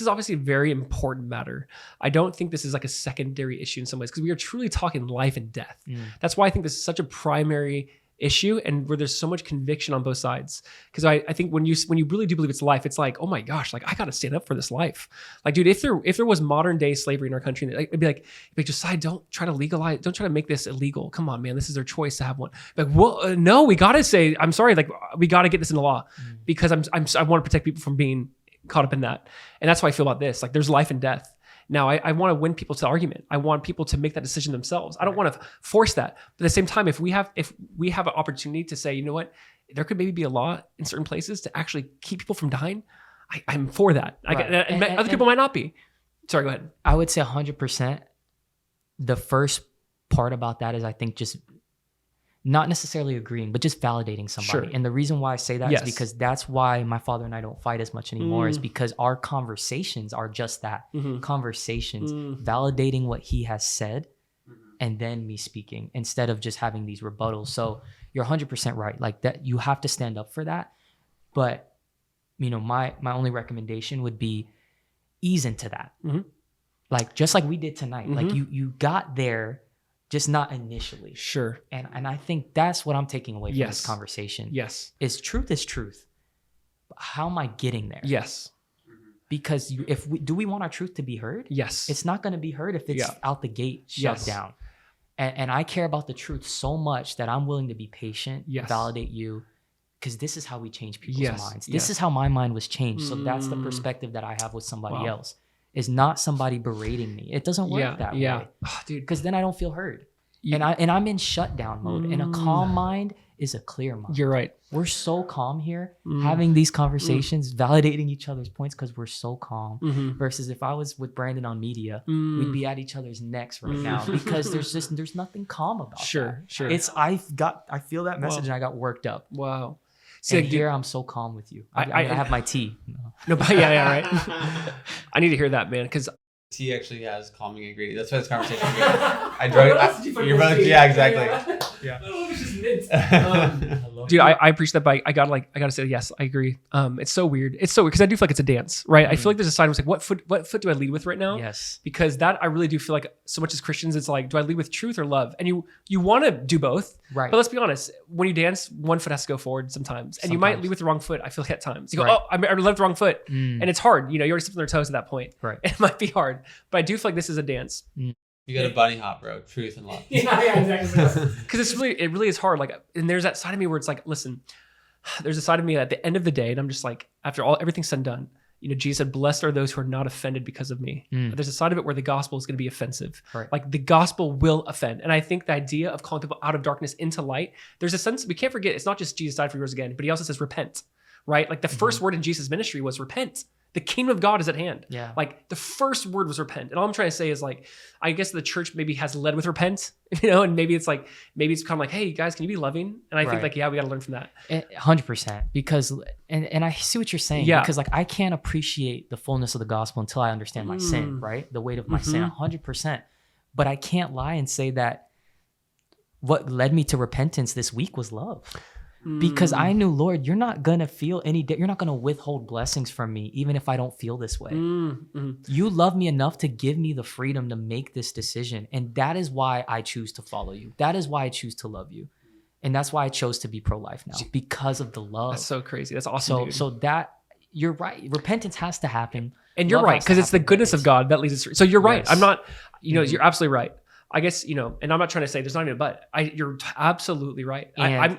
obviously a very important matter. I don't think this is like a secondary issue in some ways, because we are truly talking life and death. That's why I think this is such a primary issue, and where there's so much conviction on both sides. Because I think when you really do believe it's life, it's like, oh my gosh, like I got to stand up for this life. Like, dude, if there was modern day slavery in our country, it'd be like Josiah, don't try to legalize, don't try to make this illegal. Come on, man, this is their choice to have one. Like, well, no, we got to say, I'm sorry, like we got to get this into law, because I want to protect people from being caught up in that. And that's how I feel about this. Like, there's life and death. Now, I want to win people to the argument. I want people to make that decision themselves. I don't want to force that. But at the same time, if we have an opportunity to say, you know what, there could maybe be a law in certain places to actually keep people from dying, I'm for that. And other people might not be. Sorry, go ahead. I would say 100%. The first part about that is, I think, just not necessarily agreeing, but just validating somebody. And the reason why I say that is because that's why my father and I don't fight as much anymore, is because our conversations are just that. Conversations, validating what he has said, and then me speaking, instead of just having these rebuttals. So you're 100% right. Like that, you have to stand up for that. But, you know, my only recommendation would be ease into that. Like, just like we did tonight. Like you got there, just not initially. Sure. And I think that's what I'm taking away from this conversation. Is truth is truth. But how am I getting there? Because do we want our truth to be heard? It's not going to be heard if it's out the gate, shut down. And I care about the truth so much that I'm willing to be patient, validate you, because this is how we change people's minds. This is how my mind was changed. So that's the perspective that I have with somebody else. Is not somebody berating me. It doesn't work that way. Oh, dude. Because then I don't feel heard. And I'm in shutdown mode. And a calm mind is a clear mind. You're right. We're so calm here, having these conversations, validating each other's points, because we're so calm. Versus if I was with Brandon on media, we'd be at each other's necks right now, because there's nothing calm about that. Sure. I feel that message and I got worked up. Wow. See, and here I'm so calm with you. I have my tea. No, but right. I need to hear that, man, because Tea actually has calming ingredients. That's why this conversation is good. I drug your brother. Yeah, exactly. Yeah. Yeah. It's just mint. Dude, I appreciate that, but I gotta say yes, I agree. It's so weird. It's so weird because I do feel like it's a dance, right? I feel like there's a side where it's like, what foot do I lead with right now? Yes. Because that I really do feel like so much as Christians, it's like, do I lead with truth or love? And you want to do both, Right. But let's be honest. When you dance, one foot has to go forward sometimes, and you might lead with the wrong foot. I feel like at times you go, Right. oh, I left the wrong foot, and it's hard. You already stepped on their toes at that point. Right. It might be hard, but I do feel like this is a dance. You got a bunny hop, bro. Truth and love. Yeah, exactly. Because it really is hard. Like, and there's that side of me where it's like, listen, there's a side of me at the end of the day, and I'm just like, after everything's said and done, Jesus said, blessed are those who are not offended because of me. There's a side of it where the gospel is going to be offensive. Right. Like the gospel will offend. And I think the idea of calling people out of darkness into light, there's a sense, we can't forget, it's not just Jesus died for yours again, but he also says repent, right? Like the first word in Jesus' ministry was repent. The kingdom of God is at hand. Yeah. Like the first word was repent. And all I'm trying to say is like, I guess the church maybe has led with repent, and maybe it's kind of like, hey guys, can you be loving? And I think like, yeah, we got to learn from that. 100%. Because, and I see what you're saying, because like I can't appreciate the fullness of the gospel until I understand my sin, right? The weight of my sin, 100%. But I can't lie and say that what led me to repentance this week was love. Because I knew, Lord, you're not going to feel you're not going to withhold blessings from me, even if I don't feel this way. You love me enough to give me the freedom to make this decision. And that is why I choose to follow you. That is why I choose to love you. And that's why I chose to be pro-life now, because of the love. That's so crazy. That's awesome. So that, you're right. Repentance has to happen. And you're right, because it's the goodness of God that leads us through. So you're right. Yes. I'm not, you're absolutely right. I guess, and I'm not trying to say there's not even a but. You're absolutely right. I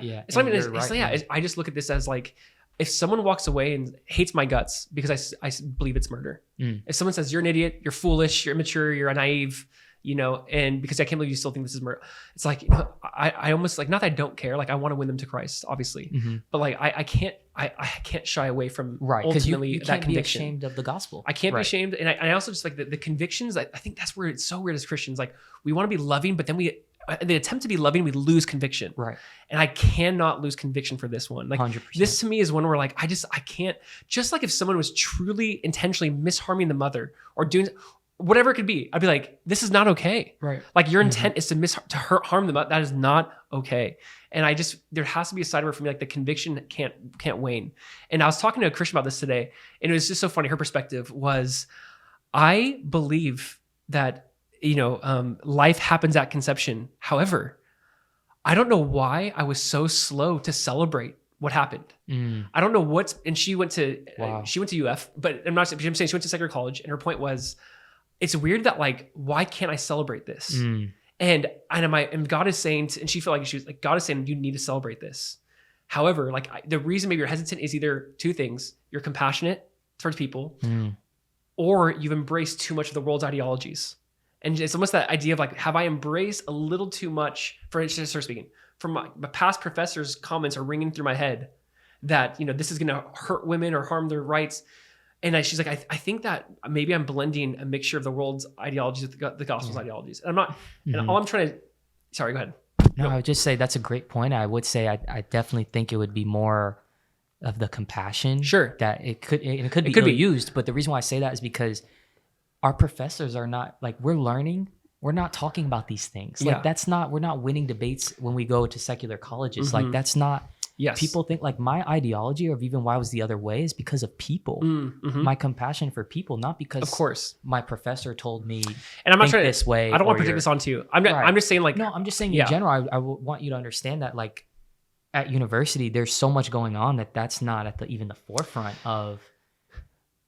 just look at this as like, if someone walks away and hates my guts because I believe it's murder. If someone says, you're an idiot, you're foolish, you're immature, you're naive, and because I can't believe you still think this is murder. It's like, I almost like, not that I don't care. Like I want to win them to Christ, obviously. But like, I can't shy away from ultimately you that can't conviction. be ashamed of the gospel. I can't be ashamed. And I also just like the convictions. I think that's where it's so weird as Christians. Like we want to be loving, but then the attempt to be loving, we lose conviction. Right. And I cannot lose conviction for this one. Like 100%. This to me is one where like, I can't, just like if someone was truly intentionally misharming the mother or doing whatever it could be, I'd be like, this is not okay. Right. Like your intent is to harm them. That is not okay. And there has to be a side where for me, like the conviction can't wane. And I was talking to a Christian about this today, and it was just so funny. Her perspective was, I believe that, life happens at conception. However, I don't know why I was so slow to celebrate what happened. I don't know and she went to UF, but I'm saying she went to secular college, and her point was, it's weird that like, why can't I celebrate this? And God is saying, and she felt like she was like, God is saying, you need to celebrate this. However, like the reason maybe you're hesitant is either two things: you're compassionate towards people, or you've embraced too much of the world's ideologies. And it's almost that idea of like, have I embraced a little too much? For instance, speaking from my past professors' comments are ringing through my head that this is going to hurt women or harm their rights. And she's like, I think that maybe I'm blending a mixture of the world's ideologies with the gospel's ideologies. And I'm not, and all I'm trying to, sorry, go ahead. No, I would just say that's a great point. I would say I definitely think it would be more of the compassion. Sure. That it could be used. But the reason why I say that is because our professors are not, like, we're learning. We're not talking about these things. Like we're not winning debates when we go to secular colleges. Like that's not. Yes. People think like my ideology or even why I was the other way is because of people. My compassion for people, not because of course my professor told me and I'm not trying this way. I don't want to project this onto you. I'm just saying like no, I'm just saying in general. I want you to understand that like at university there's so much going on that's not at even the forefront of.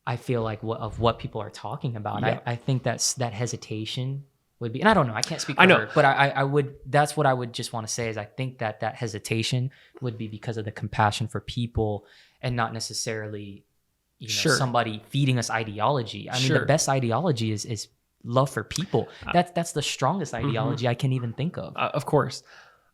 I feel like what people are talking about. Yeah. I think that hesitation would be, and I don't know, I can't speak for her, but I would, that's what I would just want to say is I think that hesitation would be because of the compassion for people and not necessarily, somebody feeding us ideology. I mean, the best ideology is love for people. That's the strongest ideology I can even think of. Of course.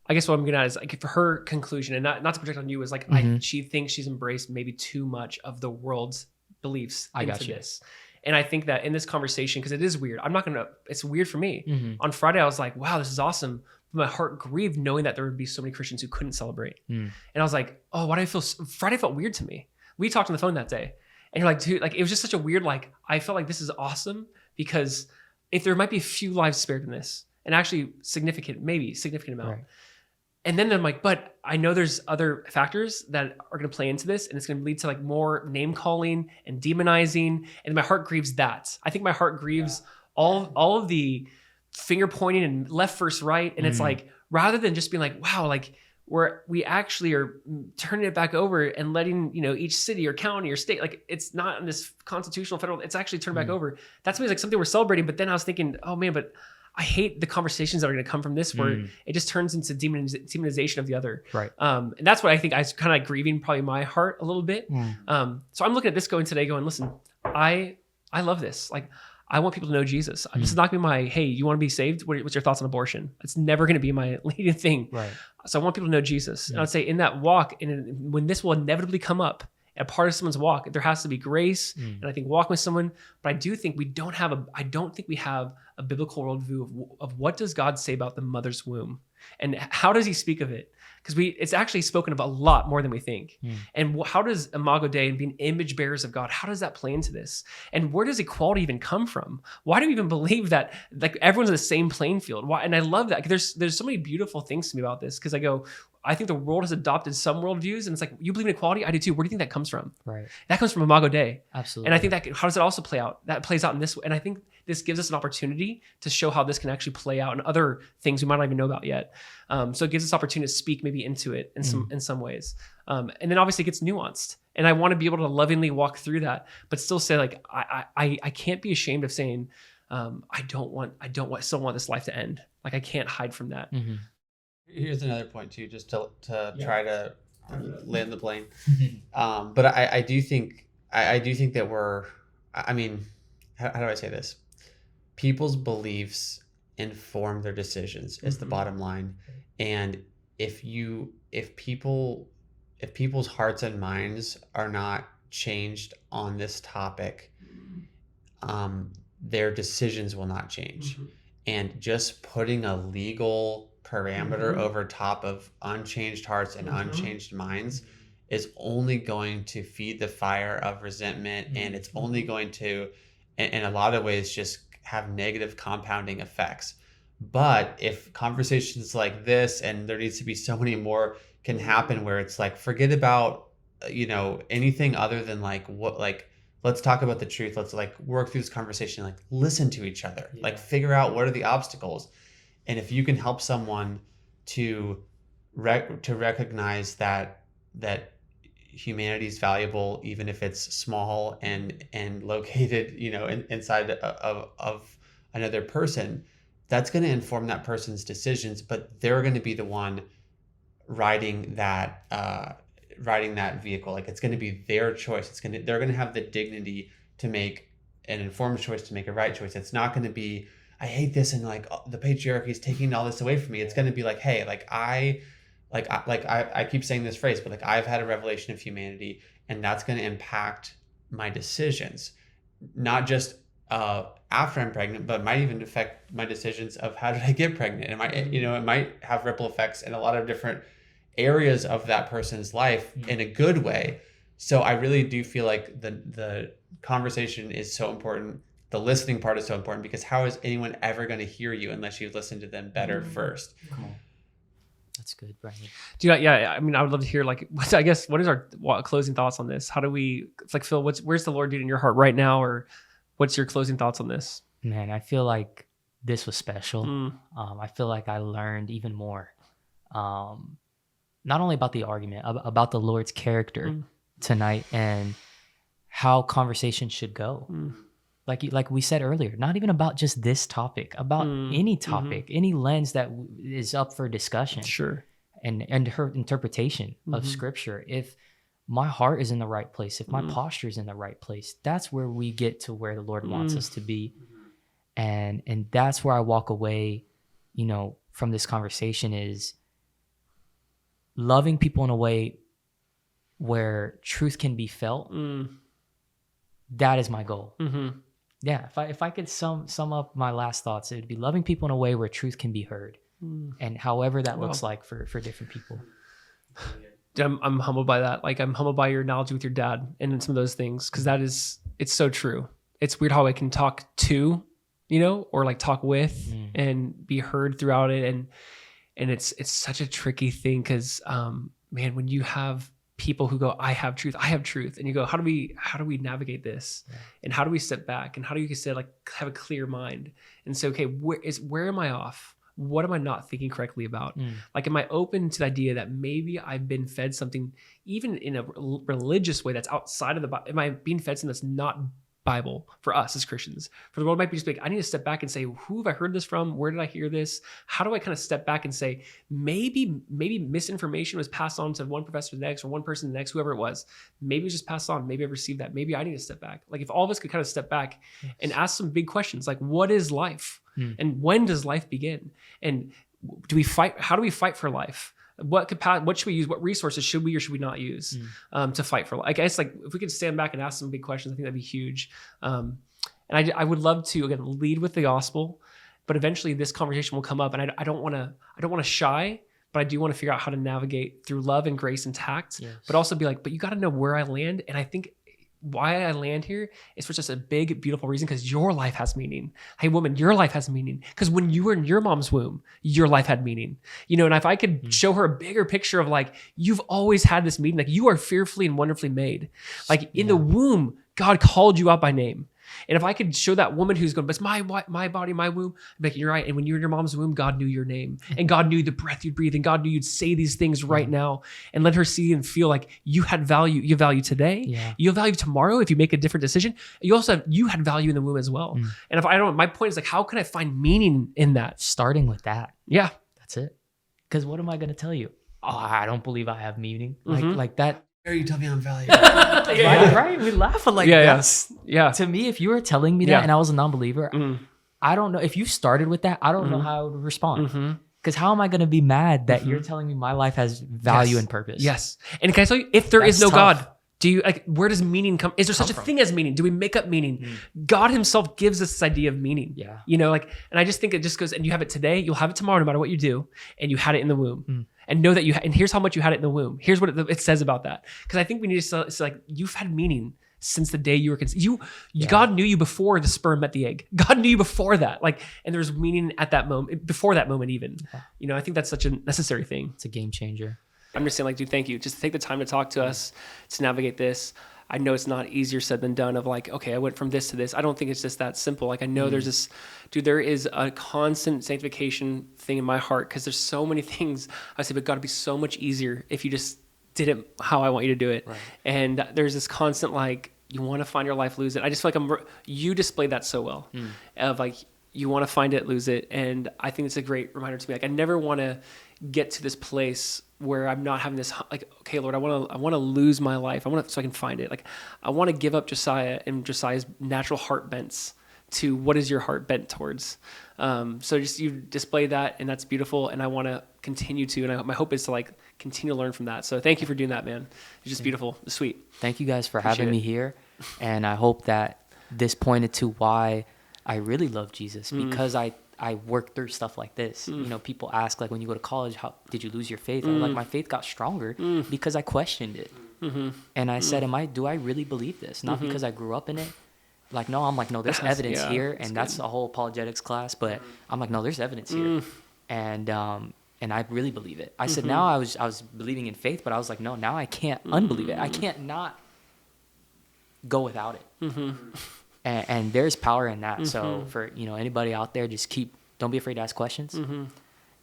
I guess what I'm getting at is like for her conclusion, and not to project on you, is like she thinks she's embraced maybe too much of the world's beliefs into this. And I think that in this conversation, because it is weird, it's weird for me. On Friday, I was like, wow, this is awesome. My heart grieved knowing that there would be so many Christians who couldn't celebrate. And I was like, oh, why do I feel, Friday felt weird to me. We talked on the phone that day. And you're like, dude, like, it was just such a weird, like, I felt like this is awesome because if there might be a few lives spared in this, and actually significant amount. Right. And then I'm like, but I know there's other factors that are going to play into this, and it's going to lead to like more name calling and demonizing. And my heart grieves that. I think my heart grieves all of the finger pointing and left versus right. And it's like, rather than just being like, wow, like we actually are turning it back over and letting, each city or county or state, like it's not in this constitutional federal, it's actually turned back over. That's like something we're celebrating. But then I was thinking, oh man, but I hate the conversations that are going to come from this, where it just turns into demonization of the other. Right. And that's what I think I was kind of like grieving probably my heart a little bit. So I'm looking at this today going, listen, I love this. Like, I want people to know Jesus. This is not going to be my, hey, you want to be saved? What's your thoughts on abortion? It's never going to be my leading thing. Right. So I want people to know Jesus. And I'd say in that walk, and when this will inevitably come up, a part of someone's walk, there has to be grace, and I think walking with someone. But I do think I don't think we have a biblical worldview of what does God say about the mother's womb, and how does He speak of it? Because it's actually spoken about a lot more than we think. And how does Imago Dei and being image bearers of God, how does that play into this? And where does equality even come from? Why do we even believe that like everyone's in the same playing field? Why? And I love that. There's so many beautiful things to me about this, because I think the world has adopted some worldviews, and it's like, you believe in equality? I do too. Where do you think that comes from? Right. That comes from Imago Dei. Absolutely. And I think how does it also play out? That plays out in this way. And I think this gives us an opportunity to show how this can actually play out in other things we might not even know about yet. So it gives us opportunity to speak maybe into it in some ways. And then obviously it gets nuanced. And I want to be able to lovingly walk through that, but still say like, I can't be ashamed of saying, I still want this life to end. Like I can't hide from that. Here's another point too, just to try to land the plane. But I do think that how do I say this? People's beliefs inform their decisions is the bottom line. And if people's hearts and minds are not changed on this topic, their decisions will not change. And just putting a legal parameter over top of unchanged hearts and unchanged minds is only going to feed the fire of resentment, and it's only going to, in a lot of ways, just have negative compounding effects. But if conversations like this, and there needs to be so many more, can happen, where it's like, forget about anything other than let's talk about the truth, let's like work through this conversation, like listen to each other, like figure out what are the obstacles. And if you can help someone to recognize that humanity is valuable, even if it's small and located, inside of another person, that's going to inform that person's decisions. But they're going to be the one riding that vehicle. Like it's going to be their choice. They're going to have the dignity to make an informed choice, to make a right choice. It's not going to be, I hate this, and like the patriarchy is taking all this away from me. It's going to be like, hey, I keep saying this phrase, but like I've had a revelation of humanity, and that's going to impact my decisions, not just after I'm pregnant, but might even affect my decisions of how did I get pregnant. It might have ripple effects in a lot of different areas of that person's life in a good way. So I really do feel like the conversation is so important. The listening part is so important, because how is anyone ever going to hear you unless you've listened to them better first? Come on. That's good, Brian. I mean, I would love to hear what is our closing thoughts on this? How do we, it's like, Phil, where's the Lord doing in your heart right now? Or what's your closing thoughts on this? Man, I feel like this was special. I feel like I learned even more. Not only about the argument, about the Lord's character tonight, and how conversation should go. Like we said earlier, not even about just this topic, about any topic, any lens that is up for discussion. Sure. And her interpretation of scripture. If my heart is in the right place, if my posture is in the right place, that's where we get to where the Lord wants us to be. And that's where I walk away, from this conversation, is loving people in a way where truth can be felt. That is my goal. Yeah, if I could sum up my last thoughts, it would be loving people in a way where truth can be heard, and however that looks like for different people. I'm humbled by that. Like, I'm humbled by your analogy with your dad and some of those things, because it's so true. it's weird how I can talk to, or like talk with and be heard throughout it. And it's such a tricky thing because, man, when you have people who go, I have truth, and you go, how do we navigate this? Yeah. And how do we step back? And how do you say, like, have a clear mind and say, okay, where am I off? What am I not thinking correctly about? Like, am I open to the idea that maybe I've been fed something, even in a religious way that's outside of the Bible? Am I being fed something that's not Bible for us as Christians? For the world, might be just like, I need to step back and say, who have I heard this from? Where did I hear this? How do I kind of step back and say, maybe misinformation was passed on to one professor to the next, or one person to the next, whoever it was. Maybe it was just passed on. Maybe I received that. Maybe I need to step back. Like, if all of us could kind of step back and ask some big questions, like, what is life? And when does life begin? And do we fight? How do we fight for life? What should we use? What resources should we or should we not use to fight for life? I guess, like, if we could stand back and ask some big questions, I think that'd be huge. And I would love to, again, lead with the gospel, but eventually this conversation will come up, and I don't want to shy, but I do want to figure out how to navigate through love and grace and tact, but also be like, but you got to know where I land. And I think why I land here is for just a big, beautiful reason, because your life has meaning. Hey, woman, your life has meaning. Because when you were in your mom's womb, your life had meaning. And if I could show her a bigger picture of, like, you've always had this meaning, like, you are fearfully and wonderfully made. Like, in the womb, God called you out by name. And if I could show that woman who's going, but it's my body, my womb, I'm like, you're right. And when you were in your mom's womb, God knew your name, and God knew the breath you'd breathe, and God knew you'd say these things right now, and let her see and feel like you had value. You have value today. Yeah. You have value tomorrow if you make a different decision. You had value in the womb as well. And if I don't, my point is, like, how can I find meaning in that? Starting with that. Yeah. That's it. Because what am I going to tell you? Oh, I don't believe I have meaning. Like that. Or you tell me I'm valuable. Right? We laugh at, like, yeah. To me, if you were telling me that and I was a non-believer, I don't know. If you started with that, I don't know how I would respond. Because how am I going to be mad that you're telling me my life has value and purpose? Yes. And can I tell you, if there is no God, do you, like, where does meaning come? Is there such a thing as meaning? Do we make up meaning? God himself gives us this idea of meaning. Yeah. And I just think it just goes, and you have it today, you'll have it tomorrow, no matter what you do. And you had it in the womb. And know that and here's how much you had it in the womb. Here's what it says about that. Because I think we need to, it's like, you've had meaning since the day you were conceived. God knew you before the sperm met the egg. God knew you before that. Like, and there's meaning at that moment, before that moment even. I think that's such a necessary thing. It's a game changer. I'm just saying, like, dude, thank you. Just take the time to talk to us, to navigate this. I know it's not easier said than done of, like, okay, I went from this to this. I don't think it's just that simple. Like, I know there's this, dude, there is a constant sanctification thing in my heart, because there's so many things I say, but God, it'd be so much easier if you just did it how I want you to do it. Right. And there's this constant, like, you want to find your life, lose it. I just feel like you displayed that so well of, like, you want to find it, lose it. And I think it's a great reminder to me. Like, I never want to get to this place where I'm not having this, like, okay, Lord, I want to lose my life. So I can find it. Like, I want to give up Josiah and Josiah's natural heart bents to what is your heart bent towards. So just, you display that, and that's beautiful. And I want to continue to, and my hope is to, like, continue to learn from that. So thank you for doing that, man. It's just beautiful. It's sweet. Thank you guys for having me here. And I hope that this pointed to why I really love Jesus, because I worked through stuff like this. People ask, like, when you go to college, how did you lose your faith? I'm like, my faith got stronger because I questioned it. And I said, do I really believe this? Not because I grew up in it. Like, no, I'm like, no, there's evidence here. And that's a whole apologetics class. But I'm like, no, there's evidence here. And I really believe it. I said, now I was believing in faith, but I was like, no, now I can't unbelieve it. I can't not go without it. And there's power in that. So for, anybody out there, just don't be afraid to ask questions.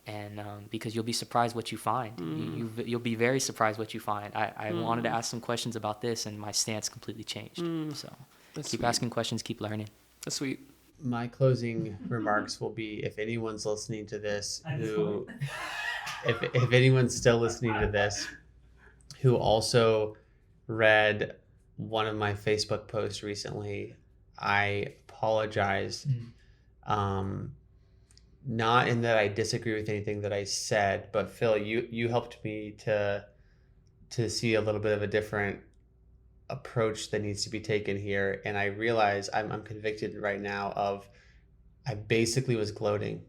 And because you'll be surprised what you find. You'll be very surprised what you find. I wanted to ask some questions about this, and my stance completely changed. So keep asking questions, keep learning. That's sweet. My closing remarks will be, if anyone's listening to this, if anyone's still listening to this, who also read one of my Facebook posts recently, I apologize. Not in that I disagree with anything that I said, but Phil, you helped me to see a little bit of a different approach that needs to be taken here. And I realize I'm convicted right now of, I basically was gloating.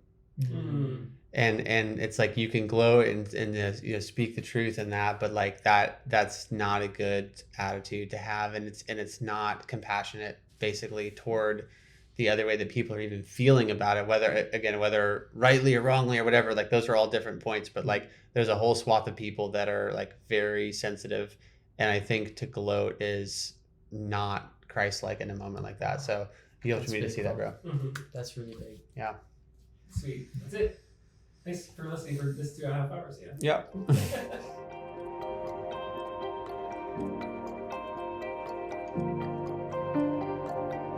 And it's like, you can gloat and speak the truth and that, but like that's not a good attitude to have, and it's not compassionate. basically toward the other way that people are even feeling about it, whether rightly or wrongly or whatever. Like those are all different points, but like there's a whole swath of people that are like very sensitive, and I think to gloat is not Christ-like in a moment like that. So you helped me to see that, bro. That's really big. Yeah. Sweet. That's it. Thanks for listening for this 2.5 hours. Yeah. Yep.